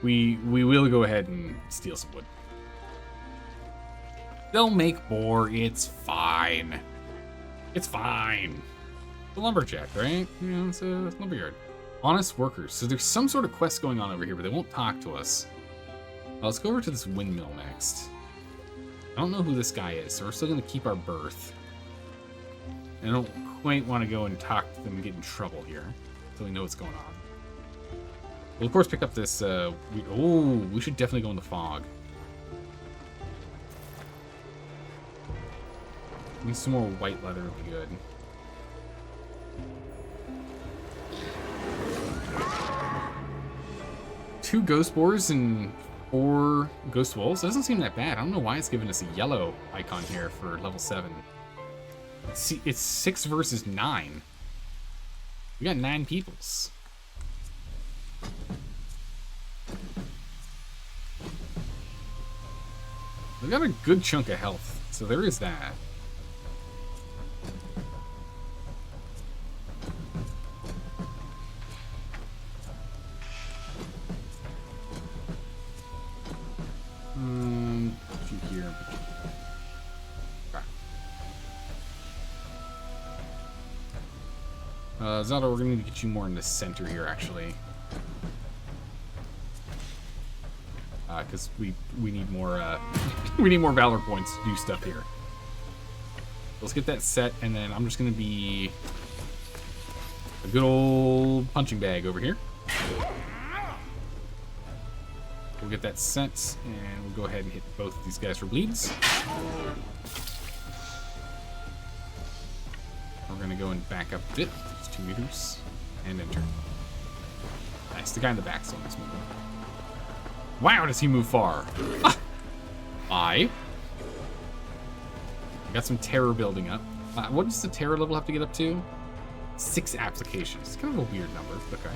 We will go ahead and steal some wood. They'll make more. It's fine. It's fine. The lumberjack, right? Yeah, it's a lumberyard. Honest workers. So there's some sort of quest going on over here, but they won't talk to us. Let's go over to this windmill next. I don't know who this guy is, so we're still going to keep our berth. I don't quite want to go and talk to them and get in trouble here until we know what's going on. We'll, of course, pick up this... we should definitely go in the fog. Need some more white leather would be good. Two ghost boars and 4 ghost wolves. Doesn't seem that bad. I don't know why it's giving us a yellow icon here for level 7. See, it's 6 versus 9. We got 9 peoples. We got a good chunk of health, so there is that. Shoot here. Okay. Zelda, we're gonna need to get you more in the center here, actually. Because we need more we need more valor points to do stuff here. Let's get that set, and then I'm just gonna be a good old punching bag over here. We'll get that set, and we'll go ahead and hit both of these guys for bleeds. We're gonna go and back up a bit, just 2 meters, and enter. Nice, the guy in the back's on this movement. Wow, does he move far? I got some terror building up. What does the terror level have to get up to? 6 applications. It's kind of a weird number, but okay.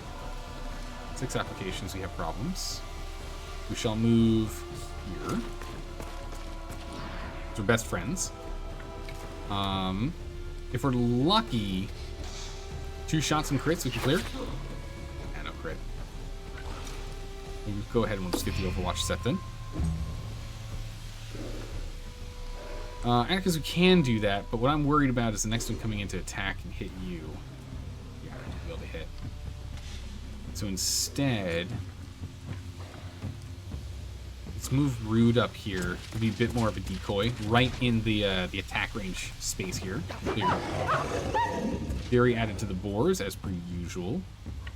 6 applications, we have problems. We shall move here. We're best friends. If we're lucky, 2 shots and crits we can clear. And no crit. We'll go ahead and we'll just get the Overwatch set then. Because we can do that, but what I'm worried about is the next one coming in to attack and hit you. Yeah, I won't be able to hit. So instead, let's move Rude up here to be a bit more of a decoy, right in the attack range space here. Fury added to the boars as per usual.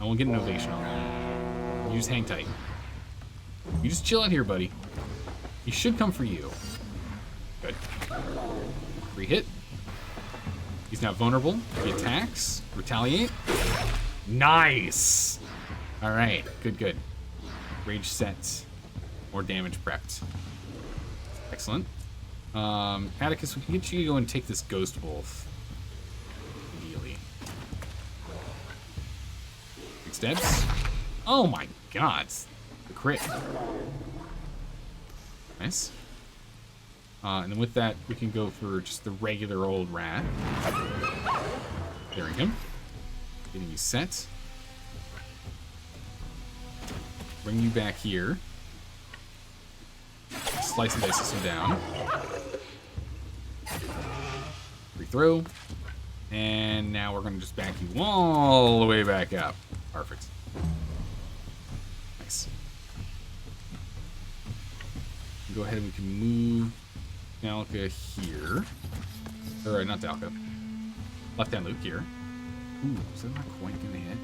I won't get an ovation on that. You just hang tight. You just chill out here, buddy. He should come for you. Good. Re-hit. He's now vulnerable. He attacks. Retaliate. Nice! Alright, good. Rage set. More damage prepped. Excellent. Atticus, we can get you to go and take this Ghost Wolf. Immediately. Big steps. Oh my god. The crit. Nice. And then with that, we can go for just the regular old rat. Clearing him. Getting you set. Bring you back here. Slice and dice this one down. Free throw. And now we're going to just back you all the way back up. Perfect. Nice. Go ahead and we can move Dalka here. Or not Dalka. Left hand Luke here. Ooh, is that not quite going to hit?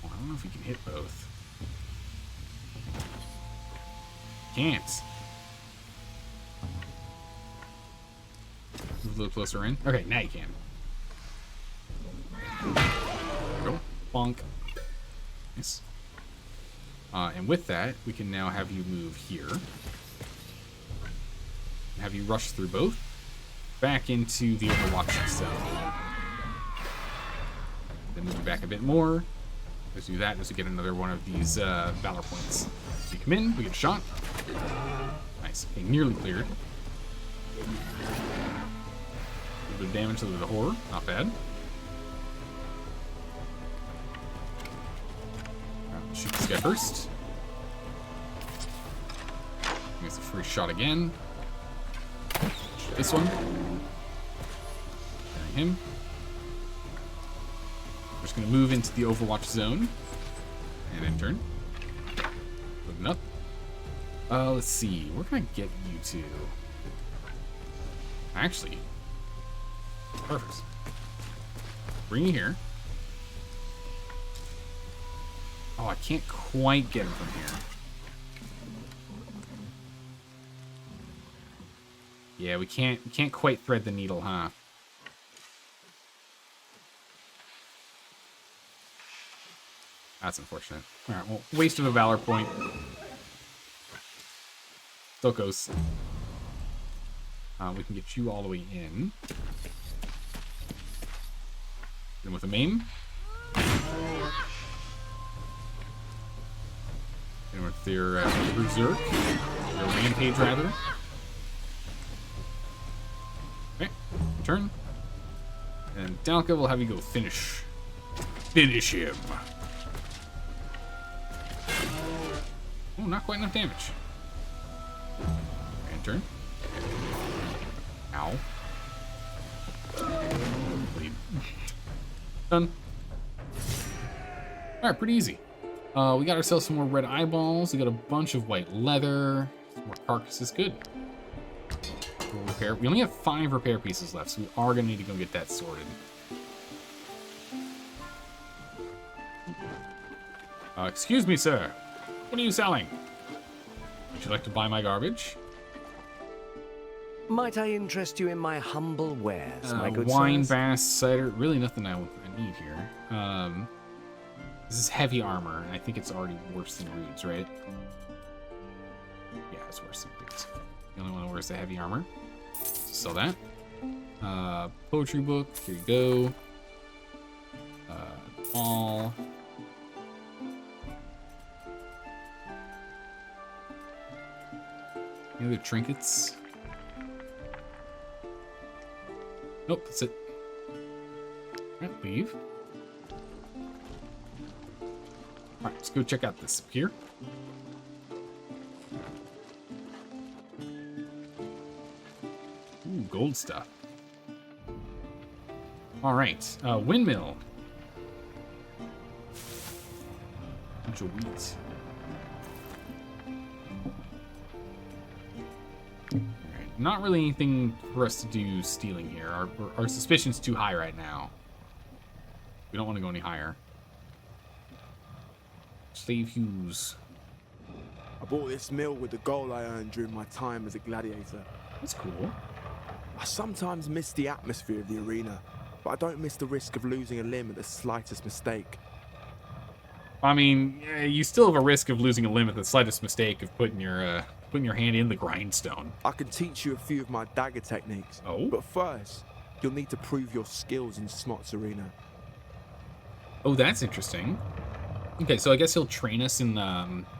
Oh, I don't know if we can hit both. Can't. Move a little closer in. Okay, now you can. There we go. Bonk. Nice. And with that, we can now have you move here. Have you rush through both. Back into the Overwatch zone. Then move you back a bit more. Let's do that just to get another one of these Valor points. So you come in, we get a shot. Nice. Okay, nearly cleared. A little bit of damage, a little bit of horror. Not bad. Shoot this guy first. Gets a free shot again. Shoot this one. Carrying him. We're just going to move into the Overwatch zone. And in turn. Moving up. Let's see. Where can I get you to? Actually. Perfect. Bring you here. Oh, I can't quite get him from here. Yeah, we can't quite thread the needle, huh? That's unfortunate. Alright, well, waste of a Valor point. Still goes. We can get you all the way in. Then with a maim. And with their Berserk. Their Rampage, rather. Okay, turn. And Dalka will have you go finish. Finish him. Oh, not quite enough damage. And turn. Ow. Bleed. Done. Alright, pretty easy. We got ourselves some more red eyeballs. We got a bunch of white leather. Some more carcasses. Good. We'll repair. We only have 5 repair pieces left, so we are going to need to go get that sorted. Excuse me, sir. What are you selling? Would you like to buy my garbage? Might I interest you in my humble wares, my good wine, sirs? bass, cider. Really nothing I need here. This is heavy armor, and I think it's already worse than Rude's, right? Yeah, it's worse than Rude's. The only one that wears the heavy armor. So sell that. Poetry book. Here you go. All. Any other trinkets? Nope, that's it. Alright, leave. Alright, let's go check out this up here. Ooh, gold stuff. Alright, windmill. Bunch of wheat. Not really anything for us to do stealing here. Our suspicion's too high right now. We don't want to go any higher. Slave Hughes. I bought this mill with the gold I earned during my time as a gladiator. That's cool. I sometimes miss the atmosphere of the arena, but I don't miss the risk of losing a limb at the slightest mistake. I mean, you still have a risk of losing a limb at the slightest mistake of putting your hand in the grindstone. I can teach you a few of my dagger techniques. Oh? But first, you'll need to prove your skills in Smots Arena. Oh, that's interesting. Okay, so I guess he'll train us in,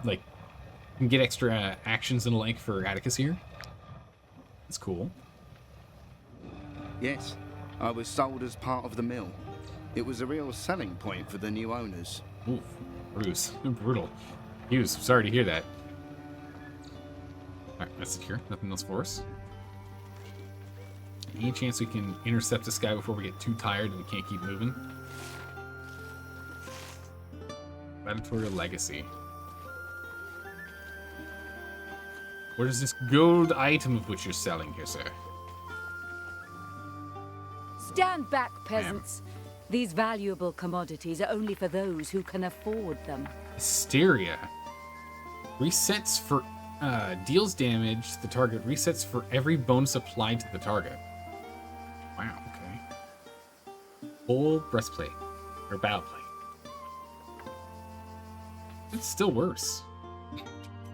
like, can get extra actions and the like for Atticus here. That's cool. Yes, I was sold as part of the mill. It was a real selling point for the new owners. Oof, Bruce, brutal. Hughes, sorry to hear that. Alright, that's secure. Nothing else for us. Any chance we can intercept this guy before we get too tired and we can't keep moving? Gladiatorial Legacy. What is this gold item of which you're selling here, sir? Stand back, peasants. These valuable commodities are only for those who can afford them. Hysteria. Resets for deals damage to the target. Resets for every bonus applied to the target. Wow, okay. Full breastplate. Or battle plate. It's still worse.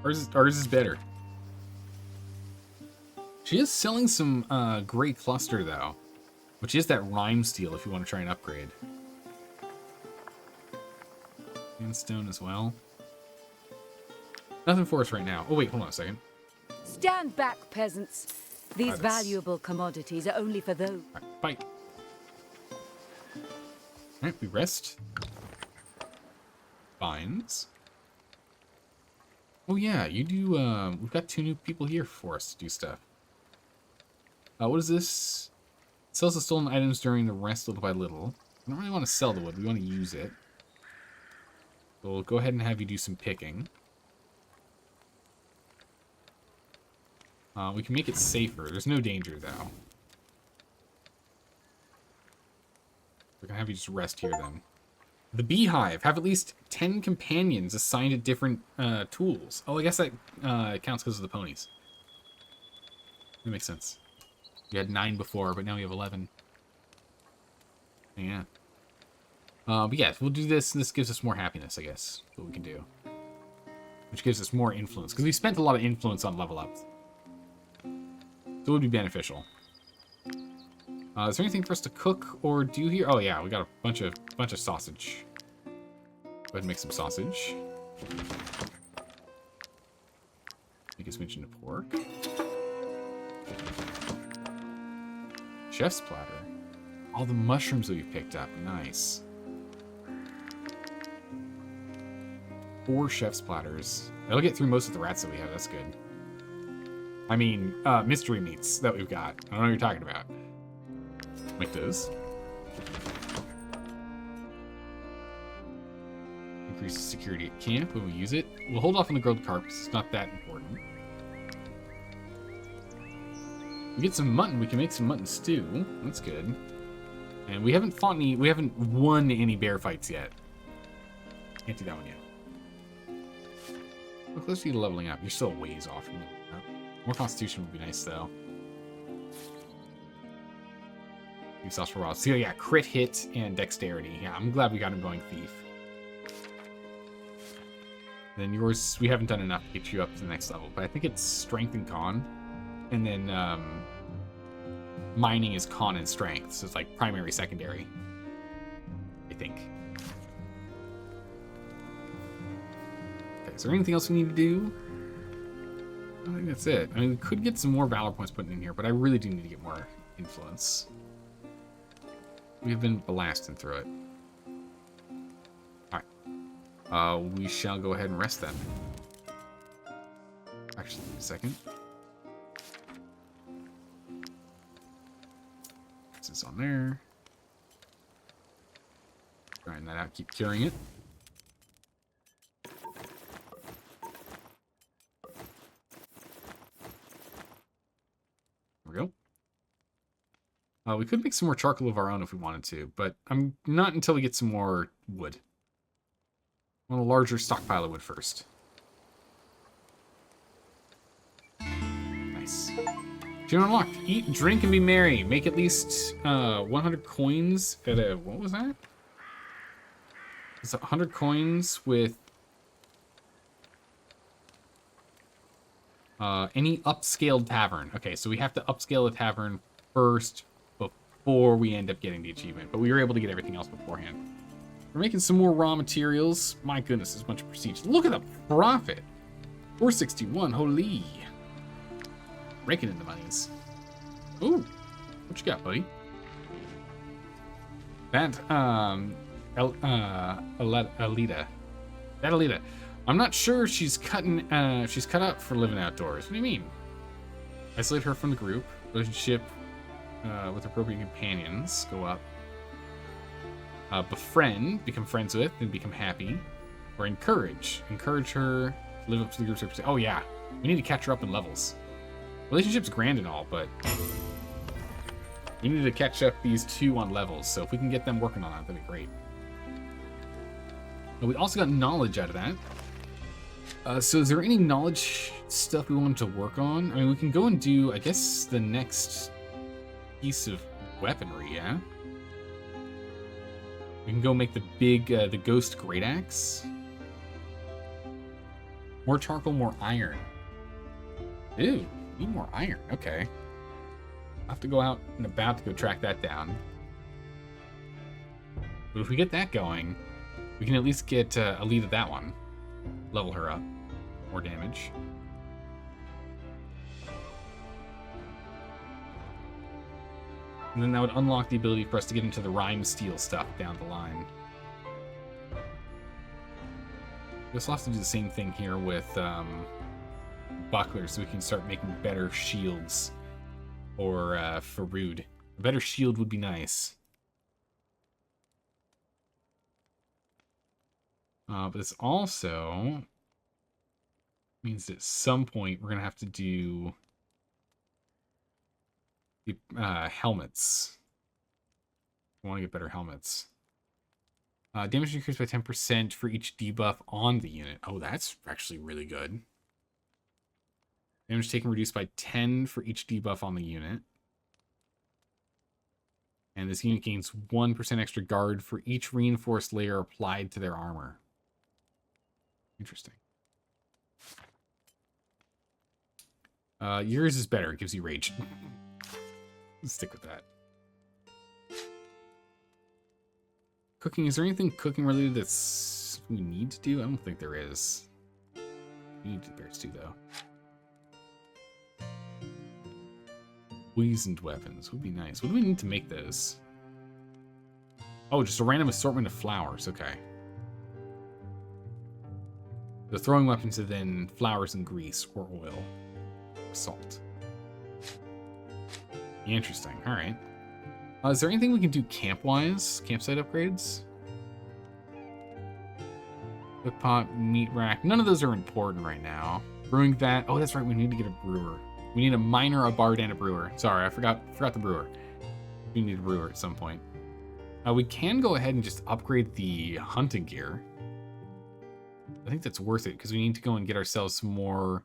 Ours is better. She is selling some gray cluster though, which is that rhyme steel if you want to try and upgrade. Sandstone as well. Nothing for us right now. Oh wait, hold on a second. Stand back, peasants. These valuable commodities are only for those. Right, fight. Alright, we rest. Vines. Oh yeah, you do, we've got 2 new people here for us to do stuff. What is this? It sells the stolen items during the rest little by little. We don't really want to sell the wood, we want to use it. So we'll go ahead and have you do some picking. We can make it safer. There's no danger, though. We're going to have you just rest here, then. The Beehive. Have at least 10 companions assigned to different tools. Oh, I guess that counts because of the ponies. That makes sense. We had 9 before, but now we have 11. Yeah. But yeah, we'll do this, and this gives us more happiness, I guess. What we can do. Which gives us more influence, because we spent a lot of influence on level up. So it would be beneficial. Is there anything for us to cook or do here? Oh yeah, we got a bunch of sausage. Go ahead and make some sausage. Make a switch into pork. Chef's platter. All the mushrooms that we've picked up. Nice. 4 chef's platters. That'll get through most of the rats that we have. That's good. I mean, mystery meats that we've got. I don't know what you're talking about. Like those. Increases security at camp when we use it. We'll hold off on the grilled carp because it's not that important. We get some mutton. We can make some mutton stew. That's good. And we haven't fought any. We haven't won any bear fights yet. Can't do that one yet. We're close to you leveling up. You're still a ways off from leveling up. More constitution would be nice, though. Use sauce for a while. So yeah, crit hit and dexterity. Yeah, I'm glad we got him going thief. Then yours, we haven't done enough to get you up to the next level, but I think it's strength and con. And then mining is con and strength, so it's like primary, secondary. I think. Okay, is there anything else we need to do? I think that's it. I mean, we could get some more valor points put in here, but I really do need to get more influence. We've been blasting through it. Alright. We shall go ahead and rest then. Actually, a second. This is on there. Trying that out, keep curing it. There we go. We could make some more charcoal of our own if we wanted to, but I'm not until we get some more wood. I want a larger stockpile of wood first. Nice. Gym unlocked. Eat, drink, and be merry. Make at least 100 coins at a... What was that? It's 100 coins with... any upscaled tavern. Okay, so we have to upscale the tavern first before we end up getting the achievement, but we were able to get everything else beforehand. We're making some more raw materials. My goodness, there's a bunch of prestige. Look at the profit. 461, holy. Raking in the monies. Ooh, what you got, buddy? That, Alita. That Alita. I'm not sure she's cut out for living outdoors. What do you mean? Isolate her from the group. Relationship with appropriate companions. Go up. Befriend. Become friends with. Then become happy. Or encourage. Encourage her to live up to the group's reputation. Oh, yeah. We need to catch her up in levels. Relationship's grand and all, but we need to catch up these two on levels. So if we can get them working on that, that'd be great. But we also got knowledge out of that. So is there any knowledge stuff we want to work on? I mean, we can go and do, I guess, the next piece of weaponry, yeah? We can go make the big, the ghost great axe. More charcoal, more iron. Ew, need more iron, okay. I'll have to go out and about to go track that down. But if we get that going, we can at least get a lead at that one. Level her up. More damage. And then that would unlock the ability for us to get into the rhyme steel stuff down the line. We also have to do the same thing here with bucklers, so we can start making better shields or Farood. A better shield would be nice. But this also means that at some point we're going to have to do the helmets. We want to get better helmets. Damage increased by 10% for each debuff on the unit. Oh, that's actually really good. Damage taken reduced by 10 for each debuff on the unit. And this unit gains 1% extra guard for each reinforced layer applied to their armor. Interesting. Yours is better. It gives you rage. Let's stick with that. Cooking. Is there anything cooking related that's we need to do? I don't think there is. We need to do theirs too, though. Poisoned weapons would be nice. What do we need to make those? Oh, just a random assortment of flowers. Okay. The throwing weapons are then flowers and grease or oil or salt. Interesting. All right. Is there anything we can do camp-wise? Campsite upgrades? Cook pot, meat rack. None of those are important right now. Brewing vat. Oh, that's right. We need to get a brewer. We need a miner, a bard, and a brewer. Sorry, I forgot the brewer. We need a brewer at some point. We can go ahead and just upgrade the hunting gear. I think that's worth it because we need to go and get ourselves some more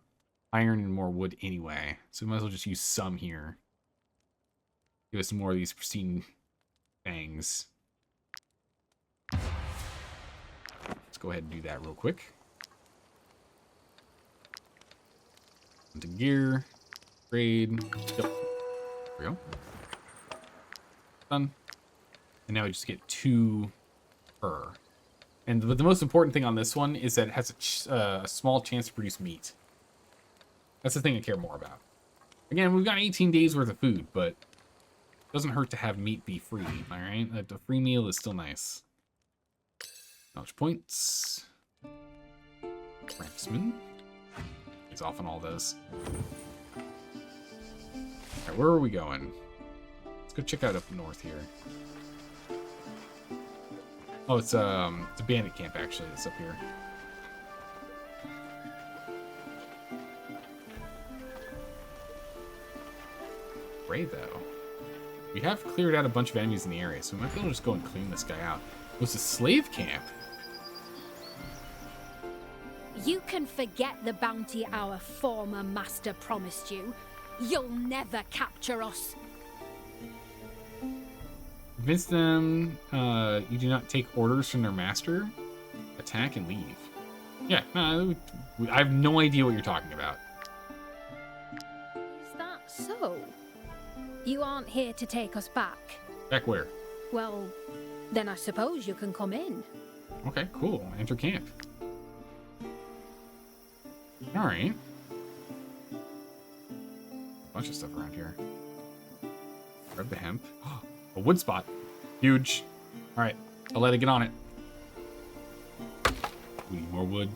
iron and more wood anyway. So we might as well just use some here. Give us some more of these pristine things. Let's go ahead and do that real quick. Hunting gear. Grade. Yep. There we go. Done. And now we just get 2 per. But the most important thing on this one is that it has a small chance to produce meat. That's the thing I care more about. Again, we've got 18 days worth of food, but it doesn't hurt to have meat be free, all right? The free meal is still nice. Knowledge points. Craftsman. He's off on all those. All right, where are we going? Let's go check out up north here. Oh, it's a bandit camp, actually, that's up here. Great, though. We have cleared out a bunch of enemies in the area, so we might be able to just go and clean this guy out. It was a slave camp. You can forget the bounty our former master promised you. You'll never capture us. Convince them you do not take orders from their master. Attack and leave. Yeah, no, I have no idea what you're talking about. Is that so? You aren't here to take us back? Back where? Well, then I suppose you can come in. Okay, cool. Enter camp. Alright. Bunch of stuff around here. Grab the hemp. A wood spot. Huge. Alright, I'll let it get on it. We need more wood.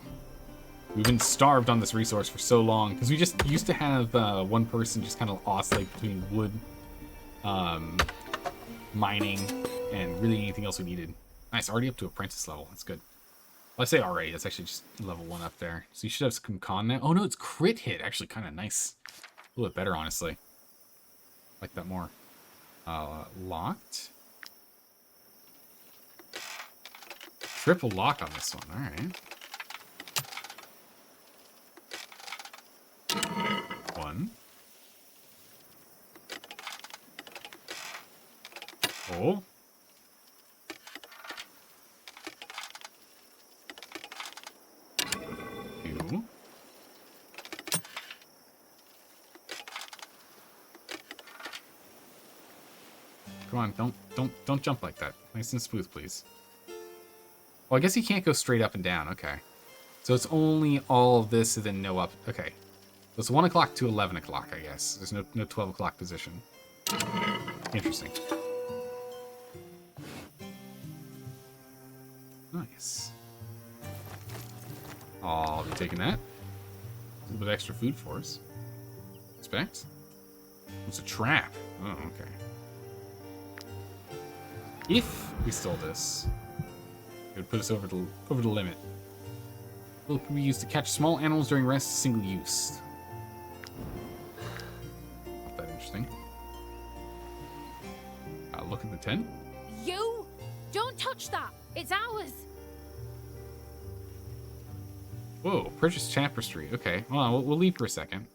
We've been starved on this resource for so long because we just used to have one person just kind of oscillate between wood, mining, and really anything else we needed. Nice, already up to apprentice level. That's good. Well, I say already. That's actually just level 1 up there. So you should have some con now. Oh no, it's crit hit. Actually, kind of nice. A little bit better, honestly. Like that more. Locked. Triple lock on this one. All right. 1. Oh. 2. Come on, don't jump like that. Nice and smooth, please. Well, I guess he can't go straight up and down. Okay. So it's only all of this and then no up. Okay. So it's 1 o'clock to 11 o'clock, I guess. There's no 12 o'clock position. Interesting. Nice. I'll be taking that. A little bit of extra food for us. Expect. It's a trap. Oh, okay. If we stole this, it would put us over the limit. It can be used to catch small animals during rest, single use. Not that interesting. Look at the tent. You! Don't touch that! It's ours! Whoa, purchase tapestry. Okay, hold on, we'll leave for a second.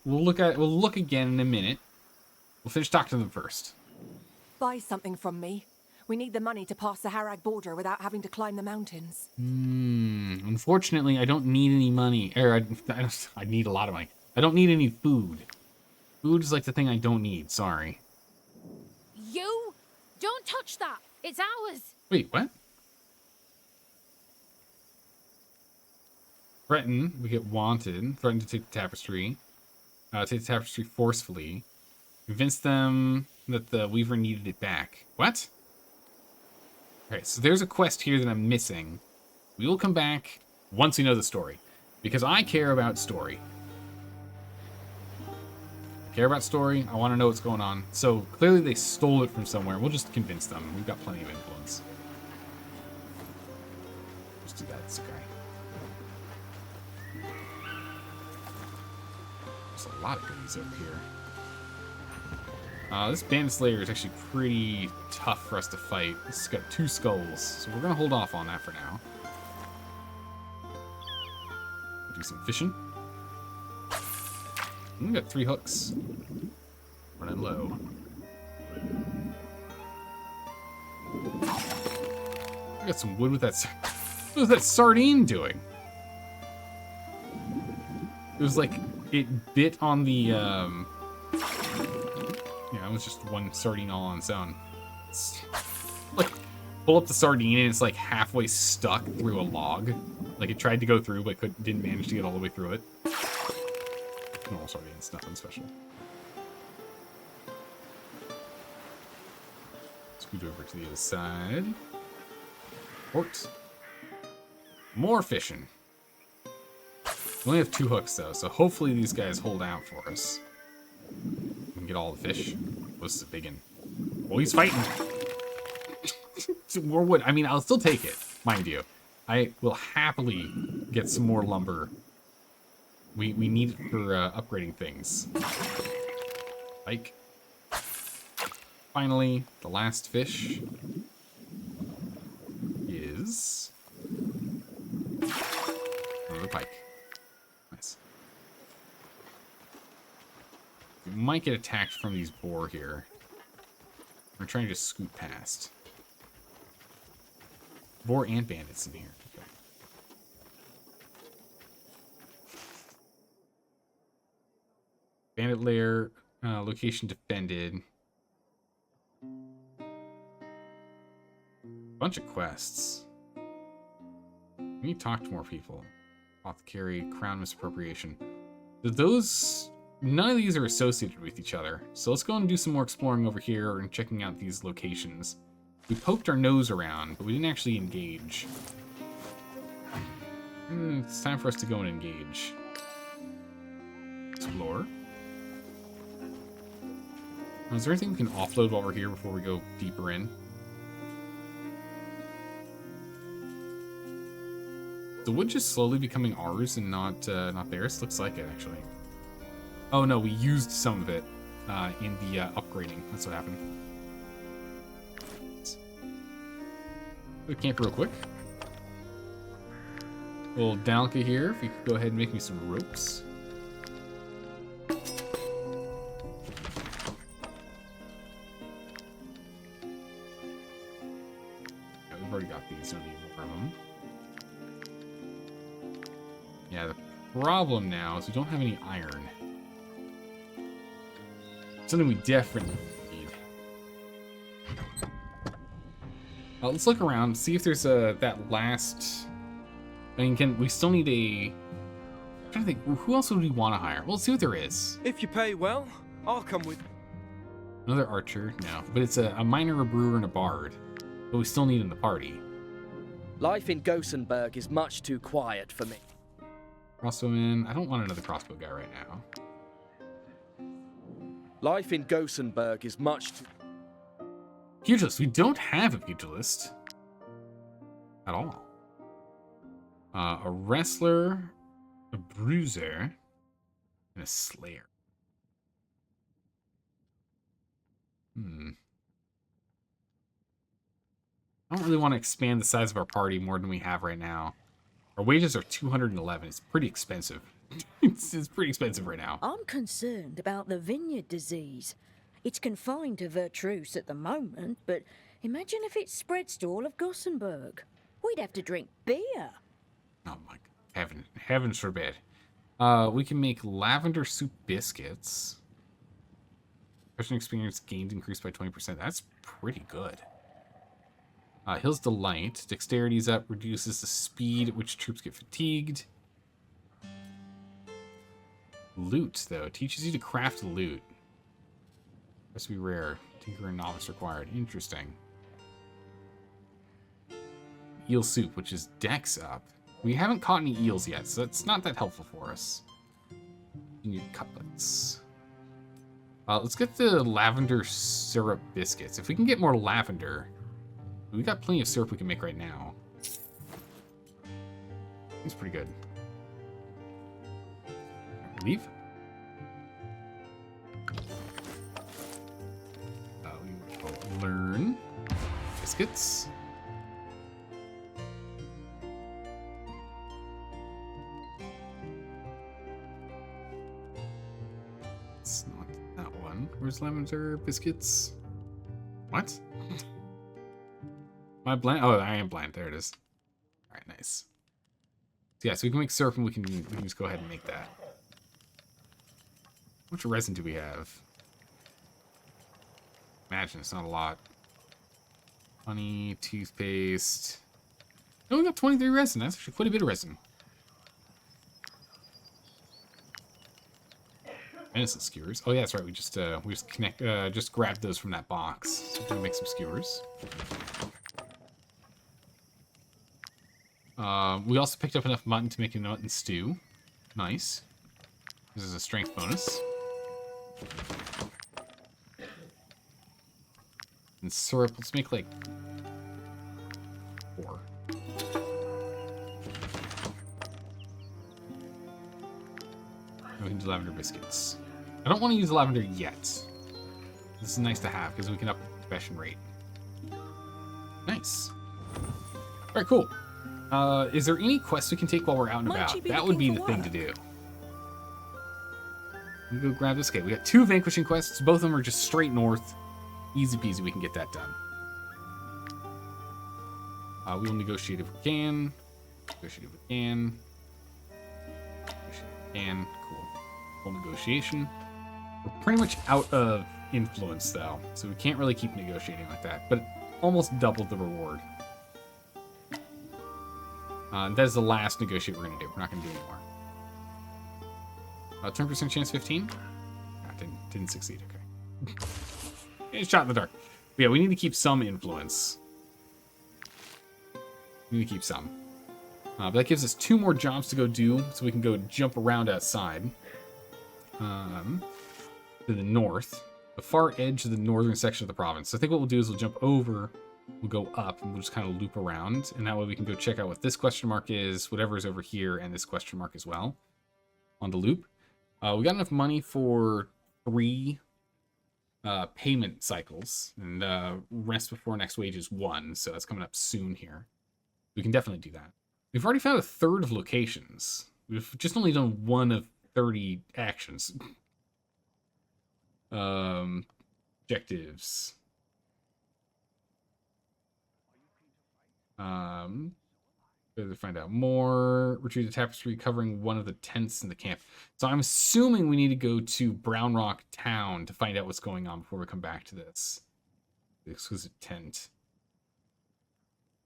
We'll look again in a minute. We'll finish talking to them first. Buy something from me. We need the money to pass the Harag border without having to climb the mountains. Unfortunately, I don't need any money. I need a lot of money. I don't need any food. Food is like the thing I don't need. Sorry. You! Don't touch that! It's ours! Wait, what? Threaten. We get wanted. Threaten to take the tapestry. Take the tapestry forcefully. Convince them that the Weaver needed it back. What? Okay, so there's a quest here that I'm missing. We will come back once we know the story. Because I care about story. I care about story. I want to know what's going on. So clearly they stole it from somewhere. We'll just convince them. We've got plenty of influence. Just do that. It's okay. There's a lot of goodies over here. This Bandit Slayer is actually pretty tough for us to fight. It's got 2 skulls, so we're going to hold off on that for now. Do some fishing. We got 3 hooks. Running low. I got some wood with that. What was that sardine doing? It was like it bit on the. Yeah, it was just one sardine all on its own. It's like, pull up the sardine and it's like halfway stuck through a log. Like it tried to go through, but didn't manage to get all the way through it. Normal sardines, nothing special. Scoot over to the other side. Port. More fishing. We only have 2 hooks though, so hopefully these guys hold out for us. We can get all the fish. This is a big one. Oh, he's fighting. More wood. I mean, I'll still take it, mind you. I will happily get some more lumber. We need it for upgrading things. Pike. Finally, the last fish is another pike. Nice. We might get attacked from these boar here. We're trying to just scoot past. Boar and bandits in here. Okay. Bandit lair, location defended. Bunch of quests. We need to talk to more people. Apothecary, crown misappropriation. So those, none of these are associated with each other. So let's go and do some more exploring over here and checking out these locations. We poked our nose around, but we didn't actually engage. It's time for us to go and engage. Explore. Is there anything we can offload while we're here before we go deeper in? The wood just slowly becoming ours and not theirs? Looks like it, actually. Oh no, we used some of it in the upgrading. That's what happened. Go to camp real quick. Little Dalka here. If you could go ahead and make me some ropes. Yeah, we've already got these. Don't need more of them. Yeah, the problem now is we don't have any iron. Something we definitely need. Let's look around, see if there's that last. I mean, we still need a. I'm trying to think, who else would we want to hire? Well, let's see what there is. If you pay well, I'll come with. Another archer? No, but it's a miner, a brewer, and a bard. But we still need in the party. Life in Gossenburg is much too quiet for me. Crossbowman. I don't want another crossbow guy right now. Life in Gossenburg is much too... Pugilist. We don't have a pugilist. At all. A wrestler, a bruiser, and a slayer. I don't really want to expand the size of our party more than we have right now. Our wages are 211. It's pretty expensive. It's pretty expensive right now. I'm concerned about the vineyard disease. It's confined to Vertruse at the moment, but imagine if it spreads to all of Gossenburg. We'd have to drink beer. Oh my heavens forbid. We can make lavender soup biscuits. Person experience gained increased by 20%. That's pretty good. Hill's Delight. Dexterity's up, reduces the speed at which troops get fatigued. Loot, though. Teaches you to craft loot. Recipe rare. Tinker and novice required. Interesting. Eel soup, which is dex up. We haven't caught any eels yet, so that's not that helpful for us. You need cutlets. Let's get the lavender syrup biscuits. If we can get more lavender, we got plenty of syrup we can make right now. It's pretty good. Leave. We will learn biscuits. It's not that one. Where's lavender biscuits? What? Am I blind? Oh, I am blind. There it is. All right, nice. So yeah, so we can make syrup and we can just go ahead and make that. How much resin do we have? Imagine it's not a lot. Honey, toothpaste. No, we got 23 resin. That's actually quite a bit of resin. Venison skewers. Oh yeah, that's right. We just just grabbed those from that box. So we're gonna make some skewers. We also picked up enough mutton to make a mutton stew. Nice. This is a strength bonus. And syrup, let's make like 4. And we can do lavender biscuits. I don't want to use lavender yet. This is nice to have because we can up the profession rate. Nice. Alright, cool. Is there any quests we can take while we're out and about? That would be the thing to do. Let me go grab this. Okay, we got 2 vanquishing quests. Both of them are just straight north. Easy peasy, we can get that done. We will negotiate if we can. Negotiate if we can. Negotiate if we can. Cool. Full negotiation. We're pretty much out of influence, though, so we can't really keep negotiating like that, but almost doubled the reward. That is the last negotiate we're going to do. We're not going to do anymore. 10% chance 15? Didn't succeed. Okay. It's shot in the dark. But yeah, we need to keep some influence. We need to keep some. But that gives us 2 more jobs to go do, so we can go jump around outside. To the north. The far edge of the northern section of the province. So I think what we'll do is we'll jump over, we'll go up, and we'll just kind of loop around. And that way we can go check out what this question mark is, whatever is over here, and this question mark as well. On the loop. We got enough money for 3 payment cycles. And rest before next wage is 1, so that's coming up soon here. We can definitely do that. We've already found a third of locations. We've just only done 1 of 30 actions. Objectives. To find out more. Retrieve the tapestry covering one of the tents in the camp. So I'm assuming we need to go to Brown Rock Town to find out what's going on before we come back to this. The exquisite tent.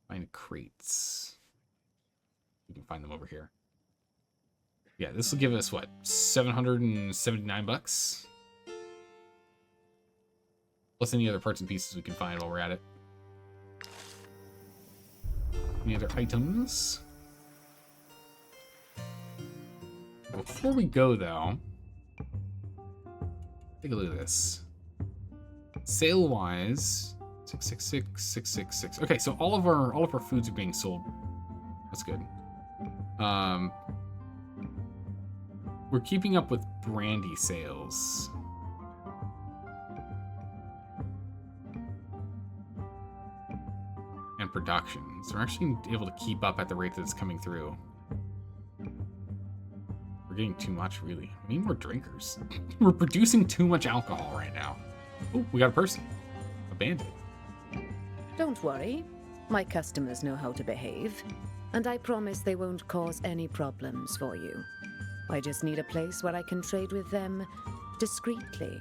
Find crates. We can find them over here. Yeah, this will give us what, 779 bucks? Plus any other parts and pieces we can find while we're at it. Any other items? Before we go, though, take a look at this. Sale-wise, 666, 666. Okay, so all of our foods are being sold. That's good. We're keeping up with brandy sales. And production. So we're actually able to keep up at the rate that it's coming through. We're getting too much, really. We need more drinkers. We're producing too much alcohol right now. Oh, we got a person. A bandit. Don't worry. My customers know how to behave. And I promise they won't cause any problems for you. I just need a place where I can trade with them discreetly.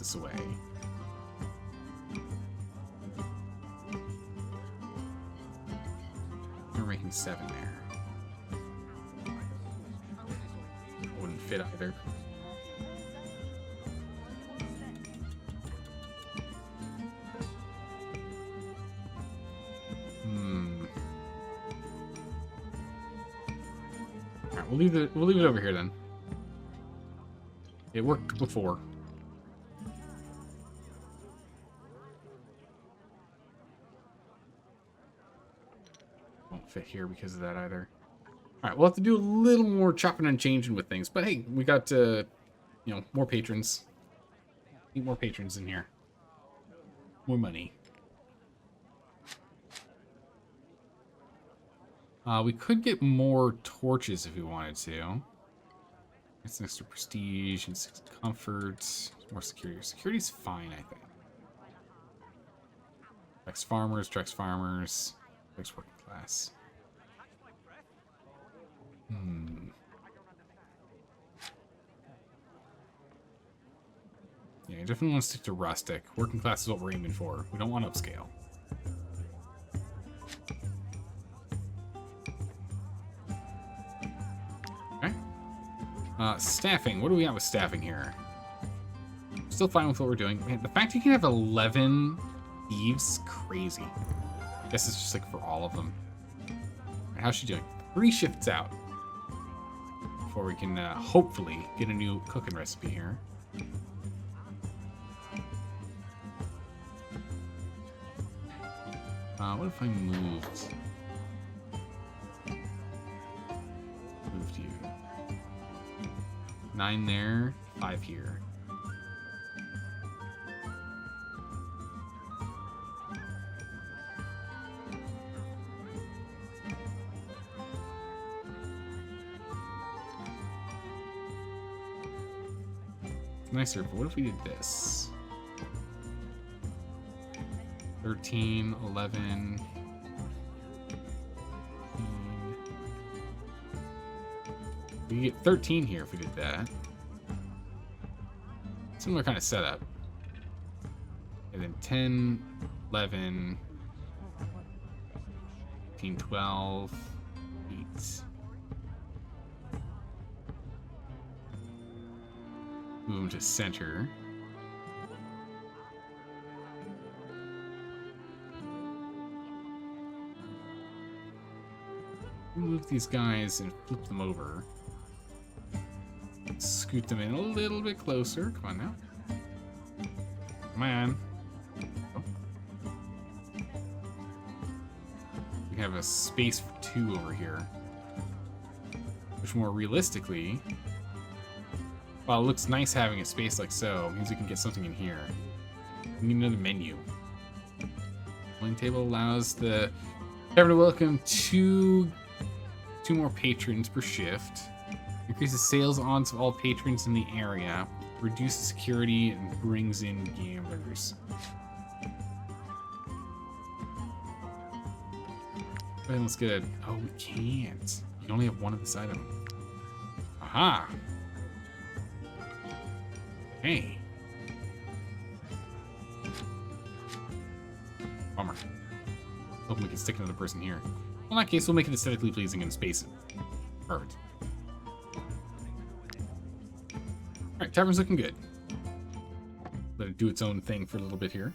this away. We're making 7 there. Wouldn't fit either. Alright, we'll leave it over here then. It worked before. Won't fit here because of that either. Alright, we'll have to do a little more chopping and changing with things. But hey, we got, you know, more patrons. Need more patrons in here. More money. We could get more torches if we wanted to. It's an extra prestige and 6 comfort. More security. Security's fine, I think. Trex farmers, Trex farmers. Trex working class. Yeah, you definitely want to stick to rustic. Working class is what we're aiming for. We don't want upscale. Okay. Staffing. What do we have with staffing here? Still fine with what we're doing. Man, the fact you can have 11 thieves, crazy. I guess it's just like for all of them. Right, how's she doing? 3 shifts out. Before we can hopefully get a new cooking recipe here. What if I moved you? 9 there, 5 here. Nicer, but what if we did this? 13, 11. We could get 13 here if we did that. Similar kind of setup. And then 10, 11, 15, 12, 8. Move them to center. Move these guys and flip them over. Scoot them in a little bit closer. Come on now. Come on. Oh. We have a space for 2 over here. Which more realistically, while it looks nice having a space like so, means we can get something in here. We need another menu. One table allows the tavern to welcome 2 more patrons per shift. Increases sales odds of all patrons in the area. Reduces security and brings in gamblers. Go ahead and let's get it. Oh, we can't. You can only have one of this item. Aha! Hey. Bummer. Hoping we can stick another person here. Well, in that case, we'll make it aesthetically pleasing and space it. Perfect. Alright, tavern's looking good. Let it do its own thing for a little bit here.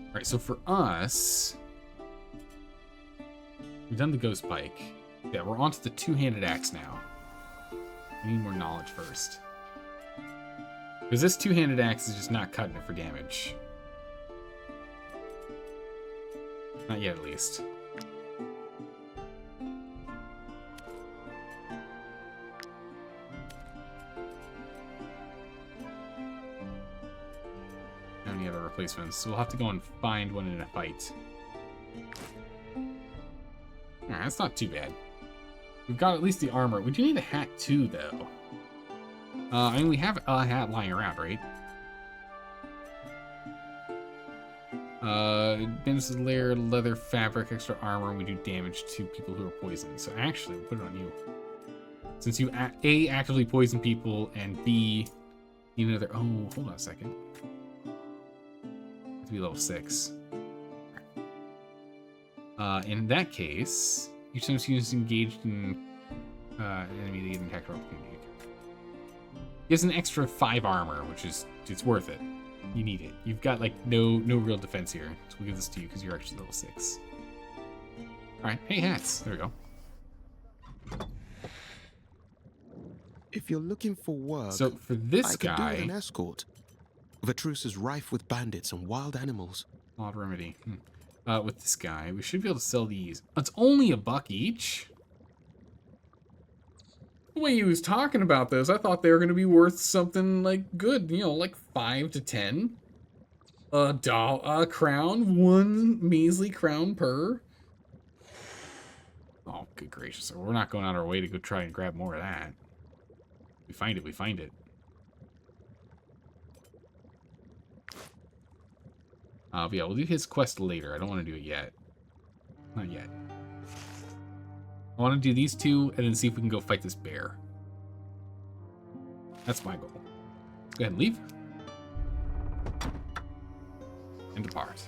Alright, so for us, we've done the ghost pike. Yeah, we're onto the 2-handed axe now. We need more knowledge first. Because this 2-handed axe is just not cutting it for damage. Not yet, at least. How many other replacements? So we'll have to go and find one in a fight. Alright, that's not too bad. We've got at least the armor. We do need a hat too, though. I mean, we have a hat lying around, right? Bends the layer, leather, fabric, extra armor, and we do damage to people who are poisoned. So actually, we'll put it on you. Since you A, actively poison people, and B, need another... Oh, hold on a second. Have to be level 6. In that case, each time he is engaged in enemy, they get an attack opportunity. He has an extra 5 armor, which is... It's worth it. You need it. You've got, like, no real defense here. So we'll give this to you because you're actually level 6. Alright, hey, hats. There we go. If you're looking for work, so for this I could do guy, with an escort. Vatrus is rife with bandits and wild animals. Odd remedy. With this guy, we should be able to sell these. It's only $1 each. The way he was talking about those, I thought they were going to be worth something like good, you know, like 5 to 10. A crown, 1 measly crown per. Oh, good gracious! So we're not going out our way to go try and grab more of that. We find it, we find it. But yeah, we'll do his quest later. I don't want to do it yet. Not yet. I want to do these 2 and then see if we can go fight this bear. That's my goal. Let's go ahead and leave. And depart.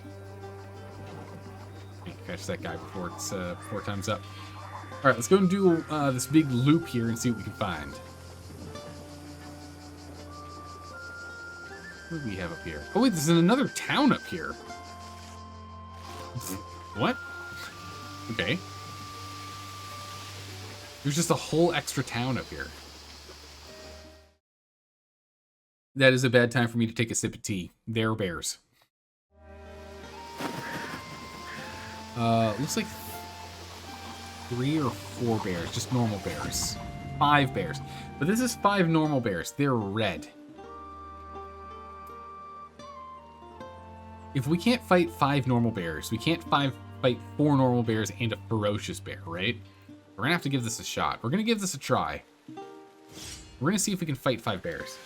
Catch that guy before it's 4 times up. Alright, let's go and do this big loop here and see what we can find. What do we have up here? Oh wait, there's another town up here. What? Okay. There's just a whole extra town up here. That is a bad time for me to take a sip of tea. There are bears. Looks like 3 or 4 bears, just normal bears. 5 bears. But this is 5 normal bears. They're red. If we can't fight 5 normal bears, we can't fight 4 normal bears and a ferocious bear, right? We're gonna have to give this a shot. We're gonna give this a try. We're gonna see if we can fight 5 bears.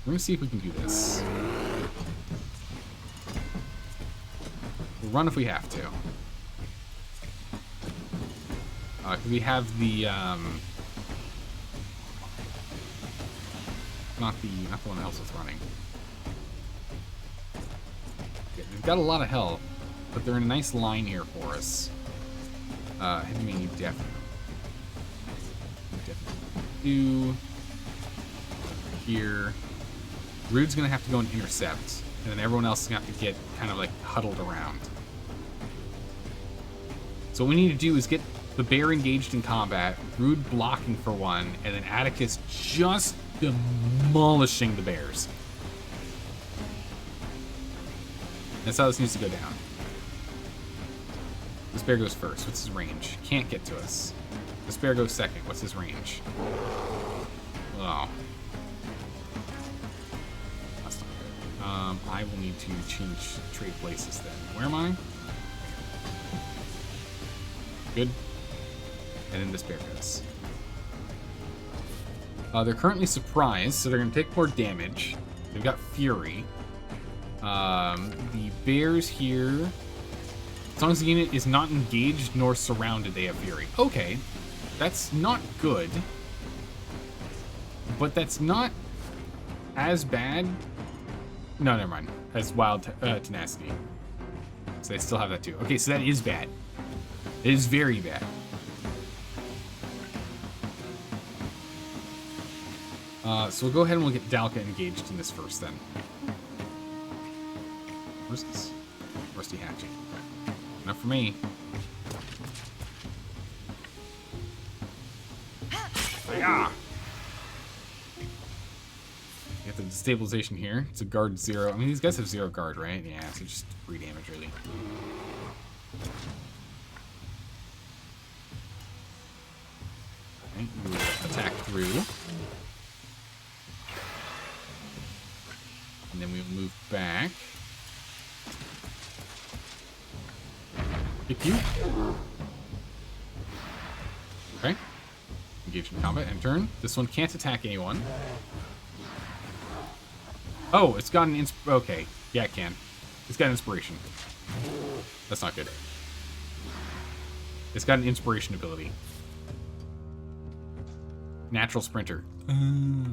We're gonna see if we can do this. We'll run if we have to. We have the not the one that helps us running. Yeah, they've got a lot of health, but they're in a nice line here for us. Heavy definitely do here. Rude's gonna have to go and intercept, and then everyone else is gonna have to get kind of like huddled around. So what we need to do is get the bear engaged in combat, Rude blocking for one, and then Atticus just demolishing the bears. That's how this needs to go down. This bear goes first. What's his range? Can't get to us. This bear goes second. What's his range? Oh. That's not good. I will need to change trade places then. Where am I? Good. And then this bear goes. They're currently surprised, so they're going to take more damage. They've got Fury. The bears here, as long as the unit is not engaged nor surrounded, they have Fury. Okay, that's not good, but that's not as bad. No, never mind. As Wild Tenacity. So they still have that too. Okay, so that is bad. It is very bad. So we'll go ahead and we'll get Dalka engaged in this first then. Where's this? Rusty hatching. Enough for me. Yeah. You have the destabilization here. It's a guard 0. I mean, these guys have 0 guard, right? Yeah, so just 3 damage, really. Okay, we will attack through. And then we'll move back. Hit you. Okay. Engage in combat and turn. This one can't attack anyone. Oh, it's got an okay. Yeah, it can. It's got inspiration. That's not good. It's got an inspiration ability. Natural sprinter. Oh.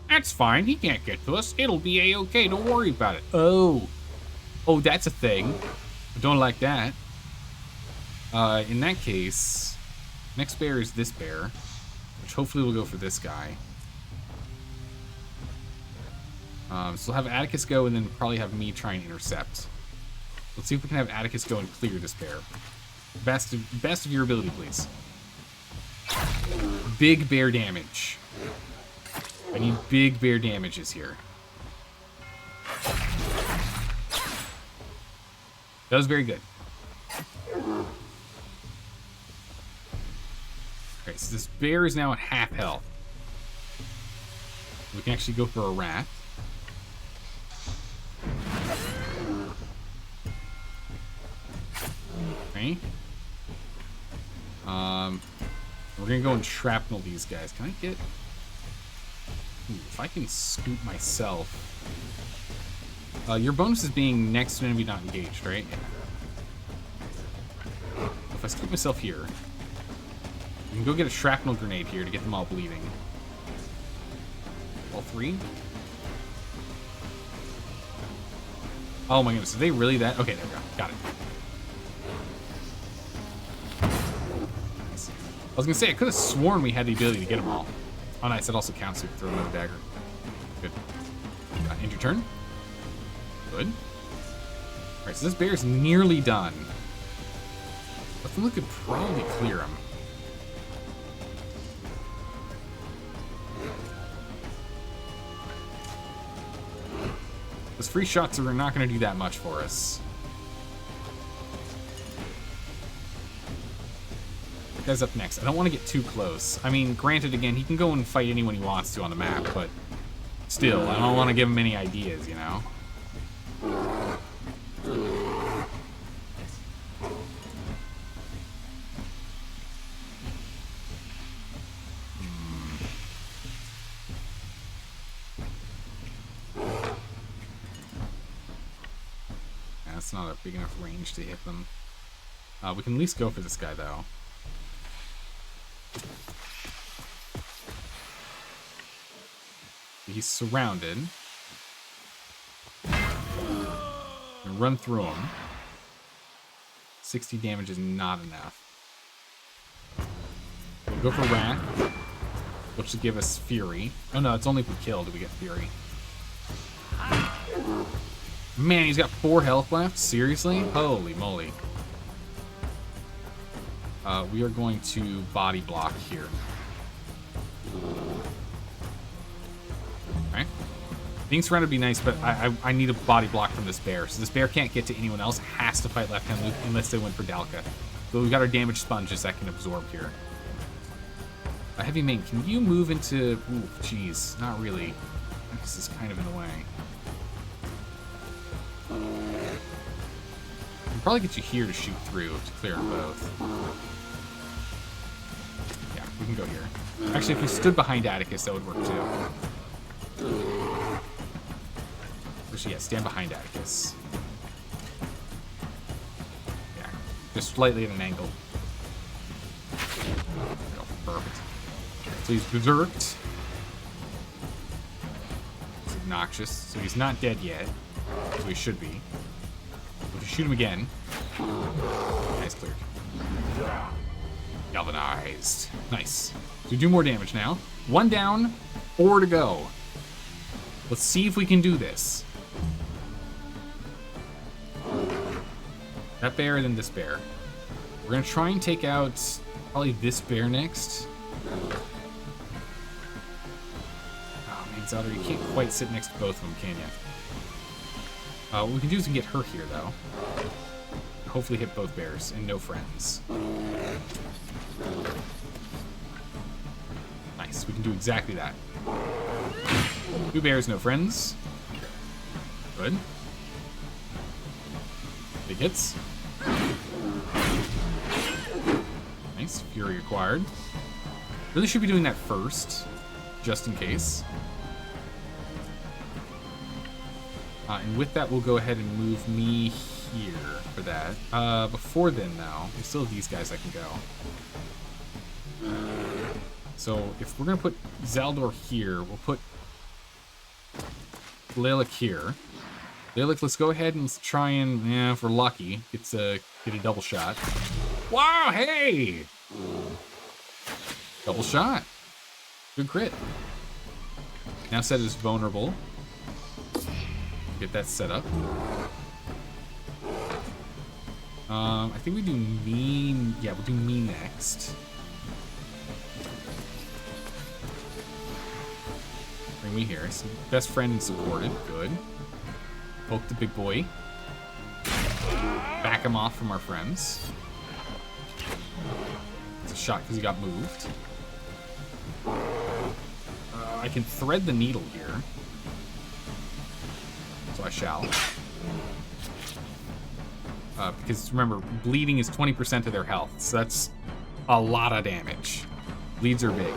That's fine. He can't get to us. It'll be a-okay. Don't worry about it. Oh. Oh, that's a thing. I don't like that. In that case, next bear is this bear, which hopefully will go for this guy. So we'll have Atticus go and then probably have me try and intercept. Let's see if we can have Atticus go and clear this bear. Best of your ability, please. Big bear damage. I need big bear damages here. That was very good. Okay, so this bear is now at half health. We can actually go for a rat. Okay. We're gonna go and shrapnel these guys. Can I get... Ooh, if I can scoop myself... your bonus is being next to an enemy not engaged, right? Yeah. If I scoop myself here... We can go get a shrapnel grenade here to get them all bleeding. All three? Oh my goodness, are they really that? Okay, there we go. Got it. Nice. I was gonna say, I could have sworn we had the ability to get them all. Oh nice, that also counts if you throw another dagger. Good. End your turn. Good. Alright, so this bear's nearly done. I think we could probably clear him. Those free shots are not going to do that much for us. That guy's up next. I don't want to get too close. I mean, granted, again, he can go and fight anyone he wants to on the map, but still, I don't want to give him any ideas, you know? That's not a big enough range to hit them. We can at least go for this guy, though. He's surrounded. Run through him. 60 damage is not enough. Go for Wrath, which should give us Fury. Oh no, it's only if we kill do we get Fury. Man, he's got 4 health left? Seriously? Holy moly. We are going to body block here. Alright. Being surrounded would be nice, but I need a body block from this bear. So this bear can't get to anyone else, has to fight left hand loop unless they went for Dalka. But we've got our damage sponges that can absorb here. Heavy Main, can you move into... Ooh, jeez, not really. This is kind of in the way. I'll probably get you here to shoot through to clear them both. Yeah, we can go here. Actually, if we stood behind Atticus, that would work too. Actually, yeah, stand behind Atticus. Yeah, just slightly at an angle. Oh, perfect. So he's berserked. It's obnoxious. So he's not dead yet. So he should be. We'll just shoot him again. Nice, cleared. Galvanized. Nice. So we do more damage now. 1 down, 4 to go. Let's see if we can do this. That bear and then this bear. We're gonna try and take out probably this bear next. Oh man, Zelda, you can't quite sit next to both of them, can you? What we can do is we can get her here, though. Hopefully hit both bears and no friends. Nice, we can do exactly that. 2 bears, no friends. Good. Big hits. Nice, Fury acquired. Really should be doing that first, just in case. And with that, we'll go ahead and move me here for that. Before then, though, we still have these guys I can go. So if we're gonna put Zaldor here, we'll put Lilac here. Lilac, let's go ahead and let's try and, yeah, if we're lucky, get a double shot. Wow, hey! Double shot. Good crit. Now set as vulnerable. Get that set up. I think we do me. Yeah, we'll do me next. Bring me here. So best friend and supported. Good. Poke the big boy. Back him off from our friends. It's a shot because he got moved. I can thread the needle here. So I shall. Because remember, bleeding is 20% of their health, so that's a lot of damage. Bleeds are big.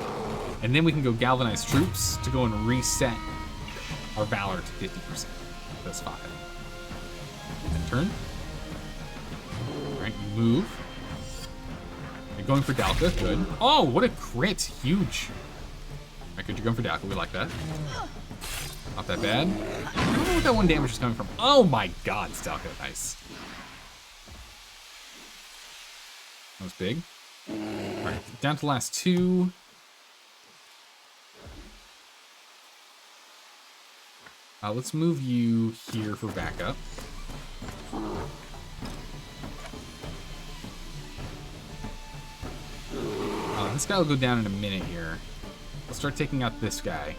And then we can go galvanize troops to go and reset our valor to 50%. That's 5. And turn. Alright, you move. You're going for Dalka, good. Oh, what a crit! Huge. Alright, good, you're going for Dalka, we like that. Not that bad. I don't know what that 1 damage is coming from. Oh my god, Dalka, nice. That was big. Alright, down to the last 2. Let's move you here for backup. This guy will go down in a minute here. Let's start taking out this guy.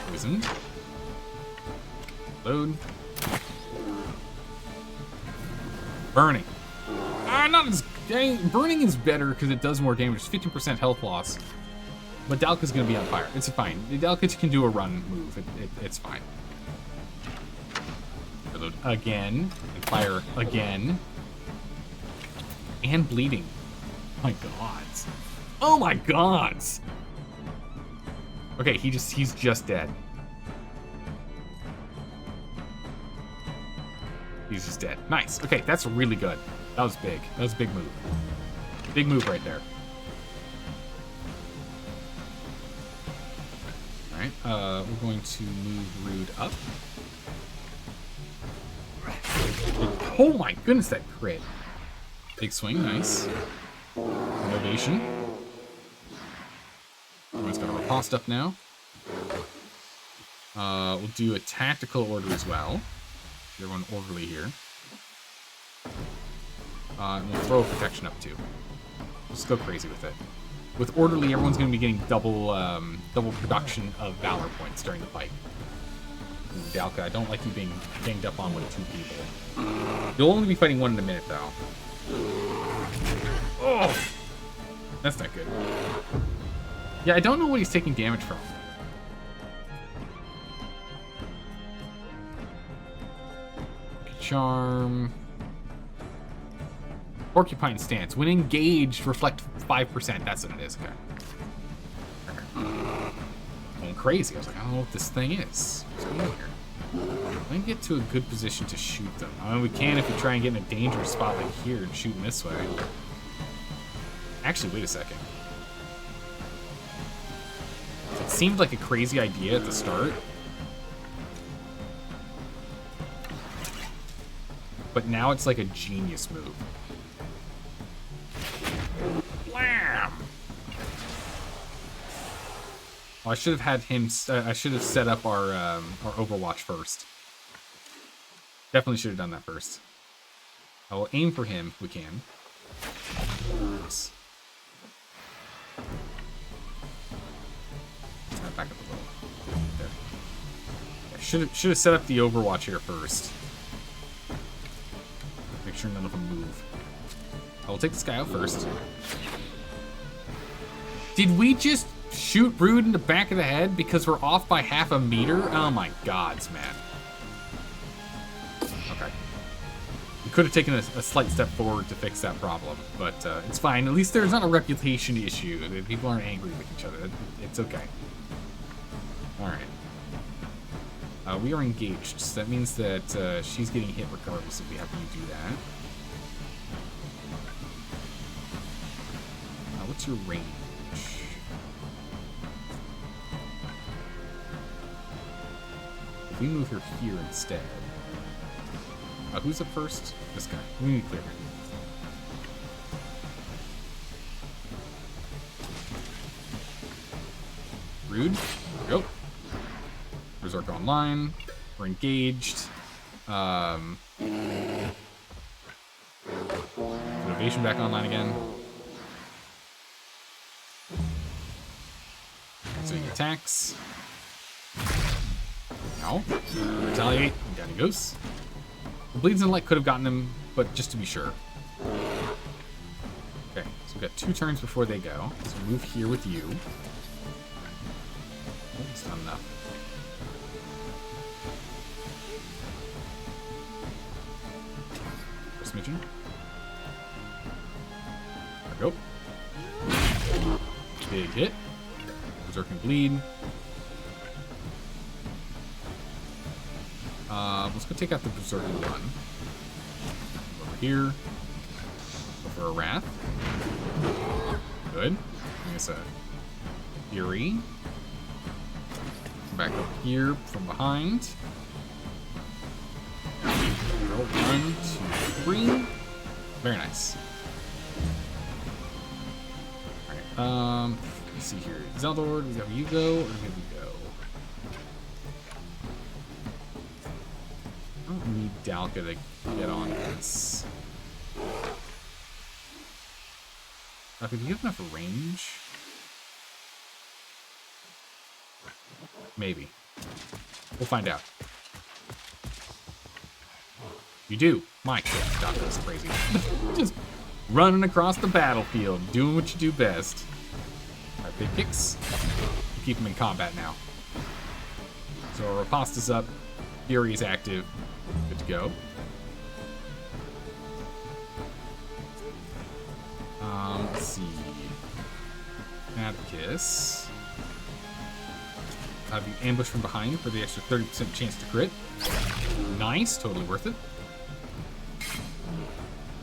Poisoned. Load. Burning. Not as... Burning is better because it does more damage. 15% health loss. But Dalka's going to be on fire. It's fine. Dalka can do a run move. It's fine. Reload again. And fire again. And bleeding. Oh my god. Oh my god! Okay, he's just dead. He's just dead. Nice. Okay, that's really good. That was big. That was a big move. Big move right there. Alright, we're going to move Rude up. Oh my goodness, that crit. Big swing, nice. Innovation. Everyone's got a riposte up now. We'll do a tactical order as well. Everyone orderly here. And we'll throw a protection up too. Let's go crazy with it. With orderly, everyone's going to be getting double production of valor points during the fight. Ooh, Dalka, I don't like you being ganged up on with 2 people. You'll only be fighting 1 in a minute though. Oh, that's not good. Yeah, I don't know what he's taking damage from. Charm. Porcupine stance. When engaged, reflect 5%. That's what it is. Okay. Going crazy. I was like, I don't know what this thing is. What's going on here? Let me get to a good position to shoot them. I mean, we can if we try and get in a dangerous spot like here and shoot them this way. Actually, wait a second. It seemed like a crazy idea at the start. But now it's like a genius move. Blam! Oh, I should have had him. I should have set up our Overwatch first. Definitely should have done that first. I will aim for him if we can. Nice. Back up a little. There. Yeah, should have set up the Overwatch here first. Make sure none of them move. I will take this guy out first. Did we just shoot Rude in the back of the head because we're off by half a meter? Oh my gods, man. Okay. We could have taken a slight step forward to fix that problem, but it's fine. At least there's not a reputation issue. People aren't angry with each other. It's okay. Alright. We are engaged, so that means that she's getting hit regardless if we happen to do that. What's your range? If we move her here instead. Who's up first? This guy. We need to clear him. Rude. There we go. Berserk online. We're engaged. Innovation back online again. So he attacks. No. Retaliate. And down he goes. The Bleeds and Light could have gotten him, but just to be sure. Okay, so we've got 2 turns before they go. So move here with you. Oh, it's not enough. Smidgen. There we go. Big hit. Berserk and bleed. Let's go take out the Berserk and run. Over here. Go for a Wrath. Good. I guess a Fury. Back up here from behind. 1, 2, 3. Very nice. Alright, let's see here. Zeldor, do we have you go, or do we have you go? I don't need Dalka to get on this. Okay, do you have enough range? Maybe. We'll find out. You do. My God, that's crazy. Just running across the battlefield, doing what you do best. Alright, big kicks. Keep him in combat now. So Rapasta's up. Fury is active. Good to go. Let's see. Atticus. Have you ambush from behind for the extra 30% chance to crit. Nice, totally worth it.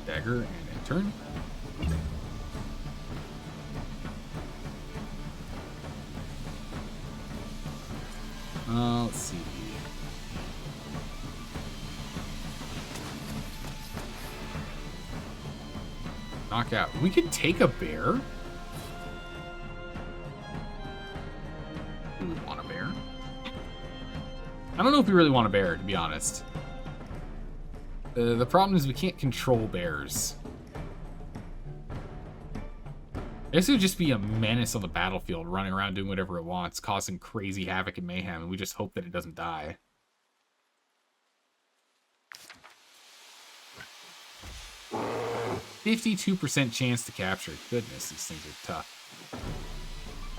Dagger and in turn. Let's see. Knockout. We could take a bear. Do we want a bear? I don't know if we really want a bear, to be honest. The problem is we can't control bears. I guess it would just be a menace on the battlefield, running around doing whatever it wants, causing crazy havoc and mayhem, and we just hope that it doesn't die. %52% chance to capture. Goodness, these things are tough.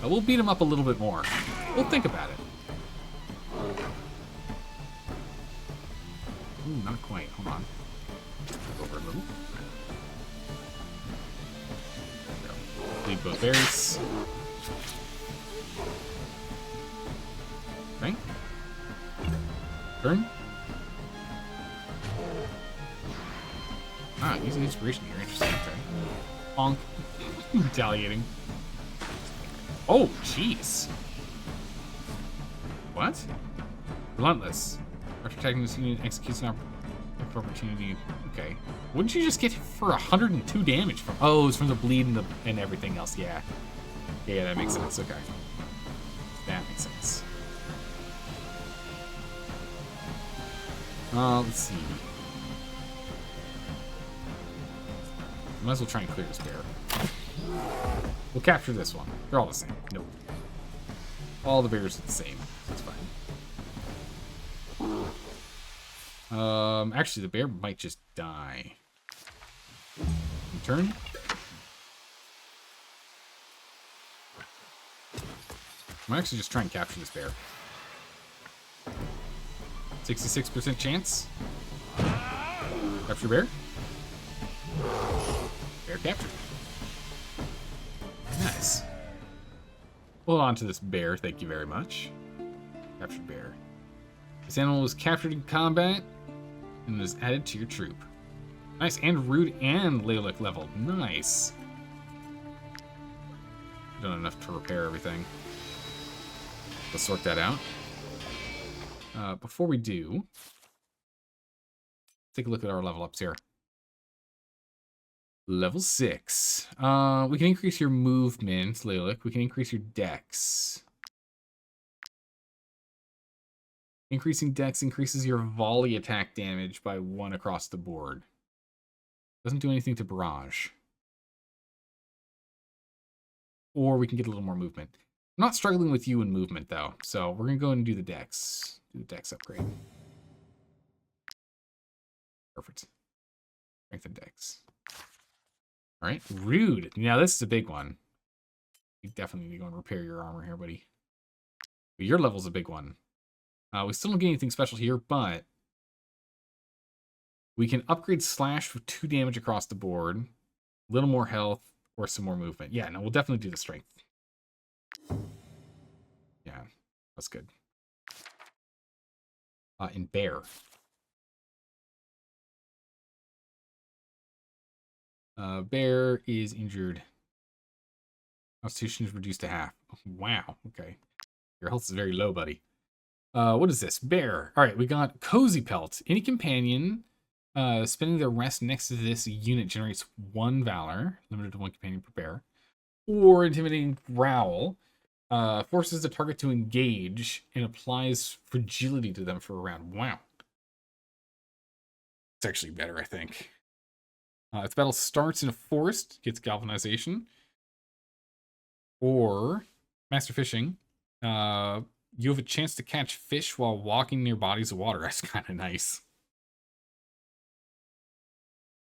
We'll beat them up a little bit more. We'll think about it. Ooh, not quite. Hold on. Over a little. There we go. Lead both bears. Okay. Turn. Ah, using inspiration here. Interesting. Okay. Bonk. Retaliating. Oh, jeez. What? Relentless. After attacking this unit, executes an opportunity. Okay. Wouldn't you just get hit for 102 damage from? Oh, it's from the bleed and everything else. Yeah. Yeah, that makes sense. Okay. That makes sense. Let's see. Might as well try and clear this bear. We'll capture this one. They're all the same. Nope. All the bears are the same. That's fine. Actually, the bear might just die. Turn. I'm actually just trying to capture this bear. 66% chance. Capture bear. Bear captured. Nice. Hold on to this bear, thank you very much. Captured bear. This animal was captured in combat and was added to your troop. Nice, and Rude and Leolic leveled. Nice. Don't have enough to repair everything. Let's sort that out. Before we do, take a look at our level ups here. Level 6. We can increase your movement, Leolic. We can increase your dex. Increasing dex increases your volley attack damage by 1 across the board. Doesn't do anything to barrage. Or we can get a little more movement. I'm not struggling with you in movement, though, so we're going to go and do the dex. Do the dex upgrade. Perfect. Strength and dex. All right, Rude. Now, this is a big one. You definitely need to go and repair your armor here, buddy. But your level's a big one. We still don't get anything special here, but we can upgrade Slash with 2 damage across the board, a little more health, or some more movement. Yeah, no, we'll definitely do the strength. Yeah, that's good. And Bear. Bear is injured. Constitution is reduced to half. Wow, okay. Your health is very low, buddy. What is this? Bear. All right, we got Cozy Pelt. Any companion spending their rest next to this unit generates 1 Valor, limited to 1 companion per bear. Or Intimidating Growl. Forces the target to engage and applies fragility to them for a round. Wow. It's actually better, I think. If the battle starts in a forest, gets galvanization. Or Master Fishing. You have a chance to catch fish while walking near bodies of water. That's kind of nice.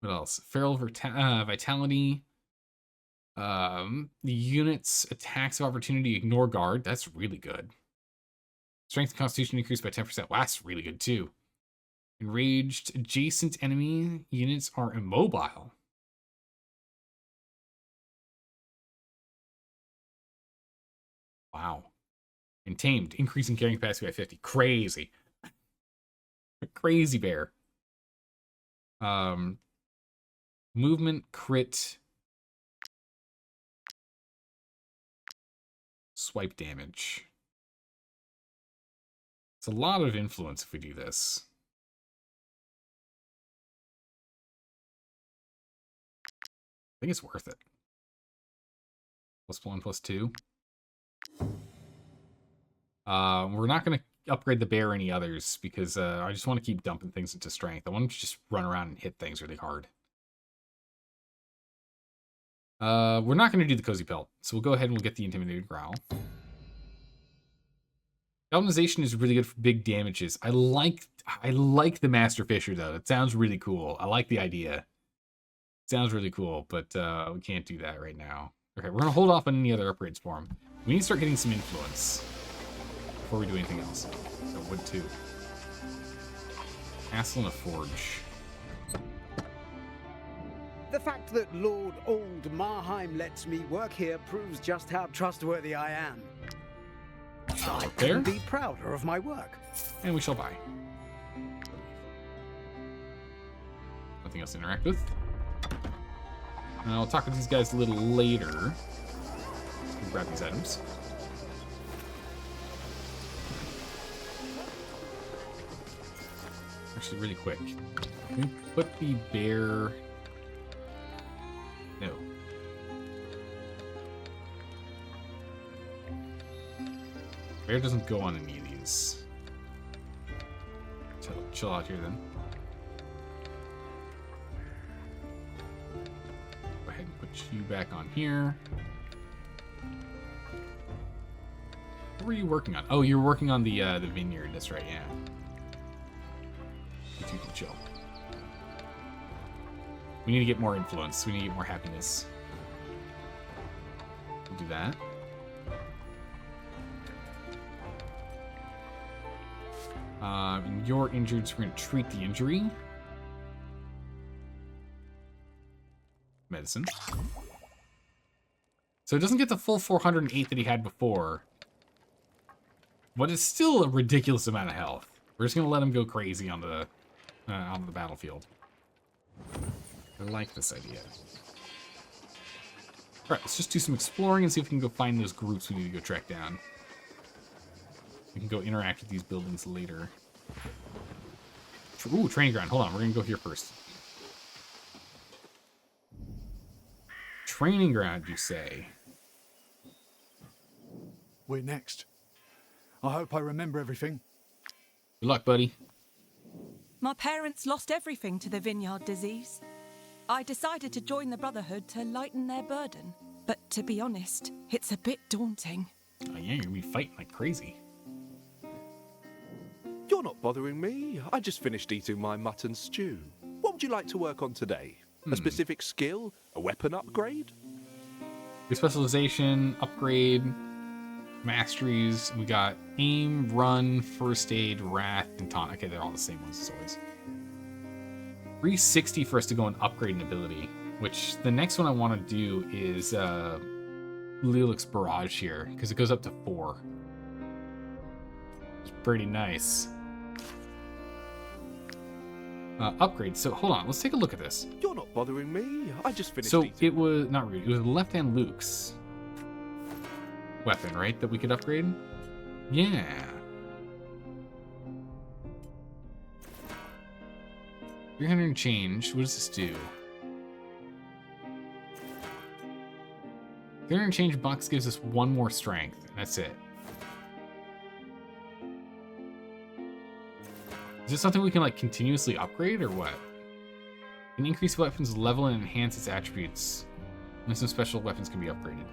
What else? Feral Vitality. The unit's attacks of opportunity ignore guard. That's really good. Strength and Constitution increased by 10%. Wow, that's really good too. Enraged adjacent enemy units are immobile. Wow. And tamed, increasing carrying capacity by 50. Crazy. Crazy bear. Movement, crit, swipe damage. It's a lot of influence if we do this. I think it's worth it. +1, +2. We're not going to upgrade the bear or any others because I just want to keep dumping things into strength. I want to just run around and hit things really hard. We're not going to do the Cozy Pelt, so we'll go ahead and we'll get the Intimidated Growl. Galvanization is really good for big damages. I like the Master Fisher, though. It sounds really cool. I like the idea. It sounds really cool, but we can't do that right now. Okay, we're going to hold off on any other upgrades for him. We need to start getting some influence before we do anything else. So wood 2. Castle and a forge. The fact that Lord Old Marheim lets me work here proves just how trustworthy I am. I couldn't be prouder of my work. And we shall buy. Nothing else to interact with. And I'll talk with these guys a little later. Grab these items. Actually, really quick. Can we put the bear... No. Bear doesn't go on any of these. Chill out here then. Go ahead and put you back on here. What were you working on? Oh, you were working on the vineyard. That's right, yeah. You two can chill. We need to get more influence. We need to get more happiness. We'll do that. And you're injured, so we're going to treat the injury. Medicine. So it doesn't get the full 408 that he had before. But it's still a ridiculous amount of health. We're just gonna let him go crazy on the battlefield. I like this idea. Alright, let's just do some exploring and see if we can go find those groups we need to go track down. We can go interact with these buildings later. Ooh, training ground. Hold on, we're gonna go here first. Training ground, you say? We're next. I hope I remember everything. Good luck, buddy. My parents lost everything to the vineyard disease. I decided to join the Brotherhood to lighten their burden. But to be honest, it's a bit daunting. Oh yeah, you're gonna be fighting like crazy. You're not bothering me. I just finished eating my mutton stew. What would you like to work on today? A specific skill? A weapon upgrade? Your specialization, upgrade, masteries. We got aim, run, first aid, wrath, and taunt. Okay, they're all the same ones as always. 360 for us to go and upgrade an ability, which the next one I want to do is Lilith's Barrage here, because it goes up to 4. It's pretty nice. Upgrade. So hold on, let's take a look at this. You're not bothering me. I just finished So eating. it was not really. It was left-hand Luke's weapon, right? That we could upgrade. Yeah. $300 and change. What does this do? 300 and change bucks gives us 1 more strength, and that's it. Is this something we can like continuously upgrade or what? Can increase weapons level and enhance its attributes. And some special weapons can be upgraded.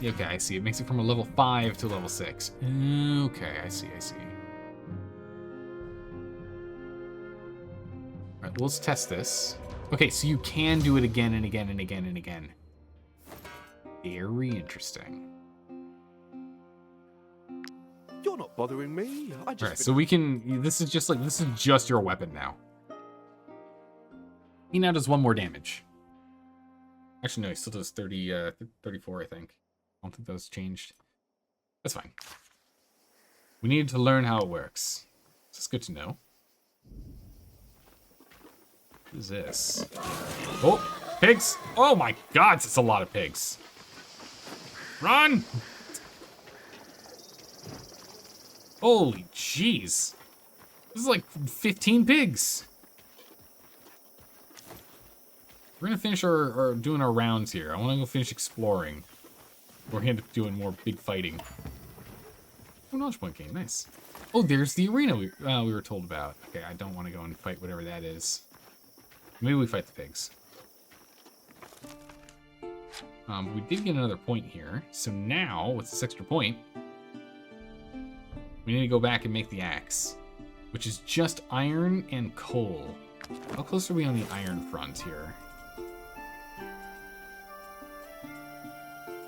Yeah, okay, I see. It makes it from a level 5 to level 6. Okay, I see. Alright, well, let's test this. Okay, so you can do it again and again and again and again. Very interesting. You're not bothering me. I just. Alright, so we can. This is just your weapon now. He now does 1 more damage. Actually, no, he still does 34, I think. I don't think those changed. That's fine. We needed to learn how it works. This is good to know. What is this? Oh, pigs! Oh my god, it's a lot of pigs. Run! Holy jeez. This is like 15 pigs. We're gonna finish our doing our rounds here. I wanna go finish exploring. We're gonna end up doing more big fighting. Oh, knowledge point gain, nice. Oh, there's the arena we were told about. Okay, I don't want to go and fight whatever that is. Maybe we fight the pigs. We did get another point here. So now, with this extra point, we need to go back and make the axe, which is just iron and coal. How close are we on the iron front here?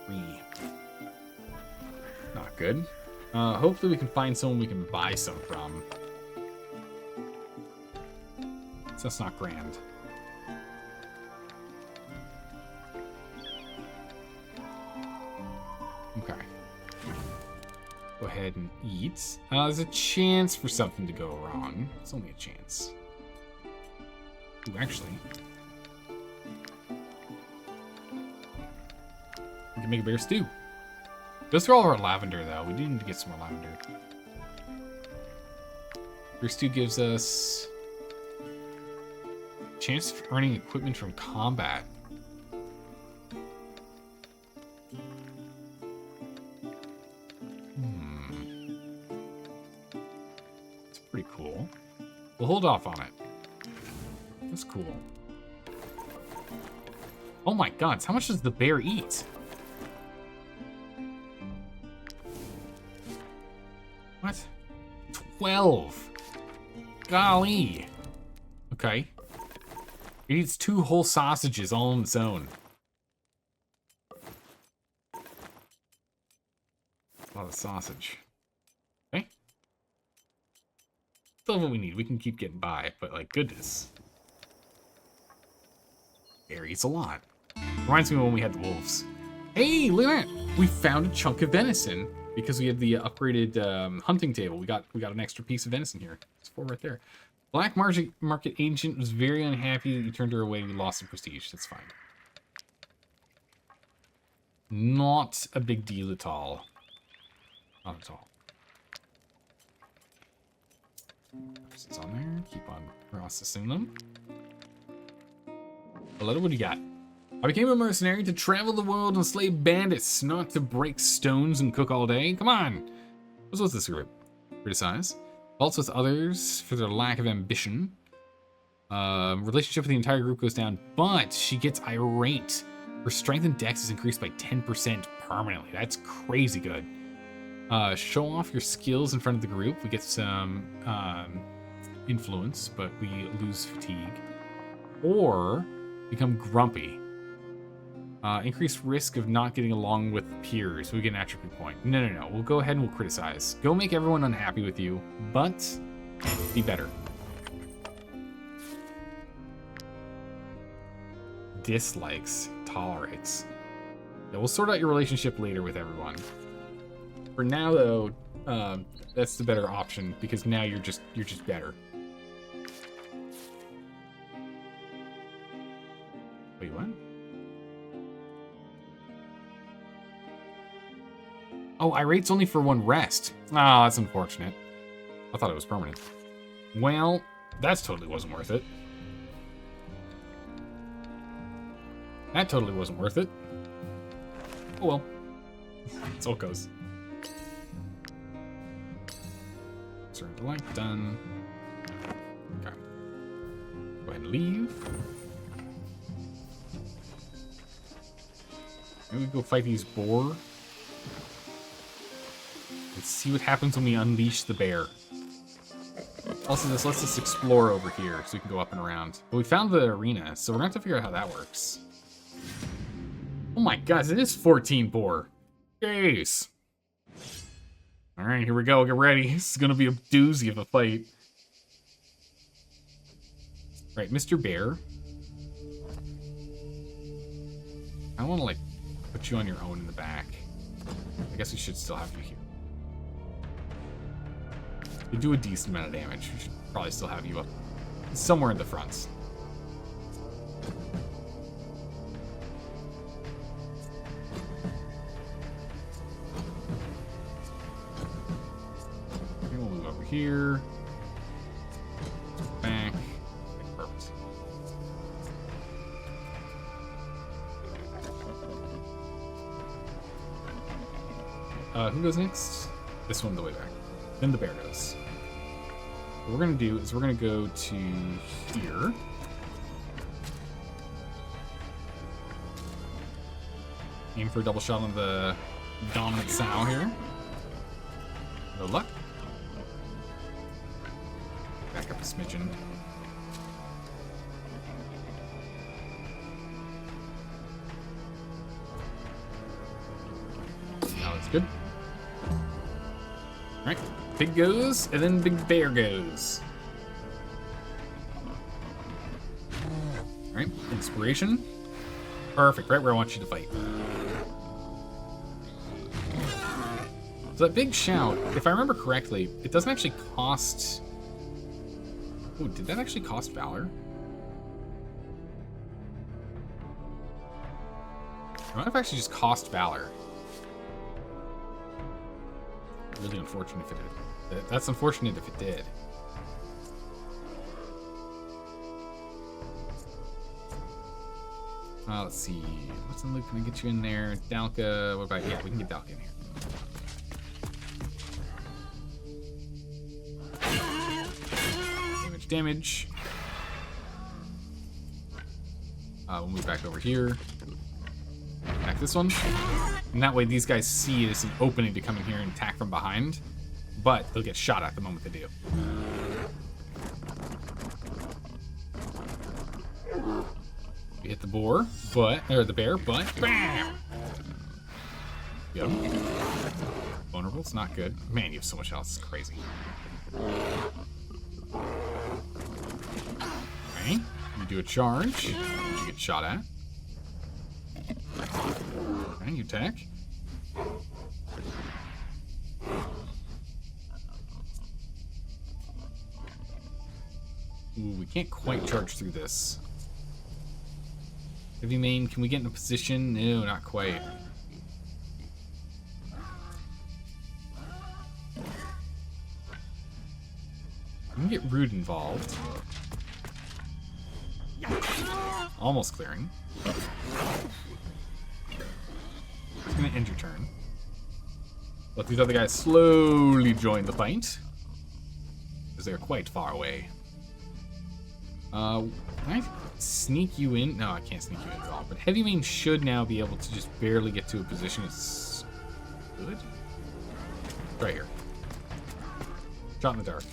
3. Not good. Hopefully we can find someone we can buy some from. So that's not grand. Okay. Go ahead and eat. There's a chance for something to go wrong. It's only a chance. Ooh, actually. We can make a bear stew. Goes through all of our lavender, though. We do need to get some more lavender. Bear stew gives us a chance of earning equipment from combat. It's pretty cool. We'll hold off on it. That's cool. Oh my god, how much does the bear eat? What? 12. Golly. Okay. It eats 2 whole sausages all on its own. A lot of sausage. Okay. Still what we need. We can keep getting by, but like, goodness. Bear eats a lot. Reminds me of when we had the wolves. Hey, look at that! We found a chunk of venison because we had the upgraded hunting table. We got an extra piece of venison here. It's 4 right there. Black market agent was very unhappy that you turned her away. We lost some prestige. That's fine. Not a big deal at all. Not at all. It's on there. Keep on processing them. Hello, what do you got? I became a mercenary to travel the world and slay bandits, not to break stones and cook all day. Come on. What's with this group? Criticize. Faults with others for their lack of ambition. Relationship with the entire group goes down, but she gets irate. Her strength and dex is increased by 10% permanently. That's crazy good. Show off your skills in front of the group. We get some influence, but we lose fatigue. Or become grumpy. Increased risk of not getting along with peers. We get an attribute point. No. We'll go ahead and we'll criticize. Go make everyone unhappy with you, but be better. Dislikes. Tolerates. Yeah, we'll sort out your relationship later with everyone. For now, though, that's the better option because now you're just better. Wait, what? Oh, irate's only for 1 rest. Ah, that's unfortunate. I thought it was permanent. Well, that's totally wasn't worth it. That totally wasn't worth it. Oh well. That's how it goes. Certain delight, done. Okay. Go ahead and leave. Maybe we go fight these boar. Let's see what happens when we unleash the bear. Also, this lets us explore over here so we can go up and around. But we found the arena, so we're gonna have to figure out how that works. Oh my gosh, it is 14 boar. Jeez. Alright, here we go. Get ready. This is gonna be a doozy of a fight. Right, Mr. Bear. I want to, like, put you on your own in the back. I guess we should still have you here. You do a decent amount of damage. We should probably still have you up somewhere in the front. Okay, we'll move over here. Back. Perfect. Who goes next? This one the way back. Then the bear goes. What we're gonna do is we're gonna go to here. Aim for a double shot on the dominant sow here. No luck. Back up a smidgen. Now that's good. Alright, pig goes, and then big bear goes. Alright, inspiration. Perfect, right where I want you to fight. So that big shout, if I remember correctly, it doesn't actually cost... Oh, did that actually cost Valor? It might have actually just cost Valor. Really unfortunate if it did. That's unfortunate if it did. Let's see. What's in the loop? Can I get you in there? Dalka. What about... Yeah, we can get Dalka in here. Damage. We'll move back over here. Attack this one. And that way these guys see it as an opening to come in here and attack from behind. But they'll get shot at the moment they do. We hit the boar, but... Or the bear, but... BAM! Yep. Vulnerable, it's not good. Man, you have so much else. It's crazy. Okay. You do a charge. You get shot at. Alright, you attack. Ooh, we can't quite charge through this. Heavy main, can we get in a position? No, not quite. We can get Rude involved. Almost clearing. It's gonna end your turn. Let these other guys slowly join the fight, because they're quite far away. Can I sneak you in? No, I can't sneak you in at all. But Heavy Main should now be able to just barely get to a position. It's good. Right here. Shot in the dark.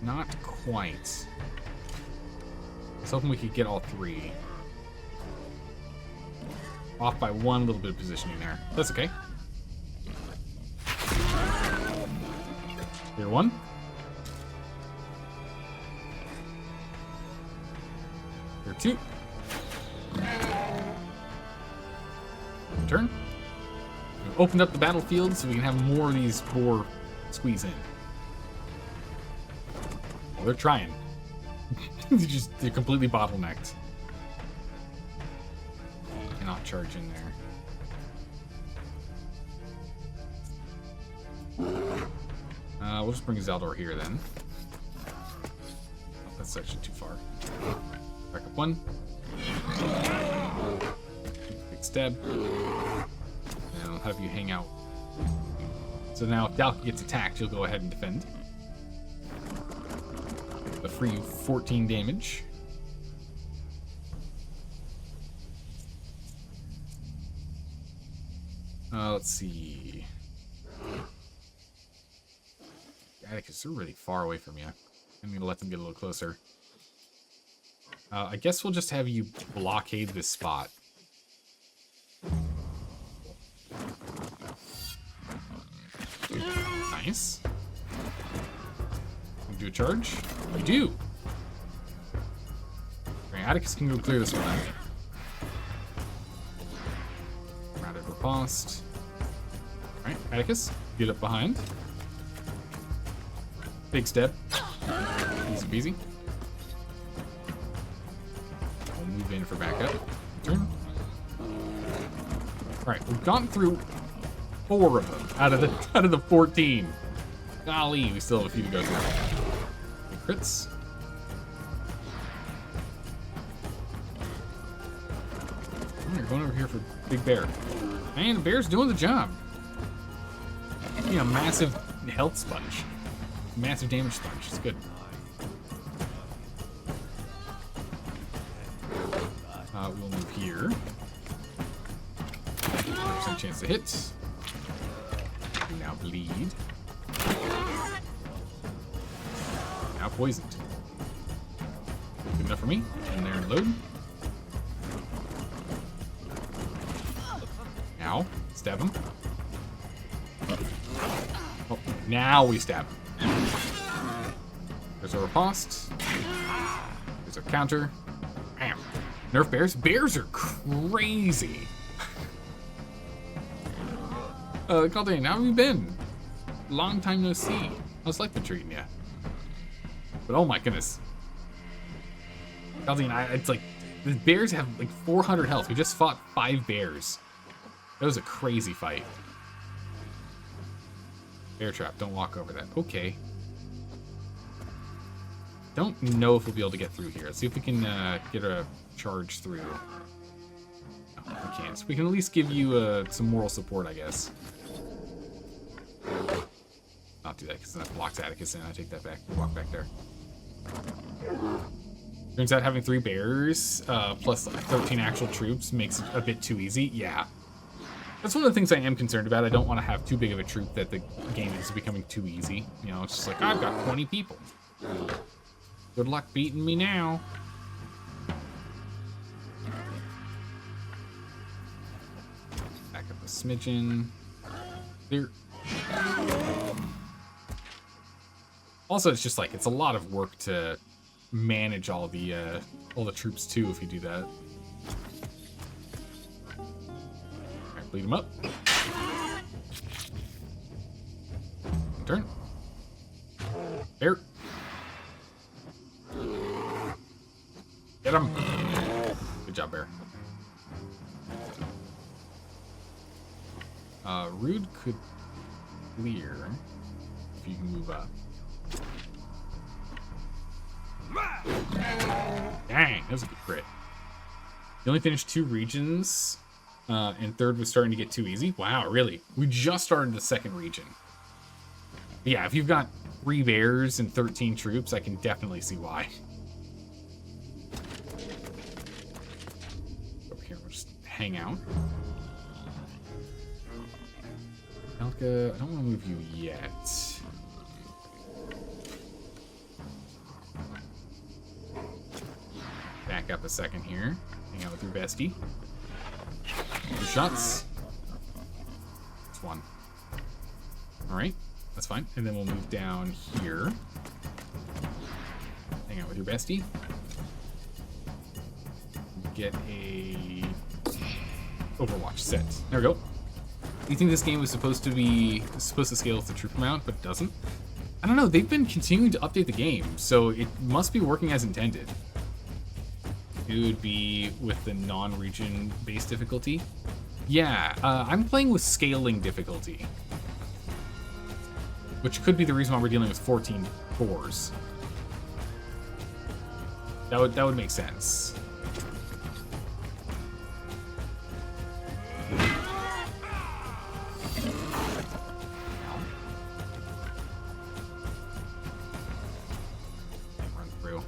Not quite. I was hoping we could get all three. Off by one little bit of positioning there. That's okay. Here one. Here two. Turn. We've opened up the battlefield so we can have more of these boar squeeze in. Well, they're trying. They're completely bottlenecked. Cannot charge in there. We'll just bring Zeldor here then. Oh, that's actually too far. Back up one. Big stab. And I'll have you hang out. So now if Dalki gets attacked, you'll go ahead and defend. But free you 14 damage. Let's see. Atticus, they're really far away from you. I'm gonna let them get a little closer. I guess we'll just have you blockade this spot. Nice. You do a charge? You do! Right, Atticus can go clear this one out. Rather riposte. Alright, Atticus, get up behind. Big step. Easy peasy. I'll move in for backup. Turn. Alright, we've gone through 4 of them out of the 14. Golly, we still have a few to go through. Big crits. You're going over here for Big Bear. Man, the bear's doing the job. You know, massive health sponge. Massive damage sponge. It's good. We'll move here. 100% chance to hit. You now bleed. Now poisoned. Good enough for me. In there and load. Now, stab him. Oh, now we stab him. There's our riposte. There's our counter. Bam. Nerf bears. Bears are crazy. Caldane, how have you been? Long time no see. How's life been treating you? But oh my goodness. Caldane, it's like, the bears have like 400 health. We just fought 5 bears. That was a crazy fight. Bear trap, don't walk over that. Okay. Don't know if we'll be able to get through here. Let's see if we can get a charge through. No, we can't. So we can at least give you some moral support, I guess. Not do that, because that blocks Atticus in. I take that back. Walk back there. Turns out having 3 bears plus 13 actual troops makes it a bit too easy. Yeah. That's one of the things I am concerned about. I don't want to have too big of a troop that the game is becoming too easy. You know, it's just like, I've got 20 people. Good luck beating me now. Back up a smidgen. There. Also, it's just like, it's a lot of work to manage all the troops too if you do that. Lead him up. Turn. There. Get him. Good job, Bear. Rude could clear if you can move up. Dang, that was a good crit. You only finished 2 regions, and third was starting to get too easy. Wow, really? We just started the second region. Yeah, if you've got 3 bears and 13 troops, I can definitely see why. Over here, we'll just hang out. Elka, I don't want to move you yet. Back up a second here. Hang out with your bestie. 2 shots. That's 1. Alright, that's fine. And then we'll move down here. Hang out with your bestie. Get a Overwatch set. There we go. You think this game was supposed to scale with the troop amount, but it doesn't? I don't know, they've been continuing to update the game, so it must be working as intended. It would be with the non-region based difficulty. Yeah, I'm playing with scaling difficulty, which could be the reason why we're dealing with 14 cores. That would make sense. Run through.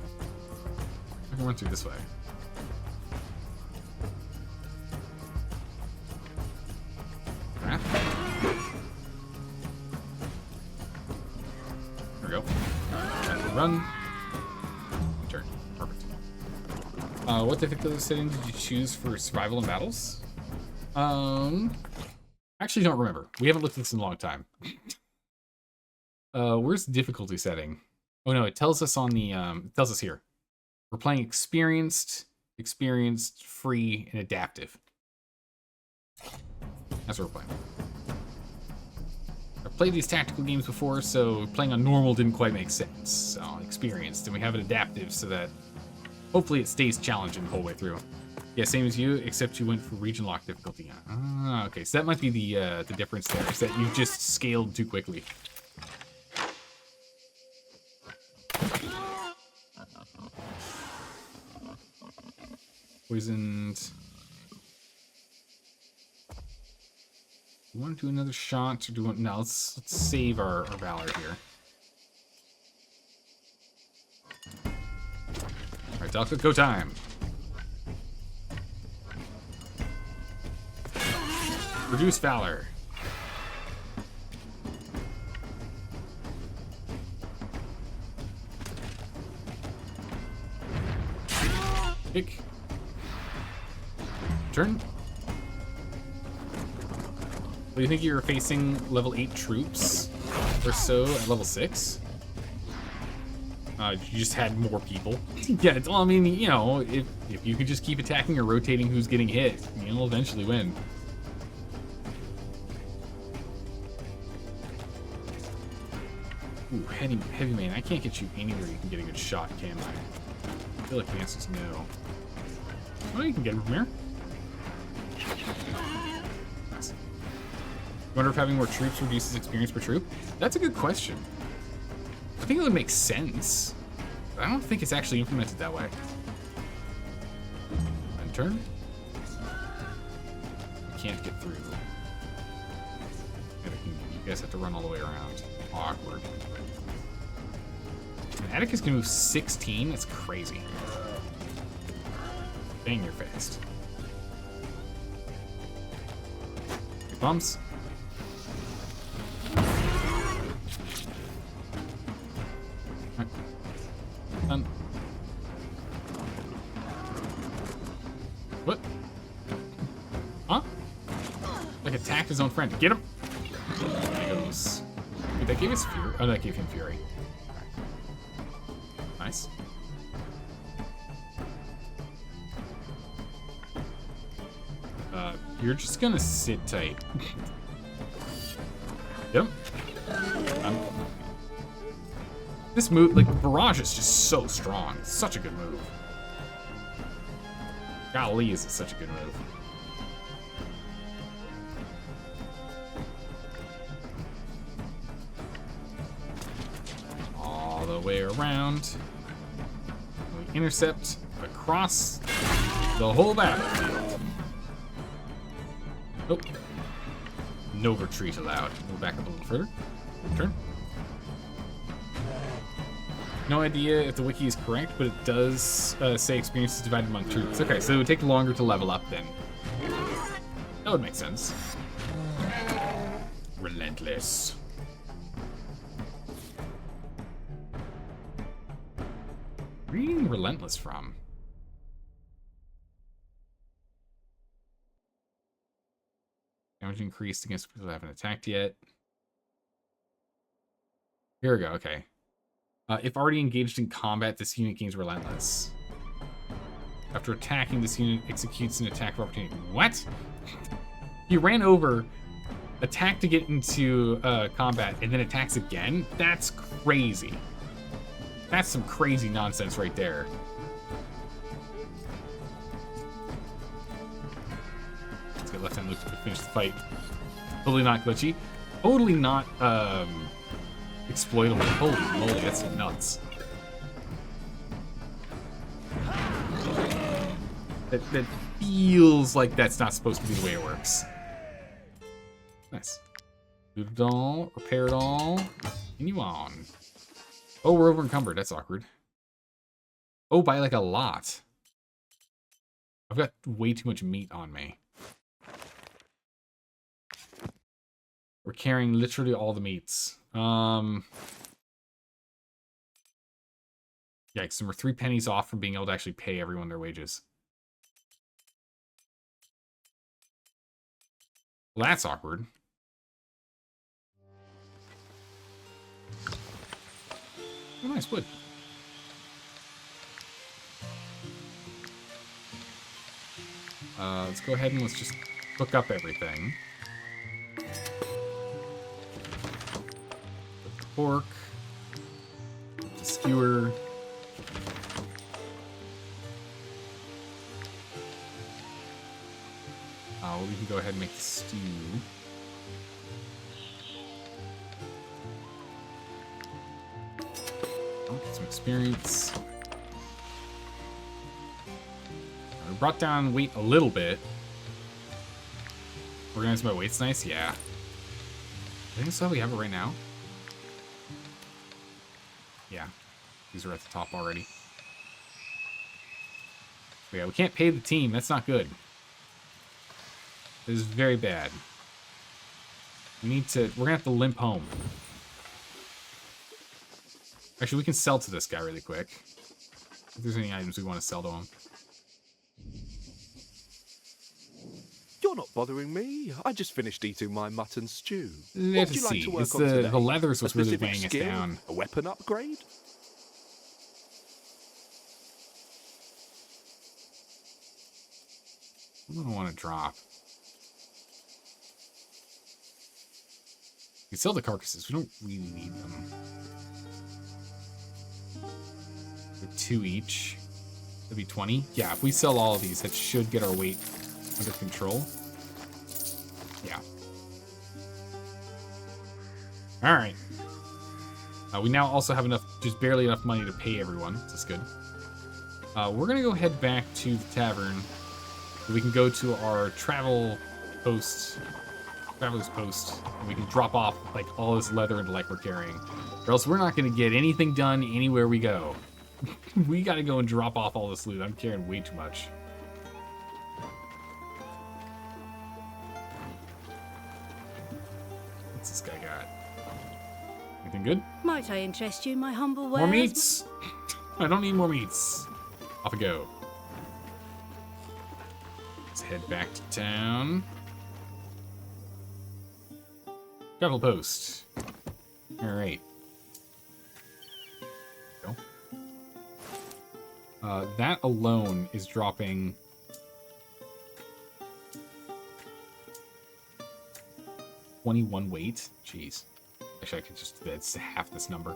I can run through this way. Run. Turn. Perfect. What difficulty setting did you choose for survival in battles? Actually don't remember. We haven't looked at this in a long time. Where's the difficulty setting? Oh no, it tells us on the it tells us here. We're playing experienced, free, and adaptive. That's what we're playing. I've played these tactical games before, so playing on normal didn't quite make sense. So experienced, and we have it adaptive so that hopefully it stays challenging the whole way through. Yeah, same as you, except you went for region lock difficulty. Ah, okay, so that might be the difference there, is that you just scaled too quickly. Poisoned. Do you want to do another shot, or do you want... No, let's save our valor here. Alright, Delta, go time! Reduce valor. Kick. Turn. Do you think you're facing level 8 troops or so at level 6? You just had more people. Yeah, well, I mean, you know, if you could just keep attacking or rotating who's getting hit, you'll eventually win. Ooh, heavy main. I can't get you anywhere you can get a good shot, can I? I feel like the answer is no. Oh, you can get him from here. Wonder if having more troops reduces experience per troop? That's a good question. I think it would make sense. But I don't think it's actually implemented that way. End turn. I can't get through. You guys have to run all the way around. Awkward. And Atticus can move 16? That's crazy. Dang, you're fast. Big bumps. Done. What? Huh? Like attacked his own friend. Get him! There he goes. Wait, that gave us fury. Oh, that gave him fury. Nice. you're just gonna sit tight. Yep. This move, like, Barrage is just so strong. It's such a good move. Golly, is it such a good move. All the way around. We intercept across the whole battlefield. Oh. No retreat allowed. We'll back up a little further. Turn. No idea if the wiki is correct, but it does say experience is divided among troops. Okay, so it would take longer to level up then. That would make sense. Relentless. Where are you getting Relentless from? Damage increased against people that haven't attacked yet. Here we go, okay. If already engaged in combat, this unit gains Relentless. After attacking, this unit executes an attack of opportunity. What? He ran over, attacked to get into combat, and then attacks again? That's crazy. That's some crazy nonsense right there. Let's get left hand loop to finish the fight. Totally not glitchy. Totally not exploitable. Holy moly, that's nuts. That feels like that's not supposed to be the way it works. Nice. Loot it all, repair it all, continue on. Oh, we're over encumbered. That's awkward. Oh, by like a lot. I've got way too much meat on me. We're carrying literally all the meats. Yikes, and we're 3 pennies off from being able to actually pay everyone their wages. Well, that's awkward. Oh, nice wood. Let's go ahead and let's just cook up everything. Put the pork. Put the skewer. We can go ahead and make the stew. Get some experience. We brought down weight a little bit. Organize my weight's nice, yeah. I think so. We have it right now. Yeah, these are at the top already. But yeah, we can't pay the team. That's not good. This is very bad. We need to. We're gonna have to limp home. Actually, we can sell to this guy really quick. If there's any items we want to sell to him. You're not bothering me. I just finished eating my mutton stew. Let's see. Like to work it's on today? the leathers was really specific weighing us skill? down. A weapon upgrade? I don't want to drop. We can sell the carcasses. We don't really need them. They're 2 each. That'd be 20. Yeah, if we sell all of these, that should get our weight under control. Yeah. All right. We now also have enough, just barely enough money to pay everyone. So that's good. We're gonna go head back to the tavern. We can go to our traveler's post, and we can drop off like all this leather and like we're carrying, or else we're not gonna get anything done anywhere we go. We gotta go and drop off all this loot. I'm carrying way too much. What's this guy got? Anything good? Might I interest you in my humble wares? More meats? I don't need more meats. Off we go. Let's head back to town. Travel post. Alright. Go. That alone is dropping 21 weight. Jeez. Actually, I could just, that's half this number.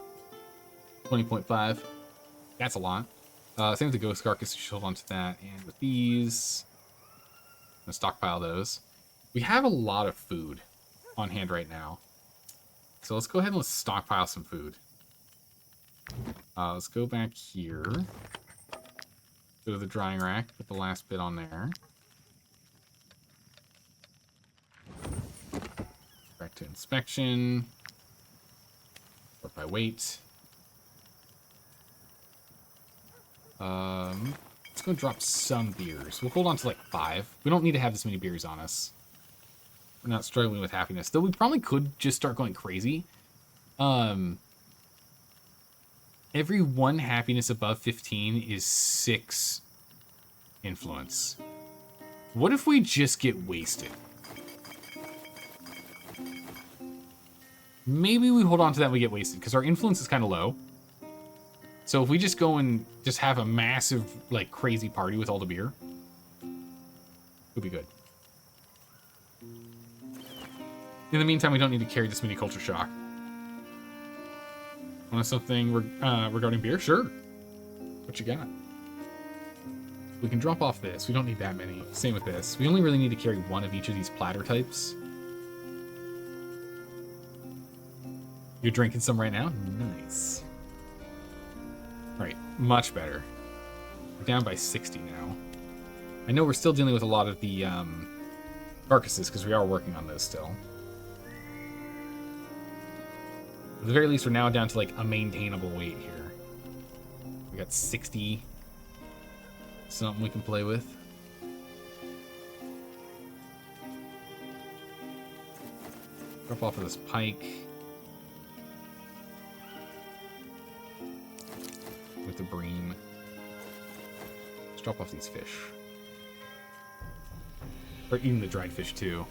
20.5. That's a lot. Same with the ghost carcass. Just hold on to that. And with these, I'm gonna stockpile those. We have a lot of food on hand right now. So let's go ahead and let's stockpile some food. Let's go back here. Go to the drying rack, put the last bit on there. Back to inspection. Sort by weight. Let's go drop some beers. We'll hold on to like 5. We don't need to have this many beers on us. We're not struggling with happiness. Though we probably could just start going crazy. Every 1 happiness above 15 is 6 influence. What if we just get wasted? Maybe we hold on to that and we get wasted, because our influence is kind of low. So if we just go and just have a massive, like, crazy party with all the beer, it'll be good. In the meantime, we don't need to carry this mini culture shock. Want something regarding beer? Sure. What you got? We can drop off this. We don't need that many. Same with this. We only really need to carry 1 of each of these platter types. You're drinking some right now? Nice. Right, much better. We're down by 60 now. I know we're still dealing with a lot of the carcasses because we are working on those still. At the very least, we're now down to like a maintainable weight here. We got 60. Something we can play with. Drop off of this pike. With the bream. Let's drop off these fish. Or even the dried fish too.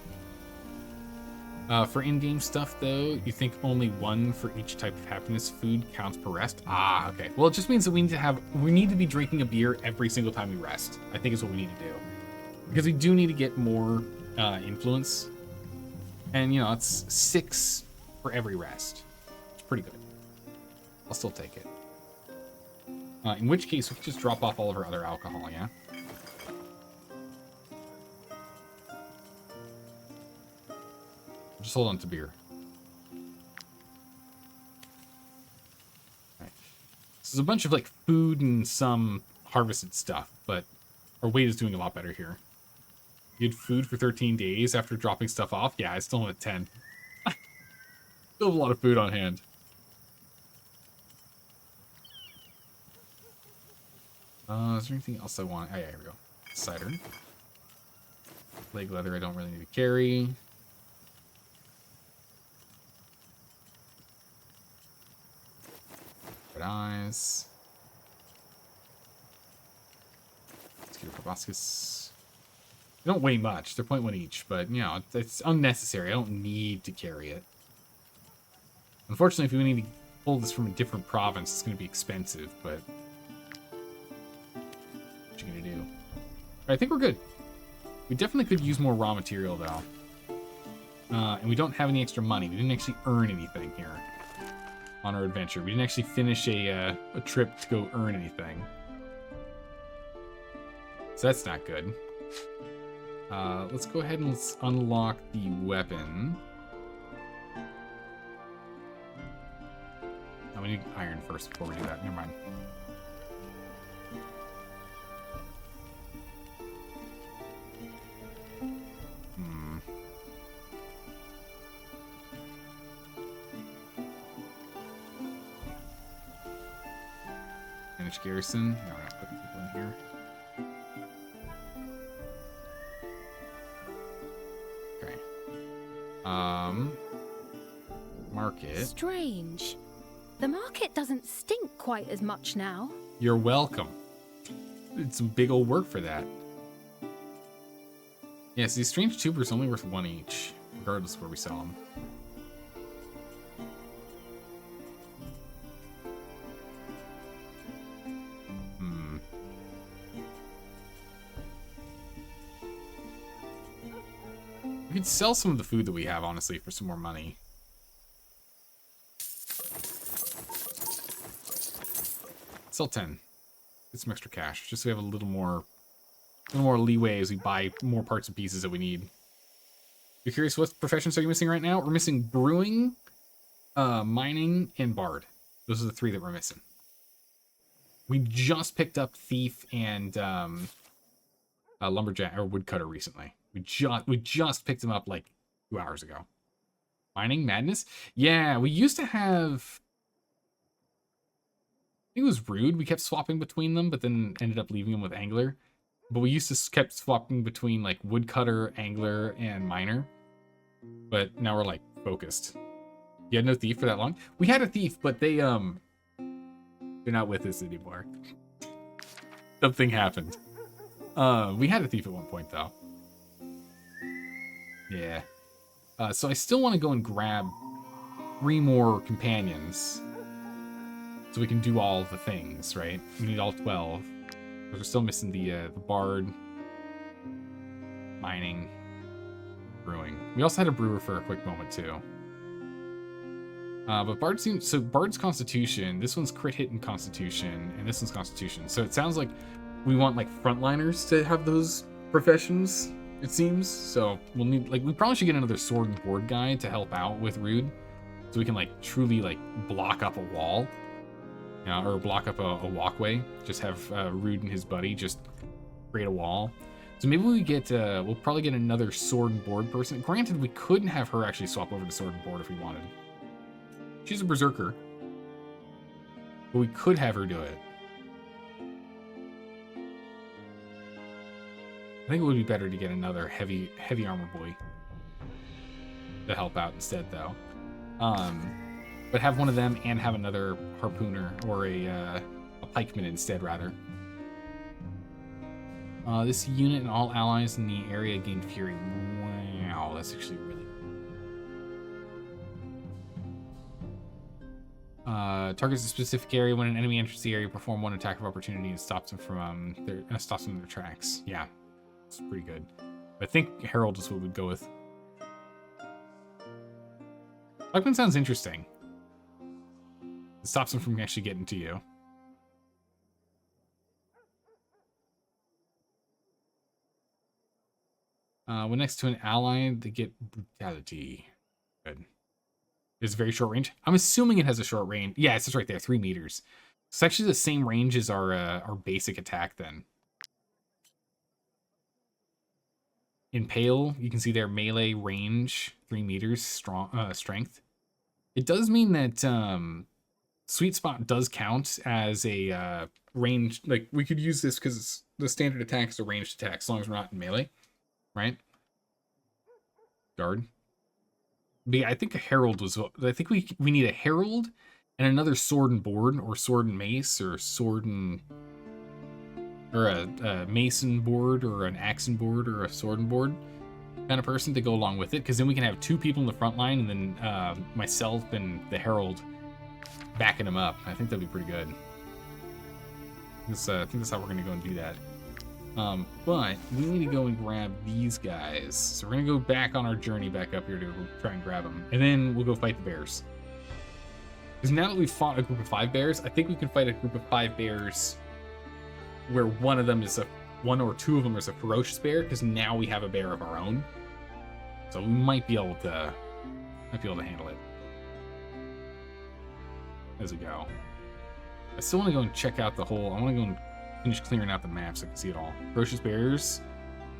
For in-game stuff though, you think only 1 for each type of happiness food counts per rest? Ah, okay. Well, it just means that we need to be drinking a beer every single time we rest. I think is what we need to do. Because we do need to get more influence. And you know, it's 6 for every rest. It's pretty good. I'll still take it. In which case, we could just drop off all of our other alcohol, yeah? Just hold on to beer. Right. This is a bunch of, like, food and some harvested stuff, but our weight is doing a lot better here. You had food for 13 days after dropping stuff off? Yeah, I still am at 10. Still have a lot of food on hand. Is there anything else I want? Oh, yeah, here we go. Cider. Leg leather I don't really need to carry. Red eyes. Let's get a proboscis. They don't weigh much. They're 0.1 each, but, you know, it's unnecessary. I don't need to carry it. Unfortunately, if we need to pull this from a different province, it's going to be expensive, but... what you gonna do? I think we're good. We definitely could use more raw material though. And we don't have any extra money. We didn't actually earn anything here on our adventure. We didn't actually finish a trip to go earn anything. So that's not good. Let's go ahead and let's unlock the weapon. Oh, we need iron first before we do that. Never mind. Manage garrison. No, we're not putting people in here. Okay. Market. Strange. The market doesn't stink quite as much now. You're welcome. Did some big old work for that. Yes, these strange tubers are only worth 1 each, regardless of where we sell them. We could sell some of the food that we have, honestly, for some more money. Sell 10. Get some extra cash, just so we have a little more leeway as we buy more parts and pieces that we need. You're curious what professions are you missing right now? We're missing brewing, mining, and bard. Those are the 3 that we're missing. We just picked up thief and lumberjack or woodcutter recently. We just picked them up like 2 hours ago. Mining madness? Yeah, we used to have. I think it was rude. We kept swapping between them, but then ended up leaving them with angler. But we used to kept swapping between like woodcutter, angler, and miner. But now we're like focused. You had no thief for that long? We had a thief, but they're not with us anymore. Something happened. We had a thief at one point though. Yeah. So I still want to go and grab 3 more companions. So we can do all the things, right? We need all 12. But we're still missing the bard, mining, brewing. We also had a brewer for a quick moment too. But Bard seems, so Bard's Constitution, this one's crit hit and Constitution, and this one's Constitution. So it sounds like we want like frontliners to have those professions, it seems. So we'll need, like, we probably should get another sword and board guy to help out with Rude. So we can like truly like block up a wall, you know, or block up a walkway. Just have Rude and his buddy just create a wall. So maybe we get, we'll probably get another sword and board person. Granted, we couldn't have her actually swap over to sword and board if we wanted. She's a berserker, but we could have her do it. I think it would be better to get another heavy armor boy to help out instead, though. But have one of them and have another harpooner or a pikeman instead, rather. This unit and all allies in the area gain fury. Wow, that's actually really. Targets a specific area. When an enemy enters the area, perform 1 attack of opportunity and stops them from stops them in their tracks. Yeah, it's pretty good. I think Herald is what we'd go with. Pikeman sounds interesting. It stops them from actually getting to you. When next to an ally, they get brutality. Good. It's very short range. I'm assuming it has a short range. Yeah, it's just right there, 3 meters. It's actually the same range as our basic attack then. Impale, you can see their melee range, 3 meters, strength. It does mean that Sweet Spot does count as a range. Like, we could use this because the standard attack is a ranged attack, as long as we're not in melee, right? Guard. But yeah, I think a herald was. I think we need a herald and another sword and board, or sword and mace, or sword and, or a mason board, or an axe and board, or a sword and board kind of person to go along with it. Because then we can have 2 people in the front line, and then myself and the herald backing them up. I think that'd be pretty good. I think that's how we're gonna go and do that. But we need to go and grab these guys. So we're gonna go back on our journey back up here to try and grab them. And then we'll go fight the bears. Because now that we've fought a group of 5 bears, I think we can fight a group of 5 bears where one or two of them is a ferocious bear, because now we have a bear of our own. So we might be able to handle it as we go. I still want to go and check out the whole, I want to go and finish clearing out the map so I can see it all. Ferocious bears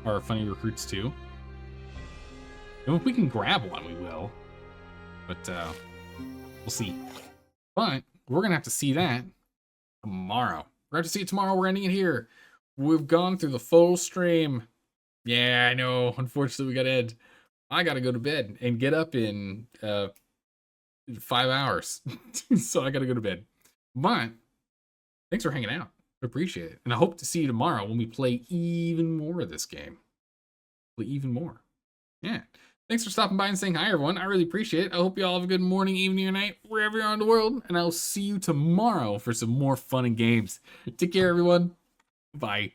are funny recruits too. And if we can grab one, we will. But we'll see. But we're gonna have to see that tomorrow. We're gonna have to see it tomorrow. We're ending it here. We've gone through the full stream. Yeah, I know. Unfortunately, we gotta end. I gotta go to bed and get up in 5 hours. So I gotta go to bed. But thanks for hanging out. Appreciate it. And I hope to see you tomorrow when we play even more of this game. Play even more. Yeah. Thanks for stopping by and saying hi, everyone. I really appreciate it. I hope you all have a good morning, evening, or night, wherever you are in the world. And I'll see you tomorrow for some more fun and games. Take care, everyone. Bye.